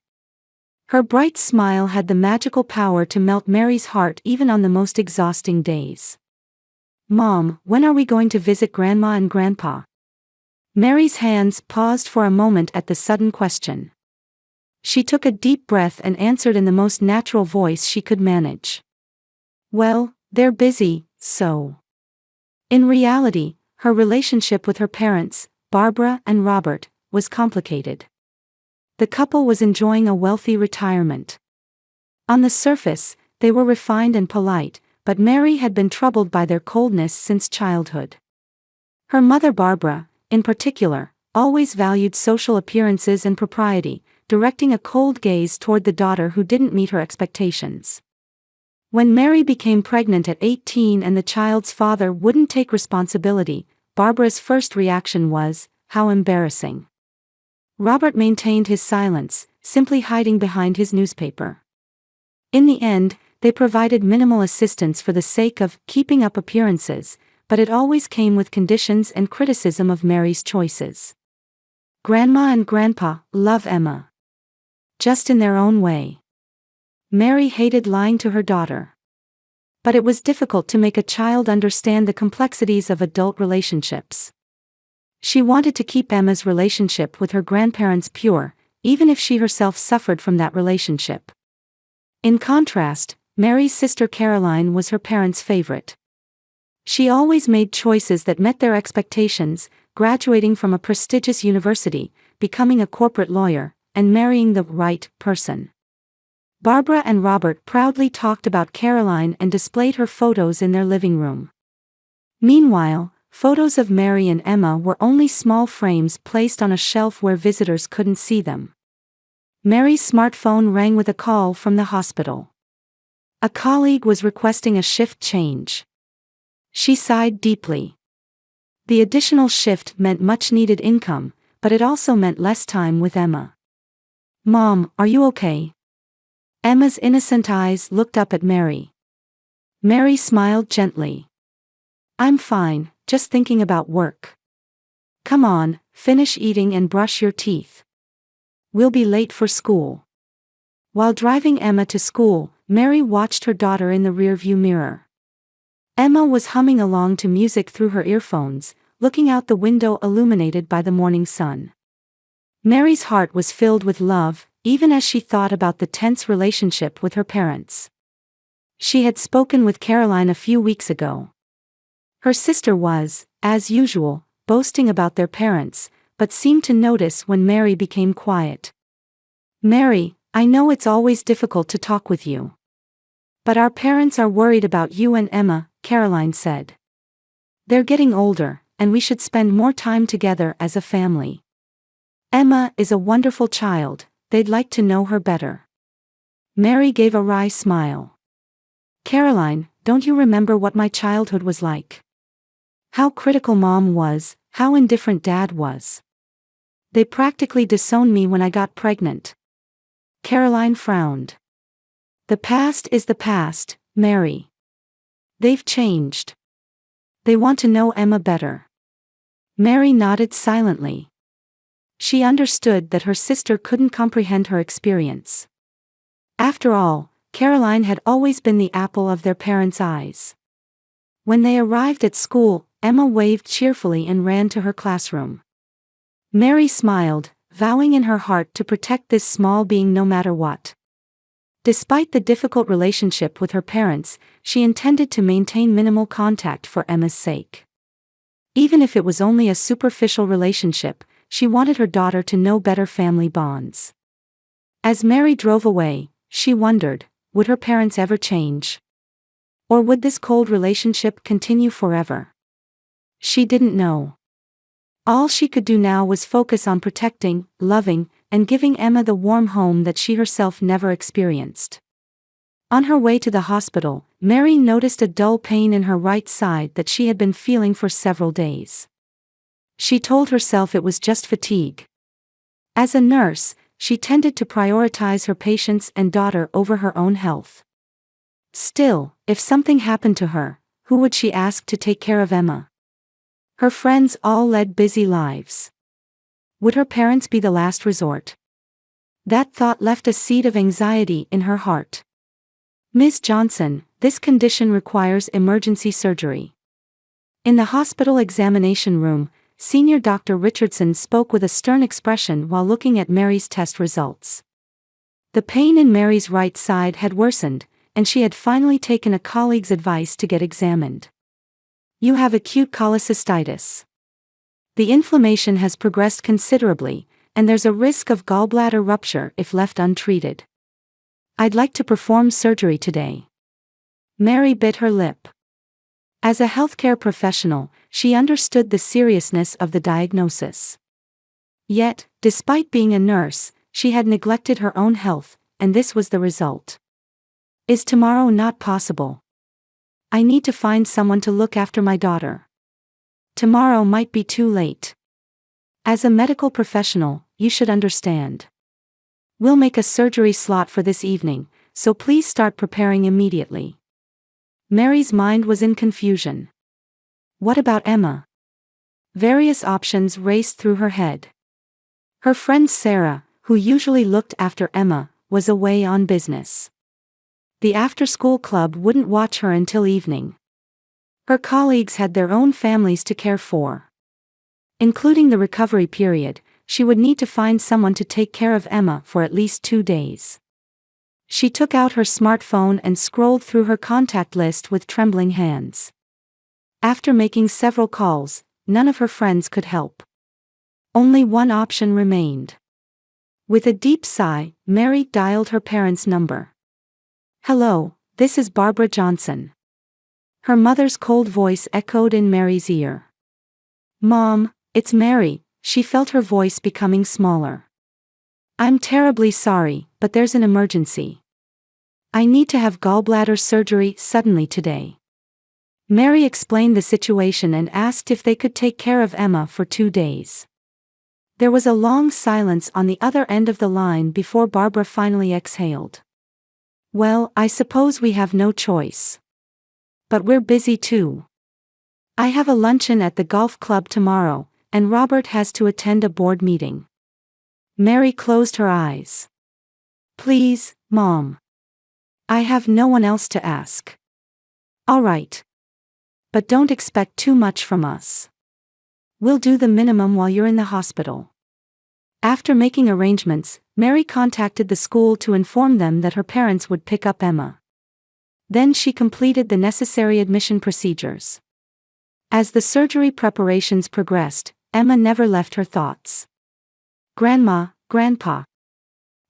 Her bright smile had the magical power to melt Mary's heart even on the most exhausting days. Mom, when are we going to visit Grandma and Grandpa? Mary's hands paused for a moment at the sudden question. She took a deep breath and answered in the most natural voice she could manage. Well, they're busy, so. In reality, her relationship with her parents, Barbara and Robert, was complicated. The couple was enjoying a wealthy retirement. On the surface, they were refined and polite, but Mary had been troubled by their coldness since childhood. Her mother Barbara, in particular, always valued social appearances and propriety, directing a cold gaze toward the daughter who didn't meet her expectations. When Mary became pregnant at 18 and the child's father wouldn't take responsibility, Barbara's first reaction was, "How embarrassing." Robert maintained his silence, simply hiding behind his newspaper. In the end, they provided minimal assistance for the sake of keeping up appearances, but it always came with conditions and criticism of Mary's choices. Grandma and Grandpa love Emma. Just in their own way. Mary hated lying to her daughter. But it was difficult to make a child understand the complexities of adult relationships. She wanted to keep Emma's relationship with her grandparents pure, even if she herself suffered from that relationship. In contrast, Mary's sister Caroline was her parents' favorite. She always made choices that met their expectations, graduating from a prestigious university, becoming a corporate lawyer, and marrying the right person. Barbara and Robert proudly talked about Caroline and displayed her photos in their living room. Meanwhile, photos of Mary and Emma were only small frames placed on a shelf where visitors couldn't see them. Mary's smartphone rang with a call from the hospital. A colleague was requesting a shift change. She sighed deeply. The additional shift meant much-needed income, but it also meant less time with Emma. "Mom, are you okay?" Emma's innocent eyes looked up at Mary. Mary smiled gently. "I'm fine, just thinking about work." "Come on, finish eating and brush your teeth. We'll be late for school." While driving Emma to school, Mary watched her daughter in the rearview mirror. Emma was humming along to music through her earphones, looking out the window illuminated by the morning sun. Mary's heart was filled with love, even as she thought about the tense relationship with her parents. She had spoken with Caroline a few weeks ago. Her sister was, as usual, boasting about their parents, but seemed to notice when Mary became quiet. "Mary, I know it's always difficult to talk with you. But our parents are worried about you and Emma," Caroline said. "They're getting older, and we should spend more time together as a family. Emma is a wonderful child, they'd like to know her better." Mary gave a wry smile. "Caroline, don't you remember what my childhood was like? How critical Mom was, how indifferent Dad was. They practically disowned me when I got pregnant." Caroline frowned. "The past is the past, Mary. They've changed. They want to know Emma better." Mary nodded silently. She understood that her sister couldn't comprehend her experience. After all, Caroline had always been the apple of their parents' eyes. When they arrived at school, Emma waved cheerfully and ran to her classroom. Mary smiled, vowing in her heart to protect this small being no matter what. Despite the difficult relationship with her parents, she intended to maintain minimal contact for Emma's sake. Even if it was only a superficial relationship, she wanted her daughter to know better family bonds. As Mary drove away, she wondered, would her parents ever change? Or would this cold relationship continue forever? She didn't know. All she could do now was focus on protecting, loving, and giving Emma the warm home that she herself never experienced. On her way to the hospital, Mary noticed a dull pain in her right side that she had been feeling for several days. She told herself it was just fatigue. As a nurse, she tended to prioritize her patients and daughter over her own health. Still, if something happened to her, who would she ask to take care of Emma? Her friends all led busy lives. Would her parents be the last resort? That thought left a seed of anxiety in her heart. Ms. Johnson, this condition requires emergency surgery. In the hospital examination room, Senior Dr. Richardson spoke with a stern expression while looking at Mary's test results. The pain in Mary's right side had worsened, and she had finally taken a colleague's advice to get examined. You have acute cholecystitis. The inflammation has progressed considerably, and there's a risk of gallbladder rupture if left untreated. I'd like to perform surgery today. Mary bit her lip. As a healthcare professional, she understood the seriousness of the diagnosis. Yet, despite being a nurse, she had neglected her own health, and this was the result. Is tomorrow not possible? I need to find someone to look after my daughter. Tomorrow might be too late. As a medical professional, you should understand. We'll make a surgery slot for this evening, so please start preparing immediately. Mary's mind was in confusion. What about Emma? Various options raced through her head. Her friend Sarah, who usually looked after Emma, was away on business. The after-school club wouldn't watch her until evening. Her colleagues had their own families to care for. Including the recovery period, she would need to find someone to take care of Emma for at least 2 days. She took out her smartphone and scrolled through her contact list with trembling hands. After making several calls, none of her friends could help. Only one option remained. With a deep sigh, Mary dialed her parents' number. Hello, this is Barbara Johnson. Her mother's cold voice echoed in Mary's ear. Mom, it's Mary. She felt her voice becoming smaller. I'm terribly sorry, but there's an emergency. I need to have gallbladder surgery suddenly today. Mary explained the situation and asked if they could take care of Emma for 2 days. There was a long silence on the other end of the line before Barbara finally exhaled. Well, I suppose we have no choice. But we're busy too. I have a luncheon at the golf club tomorrow, and Robert has to attend a board meeting. Mary closed her eyes. Please, Mom. I have no one else to ask. All right. But don't expect too much from us. We'll do the minimum while you're in the hospital. After making arrangements, Mary contacted the school to inform them that her parents would pick up Emma. Then she completed the necessary admission procedures. As the surgery preparations progressed, Emma never left her thoughts. Grandma, Grandpa.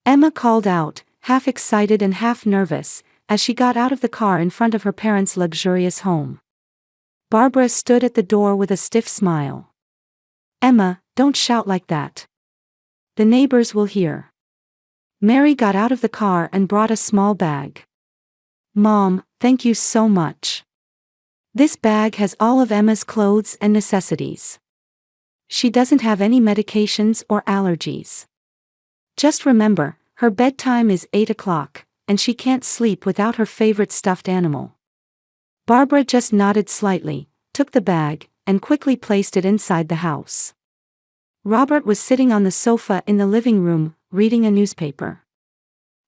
Emma called out, half excited and half nervous, as she got out of the car in front of her parents' luxurious home. Barbara stood at the door with a stiff smile. Emma, don't shout like that. The neighbors will hear. Mary got out of the car and brought a small bag. Mom, thank you so much. This bag has all of Emma's clothes and necessities. She doesn't have any medications or allergies. Just remember, her bedtime is 8 o'clock, and she can't sleep without her favorite stuffed animal. Barbara just nodded slightly, took the bag, and quickly placed it inside the house. Robert was sitting on the sofa in the living room, reading a newspaper.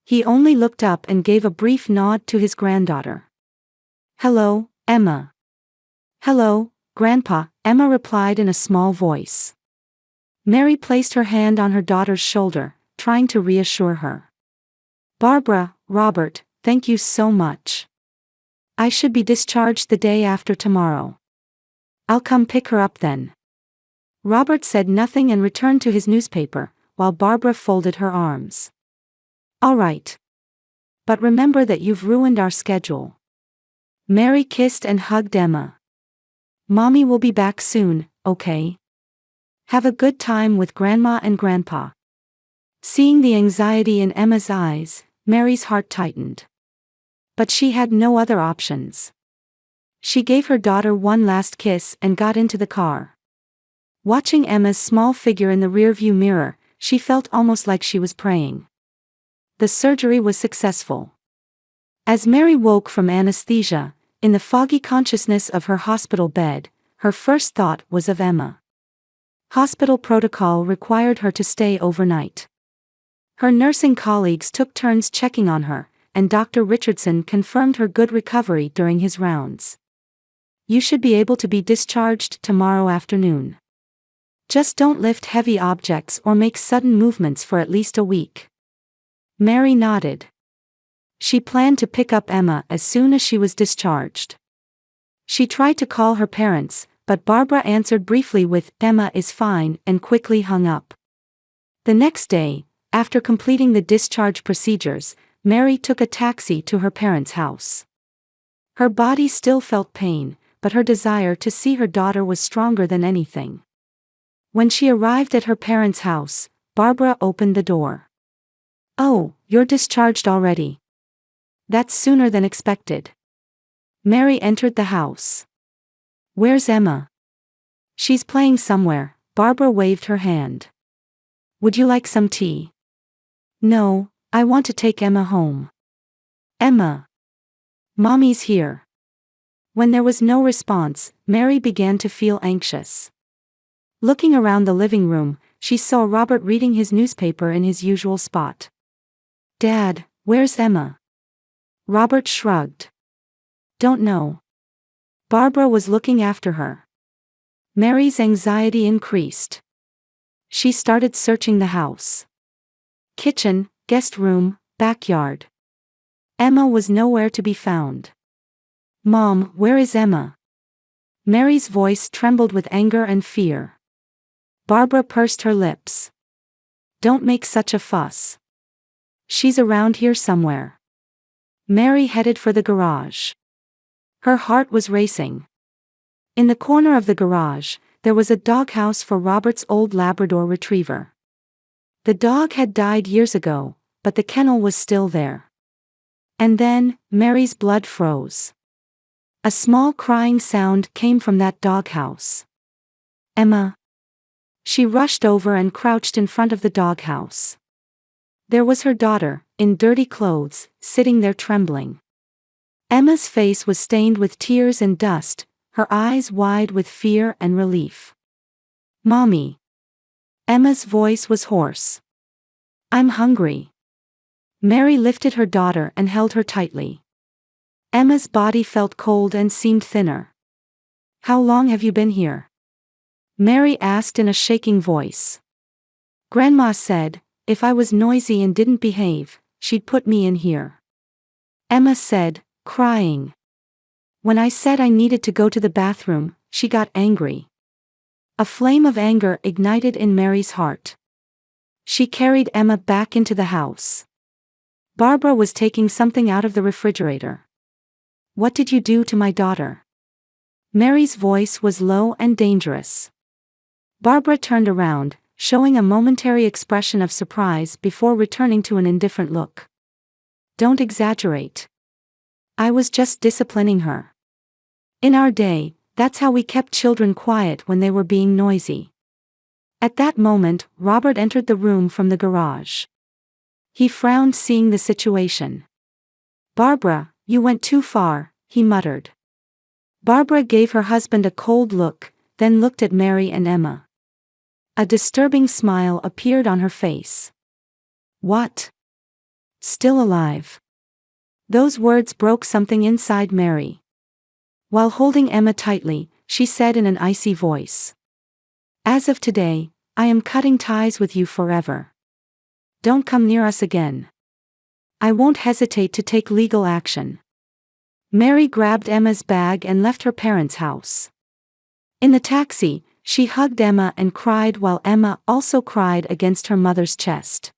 He only looked up and gave a brief nod to his granddaughter. Hello, Emma. Hello, Grandpa, Emma replied in a small voice. Mary placed her hand on her daughter's shoulder, trying to reassure her. Barbara, Robert, thank you so much. I should be discharged the day after tomorrow. I'll come pick her up then. Robert said nothing and returned to his newspaper, while Barbara folded her arms. All right. But remember that you've ruined our schedule. Mary kissed and hugged Emma. Mommy will be back soon, okay? Have a good time with Grandma and Grandpa. Seeing the anxiety in Emma's eyes, Mary's heart tightened. But she had no other options. She gave her daughter one last kiss and got into the car. Watching Emma's small figure in the rearview mirror, she felt almost like she was praying. The surgery was successful. As Mary woke from anesthesia, in the foggy consciousness of her hospital bed, her first thought was of Emma. Hospital protocol required her to stay overnight. Her nursing colleagues took turns checking on her, and Dr. Richardson confirmed her good recovery during his rounds. You should be able to be discharged tomorrow afternoon. Just don't lift heavy objects or make sudden movements for at least a week. Mary nodded. She planned to pick up Emma as soon as she was discharged. She tried to call her parents, but Barbara answered briefly with, "Emma is fine," and quickly hung up. The next day, after completing the discharge procedures, Mary took a taxi to her parents' house. Her body still felt pain, but her desire to see her daughter was stronger than anything. When she arrived at her parents' house, Barbara opened the door. "Oh, you're discharged already. That's sooner than expected." Mary entered the house. "Where's Emma?" "She's playing somewhere," Barbara waved her hand. "Would you like some tea?" "No, I want to take Emma home." "Emma. Mommy's here." When there was no response, Mary began to feel anxious. Looking around the living room, she saw Robert reading his newspaper in his usual spot. "Dad, where's Emma?" Robert shrugged. "Don't know." Barbara was looking after her. Mary's anxiety increased. She started searching the house. Kitchen, guest room, backyard. Emma was nowhere to be found. "Mom, where is Emma?" Mary's voice trembled with anger and fear. Barbara pursed her lips. "Don't make such a fuss. She's around here somewhere." Mary headed for the garage. Her heart was racing. In the corner of the garage, there was a doghouse for Robert's old Labrador retriever. The dog had died years ago, but the kennel was still there. And then, Mary's blood froze. A small crying sound came from that doghouse. "Emma." She rushed over and crouched in front of the doghouse. There was her daughter, in dirty clothes, sitting there trembling. Emma's face was stained with tears and dust, her eyes wide with fear and relief. "Mommy." Emma's voice was hoarse. "I'm hungry." Mary lifted her daughter and held her tightly. Emma's body felt cold and seemed thinner. "How long have you been here?" Mary asked in a shaking voice. "Grandma said, if I was noisy and didn't behave, she'd put me in here." Emma said, crying. "When I said I needed to go to the bathroom, she got angry." A flame of anger ignited in Mary's heart. She carried Emma back into the house. Barbara was taking something out of the refrigerator. "What did you do to my daughter?" Mary's voice was low and dangerous. Barbara turned around, showing a momentary expression of surprise before returning to an indifferent look. "Don't exaggerate. I was just disciplining her. In our day, that's how we kept children quiet when they were being noisy." At that moment, Robert entered the room from the garage. He frowned seeing the situation. "Barbara, you went too far," he muttered. Barbara gave her husband a cold look, then looked at Mary and Emma. A disturbing smile appeared on her face. "What? Still alive?" Those words broke something inside Mary. While holding Emma tightly, she said in an icy voice, "As of today, I am cutting ties with you forever. Don't come near us again. I won't hesitate to take legal action." Mary grabbed Emma's bag and left her parents' house. In the taxi, she hugged Emma and cried while Emma also cried against her mother's chest.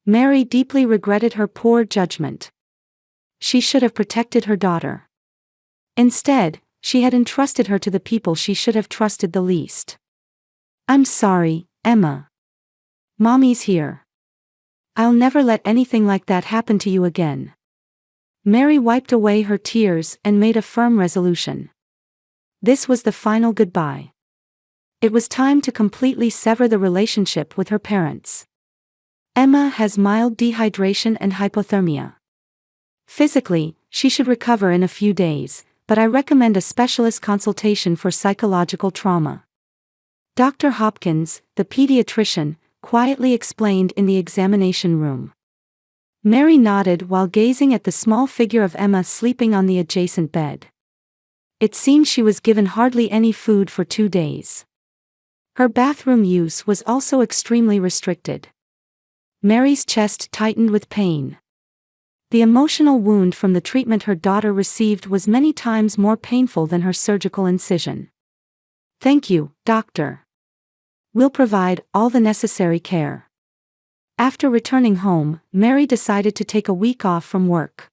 Mary deeply regretted her poor judgment. She should have protected her daughter. Instead, she had entrusted her to the people she should have trusted the least. "I'm sorry, Emma. Mommy's here. I'll never let anything like that happen to you again." Mary wiped away her tears and made a firm resolution. This was the final goodbye. It was time to completely sever the relationship with her parents. Emma has mild dehydration and hypothermia. Physically, she should recover in a few days, but I recommend a specialist consultation for psychological trauma. Dr. Hopkins, the pediatrician, quietly explained in the examination room. Mary nodded while gazing at the small figure of Emma sleeping on the adjacent bed. It seemed she was given hardly any food for 2 days. Her bathroom use was also extremely restricted. Mary's chest tightened with pain. The emotional wound from the treatment her daughter received was many times more painful than her surgical incision. "Thank you, doctor. We'll provide all the necessary care." After returning home, Mary decided to take a week off from work.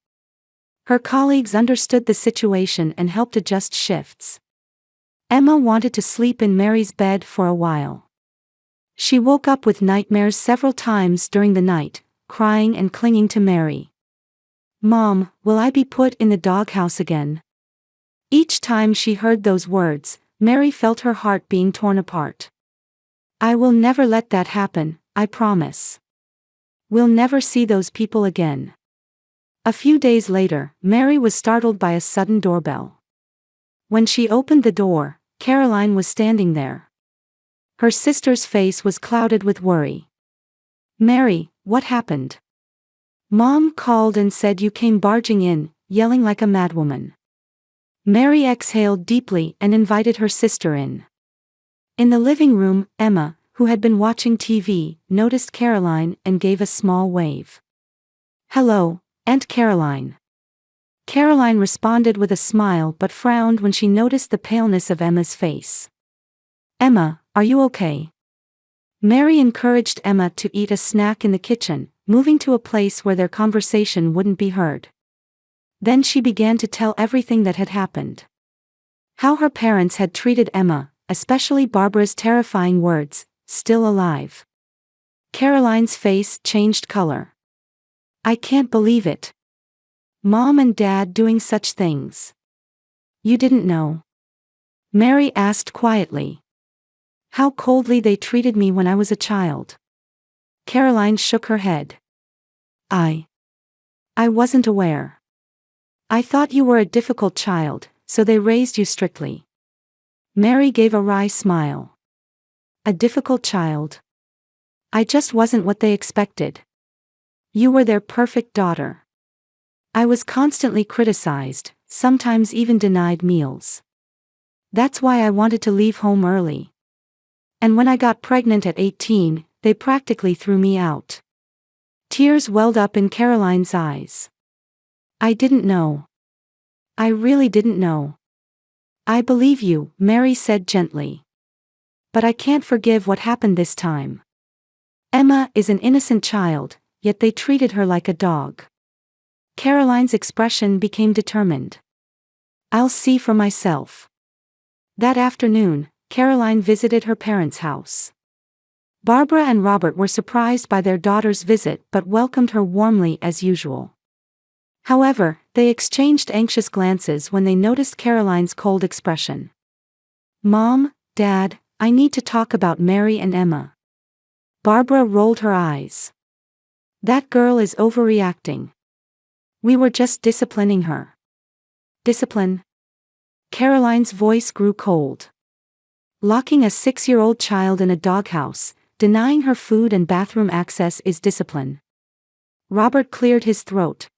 Her colleagues understood the situation and helped adjust shifts. Emma wanted to sleep in Mary's bed for a while. She woke up with nightmares several times during the night, crying and clinging to Mary. "Mom, will I be put in the doghouse again?" Each time she heard those words, Mary felt her heart being torn apart. "I will never let that happen, I promise. We'll never see those people again." A few days later, Mary was startled by a sudden doorbell. When she opened the door, Caroline was standing there. Her sister's face was clouded with worry. "Mary, what happened?" "Mom called and said you came barging in, yelling like a madwoman." Mary exhaled deeply and invited her sister in. In the living room, Emma, who had been watching TV, noticed Caroline and gave a small wave. "Hello, Aunt Caroline." Caroline responded with a smile but frowned when she noticed the paleness of Emma's face. "Emma, are you okay?" Mary encouraged Emma to eat a snack in the kitchen, moving to a place where their conversation wouldn't be heard. Then she began to tell everything that had happened. How her parents had treated Emma, especially Barbara's terrifying words, "still alive." Caroline's face changed color. "I can't believe it. Mom and Dad doing such things. You didn't know?" Mary asked quietly. "How coldly they treated me when I was a child." Caroline shook her head. I wasn't aware. I thought you were a difficult child, so they raised you strictly." Mary gave a wry smile. "A difficult child? I just wasn't what they expected. You were their perfect daughter. I was constantly criticized, sometimes even denied meals. That's why I wanted to leave home early. And when I got pregnant at 18, they practically threw me out." Tears welled up in Caroline's eyes. "I didn't know. I really didn't know." "I believe you," Mary said gently. "But I can't forgive what happened this time. Emma is an innocent child, yet they treated her like a dog." Caroline's expression became determined. "I'll see for myself." That afternoon, Caroline visited her parents' house. Barbara and Robert were surprised by their daughter's visit but welcomed her warmly as usual. However, they exchanged anxious glances when they noticed Caroline's cold expression. "Mom, Dad, I need to talk about Mary and Emma." Barbara rolled her eyes. "That girl is overreacting. We were just disciplining her." "Discipline?" Caroline's voice grew cold. "Locking a 6-year-old child in a doghouse, denying her food and bathroom access is discipline." Robert cleared his throat.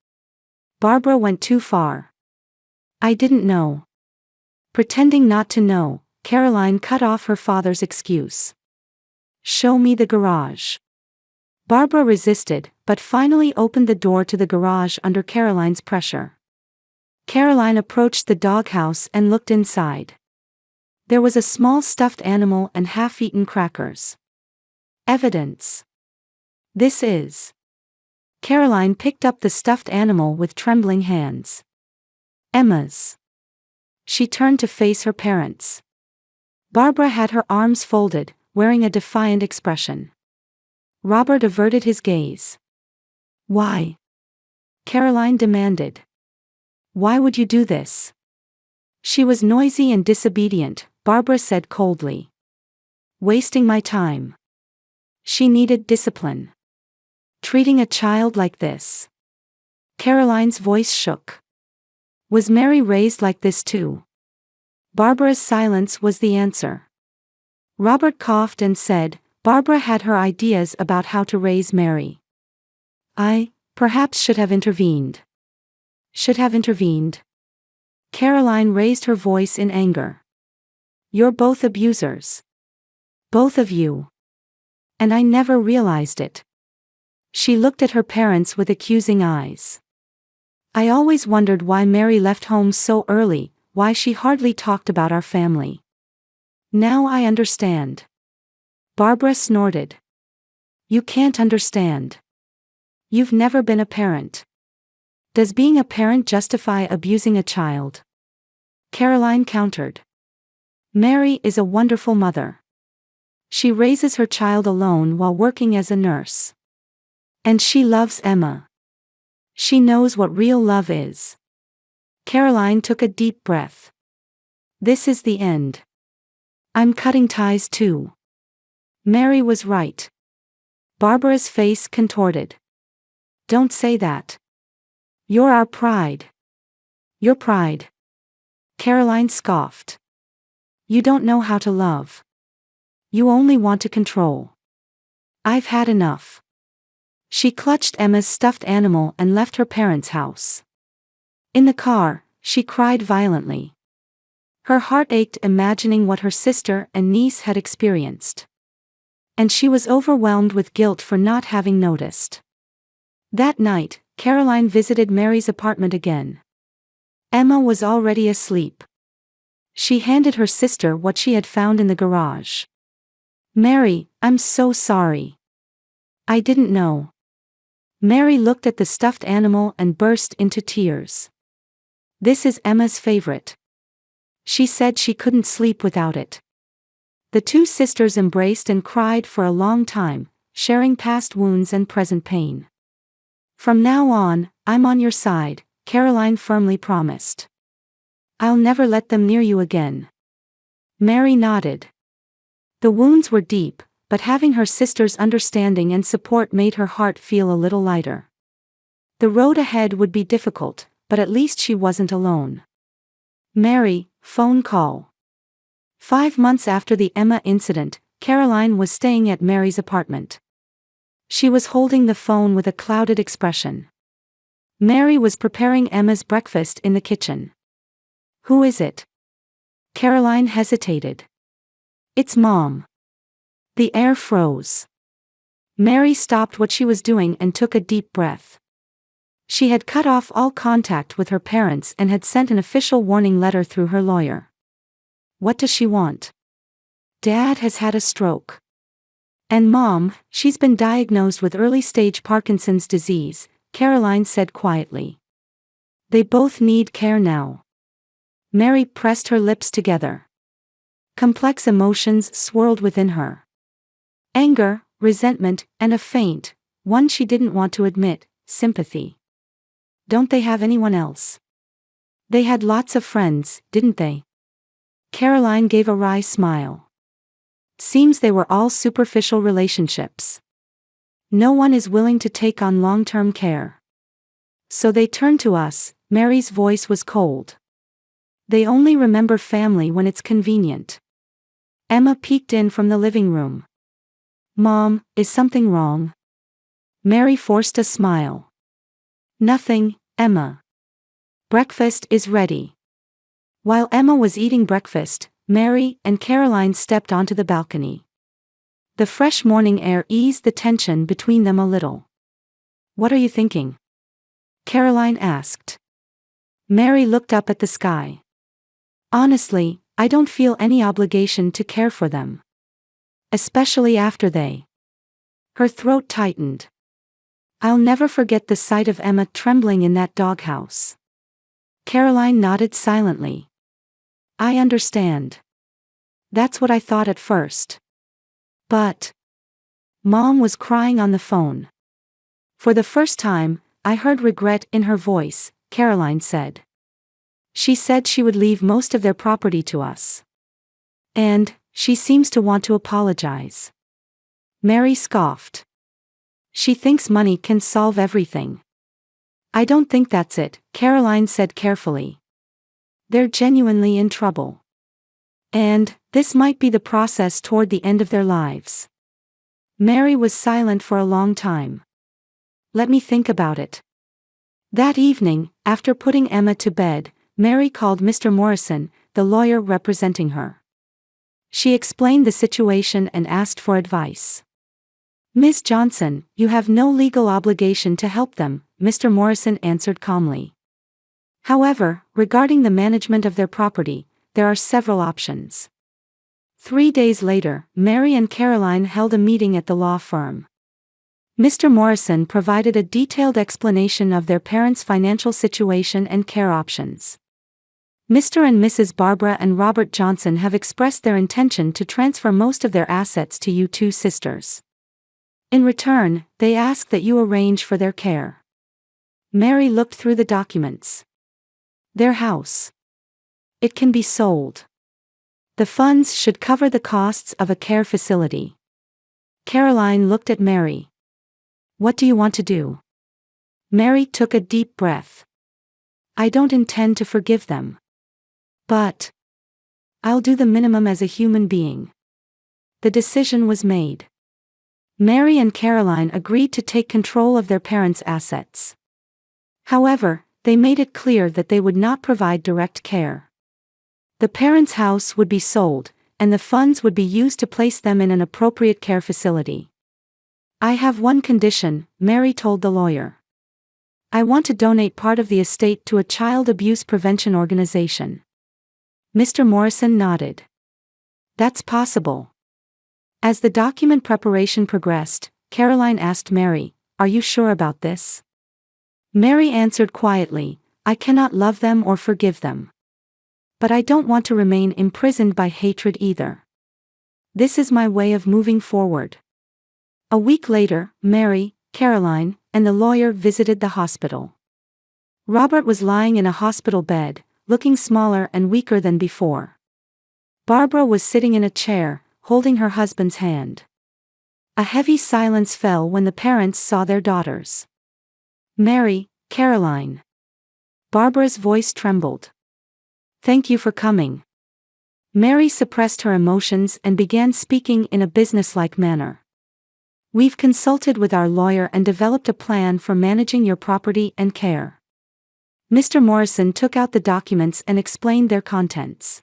Barbara went too far. "I didn't know." Pretending not to know, Caroline cut off her father's excuse. "Show me the garage." Barbara resisted, but finally opened the door to the garage under Caroline's pressure. Caroline approached the doghouse and looked inside. There was a small stuffed animal and half-eaten crackers. Evidence. This is. Caroline picked up the stuffed animal with trembling hands. Emma's. She turned to face her parents. Barbara had her arms folded, wearing a defiant expression. Robert averted his gaze. Why? Caroline demanded. Why would you do this? She was noisy and disobedient, Barbara said coldly. Wasting my time. She needed discipline. Treating a child like this. Caroline's voice shook. Was Mary raised like this too? Barbara's silence was the answer. Robert coughed and said, Barbara had her ideas about how to raise Mary. I, perhaps should have intervened. Should have intervened. Caroline raised her voice in anger. You're both abusers. Both of you. And I never realized it. She looked at her parents with accusing eyes. I always wondered why Mary left home so early, why she hardly talked about our family. Now I understand. Barbara snorted. You can't understand. You've never been a parent. Does being a parent justify abusing a child? Caroline countered. Mary is a wonderful mother. She raises her child alone while working as a nurse. And she loves Emma. She knows what real love is. Caroline took a deep breath. This is the end. I'm cutting ties too. Mary was right. Barbara's face contorted. Don't say that. You're our pride. Your pride. Caroline scoffed. You don't know how to love. You only want to control. I've had enough. She clutched Emma's stuffed animal and left her parents' house. In the car, she cried violently. Her heart ached imagining what her sister and niece had experienced. And she was overwhelmed with guilt for not having noticed. That night, Caroline visited Mary's apartment again. Emma was already asleep. She handed her sister what she had found in the garage. Mary, I'm so sorry. I didn't know. Mary looked at the stuffed animal and burst into tears. This is Emma's favorite. She said she couldn't sleep without it. The two sisters embraced and cried for a long time, sharing past wounds and present pain. From now on, I'm on your side, Caroline firmly promised. I'll never let them near you again. Mary nodded. The wounds were deep, but having her sister's understanding and support made her heart feel a little lighter. The road ahead would be difficult, but at least she wasn't alone. Mary, phone call. 5 months after the Emma incident, Caroline was staying at Mary's apartment. She was holding the phone with a clouded expression. Mary was preparing Emma's breakfast in the kitchen. Who is it? Caroline hesitated. It's Mom. The air froze. Mary stopped what she was doing and took a deep breath. She had cut off all contact with her parents and had sent an official warning letter through her lawyer. What does she want? Dad has had a stroke. And Mom, she's been diagnosed with early-stage Parkinson's disease, Caroline said quietly. They both need care now. Mary pressed her lips together. Complex emotions swirled within her. Anger, resentment, and a faint, one she didn't want to admit, sympathy. Don't they have anyone else? They had lots of friends, didn't they? Caroline gave a wry smile. Seems they were all superficial relationships. No one is willing to take on long-term care. So they turn to us, Mary's voice was cold. They only remember family when it's convenient. Emma peeked in from the living room. Mom, is something wrong? Mary forced a smile. Nothing, Emma. Breakfast is ready. While Emma was eating breakfast, Mary and Caroline stepped onto the balcony. The fresh morning air eased the tension between them a little. What are you thinking? Caroline asked. Mary looked up at the sky. Honestly, I don't feel any obligation to care for them. Especially after they. Her throat tightened. I'll never forget the sight of Emma trembling in that doghouse. Caroline nodded silently. I understand. That's what I thought at first. But. Mom was crying on the phone. For the first time, I heard regret in her voice, Caroline said. She said she would leave most of their property to us. And, she seems to want to apologize. Mary scoffed. She thinks money can solve everything. I don't think that's it, Caroline said carefully. They're genuinely in trouble. And, this might be the process toward the end of their lives. Mary was silent for a long time. Let me think about it. That evening, after putting Emma to bed, Mary called Mr. Morrison, the lawyer representing her. She explained the situation and asked for advice. Ms. Johnson, you have no legal obligation to help them, Mr. Morrison answered calmly. However, regarding the management of their property, there are several options. 3 days later, Mary and Caroline held a meeting at the law firm. Mr. Morrison provided a detailed explanation of their parents' financial situation and care options. Mr. and Mrs. Barbara and Robert Johnson have expressed their intention to transfer most of their assets to you two sisters. In return, they ask that you arrange for their care. Mary looked through the documents. Their house. It can be sold. The funds should cover the costs of a care facility. Caroline looked at Mary. What do you want to do? Mary took a deep breath. I don't intend to forgive them. But. I'll do the minimum as a human being. The decision was made. Mary and Caroline agreed to take control of their parents' assets. However, they made it clear that they would not provide direct care. The parents' house would be sold, and the funds would be used to place them in an appropriate care facility. I have one condition, Mary told the lawyer. I want to donate part of the estate to a child abuse prevention organization. Mr. Morrison nodded. That's possible. As the document preparation progressed, Caroline asked Mary, Are you sure about this? Mary answered quietly, I cannot love them or forgive them. But I don't want to remain imprisoned by hatred either. This is my way of moving forward. A week later, Mary, Caroline, and the lawyer visited the hospital. Robert was lying in a hospital bed, looking smaller and weaker than before. Barbara was sitting in a chair, holding her husband's hand. A heavy silence fell when the parents saw their daughters. Mary, Caroline. Barbara's voice trembled. Thank you for coming. Mary suppressed her emotions and began speaking in a businesslike manner. We've consulted with our lawyer and developed a plan for managing your property and care. Mr. Morrison took out the documents and explained their contents.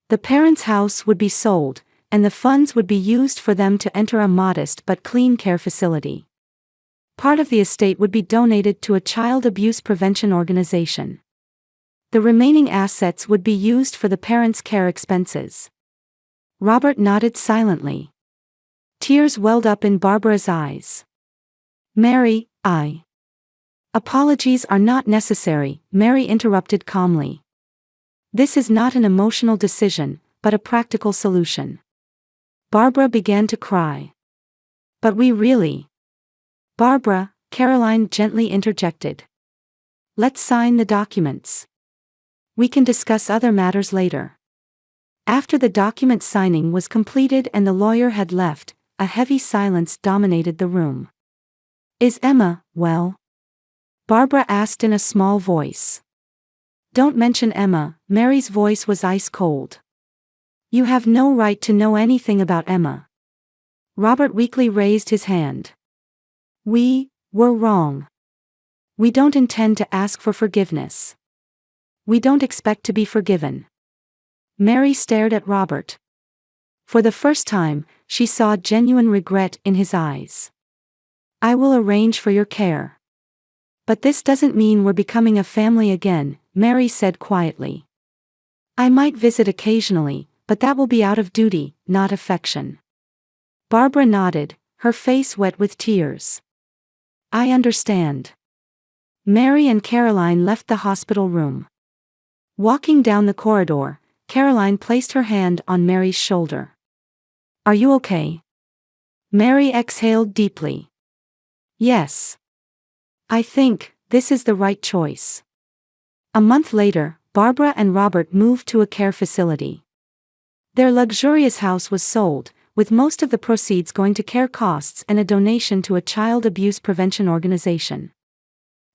The parents' house would be sold, and the funds would be used for them to enter a modest but clean care facility. Part of the estate would be donated to a child abuse prevention organization. The remaining assets would be used for the parents' care expenses. Robert nodded silently. Tears welled up in Barbara's eyes. Mary, Apologies are not necessary, Mary interrupted calmly. This is not an emotional decision, but a practical solution. Barbara began to cry. But we really. Barbara, Caroline gently interjected. Let's sign the documents. We can discuss other matters later. After the document signing was completed and the lawyer had left, a heavy silence dominated the room. Is Emma well? Barbara asked in a small voice. Don't mention Emma, Mary's voice was ice cold. You have no right to know anything about Emma. Robert weakly raised his hand. We were wrong. We don't intend to ask for forgiveness. We don't expect to be forgiven. Mary stared at Robert. For the first time, she saw genuine regret in his eyes. I will arrange for your care. But this doesn't mean we're becoming a family again, Mary said quietly. I might visit occasionally, but that will be out of duty, not affection. Barbara nodded, her face wet with tears. I understand. Mary and Caroline left the hospital room. Walking down the corridor, Caroline placed her hand on Mary's shoulder. Are you okay? Mary exhaled deeply. Yes. I think this is the right choice. A month later, Barbara and Robert moved to a care facility. Their luxurious house was sold, with most of the proceeds going to care costs and a donation to a child abuse prevention organization.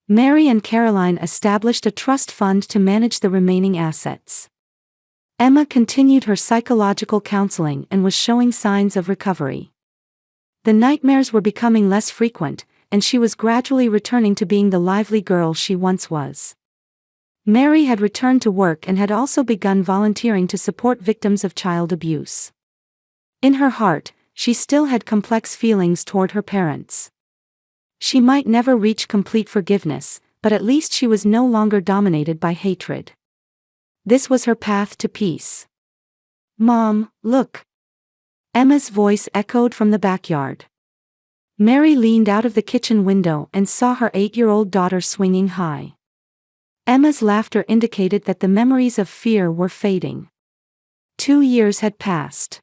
Mary and Caroline established a trust fund to manage the remaining assets. Emma continued her psychological counseling and was showing signs of recovery. The nightmares were becoming less frequent, and she was gradually returning to being the lively girl she once was. Mary had returned to work and had also begun volunteering to support victims of child abuse. In her heart, she still had complex feelings toward her parents. She might never reach complete forgiveness, but at least she was no longer dominated by hatred. This was her path to peace. Mom, look. Emma's voice echoed from the backyard. Mary leaned out of the kitchen window and saw her 8-year-old daughter swinging high. Emma's laughter indicated that the memories of fear were fading. 2 years had passed.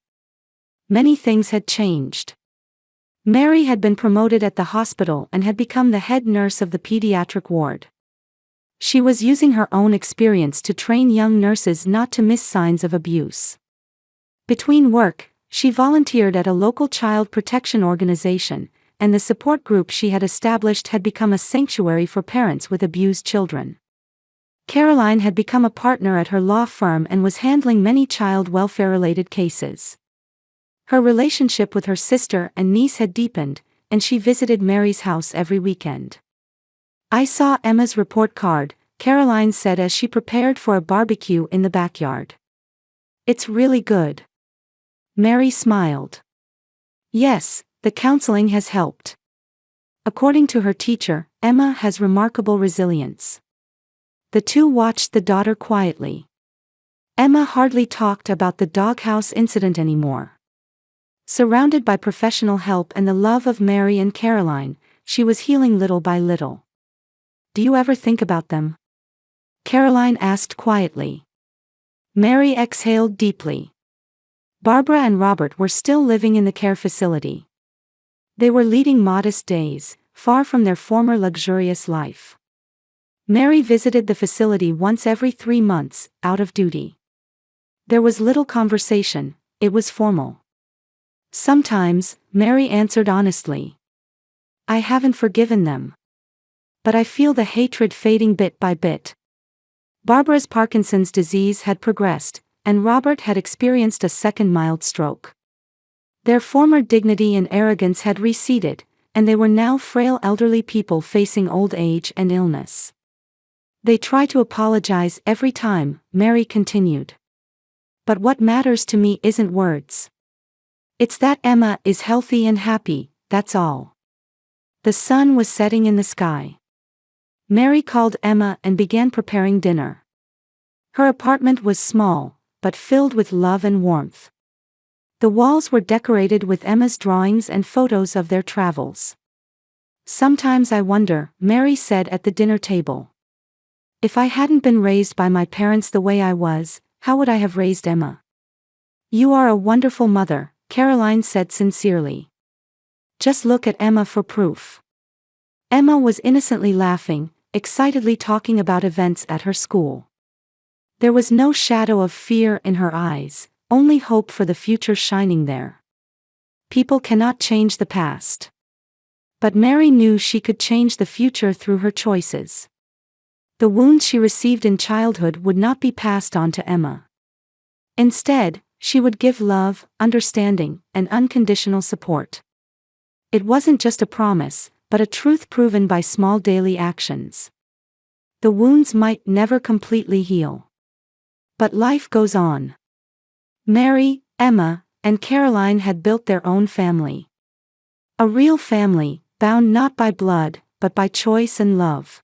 Many things had changed. Mary had been promoted at the hospital and had become the head nurse of the pediatric ward. She was using her own experience to train young nurses not to miss signs of abuse. Between work, she volunteered at a local child protection organization, and the support group she had established had become a sanctuary for parents with abused children. Caroline had become a partner at her law firm and was handling many child welfare-related cases. Her relationship with her sister and niece had deepened, and she visited Mary's house every weekend. I saw Emma's report card, Caroline said as she prepared for a barbecue in the backyard. It's really good. Mary smiled. Yes, the counseling has helped. According to her teacher, Emma has remarkable resilience. The two watched the daughter quietly. Emma hardly talked about the doghouse incident anymore. Surrounded by professional help and the love of Mary and Caroline, she was healing little by little. Do you ever think about them? Caroline asked quietly. Mary exhaled deeply. Barbara and Robert were still living in the care facility. They were leading modest days, far from their former luxurious life. Mary visited the facility once every 3 months, out of duty. There was little conversation, it was formal. Sometimes, Mary answered honestly. I haven't forgiven them. But I feel the hatred fading bit by bit. Barbara's Parkinson's disease had progressed, and Robert had experienced a second mild stroke. Their former dignity and arrogance had receded, and they were now frail elderly people facing old age and illness. They try to apologize every time, Mary continued. But what matters to me isn't words. It's that Emma is healthy and happy, that's all. The sun was setting in the sky. Mary called Emma and began preparing dinner. Her apartment was small, but filled with love and warmth. The walls were decorated with Emma's drawings and photos of their travels. Sometimes I wonder, Mary said at the dinner table. If I hadn't been raised by my parents the way I was, how would I have raised Emma? You are a wonderful mother, Caroline said sincerely. Just look at Emma for proof. Emma was innocently laughing, excitedly talking about events at her school. There was no shadow of fear in her eyes, only hope for the future shining there. People cannot change the past. But Mary knew she could change the future through her choices. The wounds she received in childhood would not be passed on to Emma. Instead, she would give love, understanding, and unconditional support. It wasn't just a promise, but a truth proven by small daily actions. The wounds might never completely heal. But life goes on. Mary, Emma, and Caroline had built their own family. A real family, bound not by blood, but by choice and love.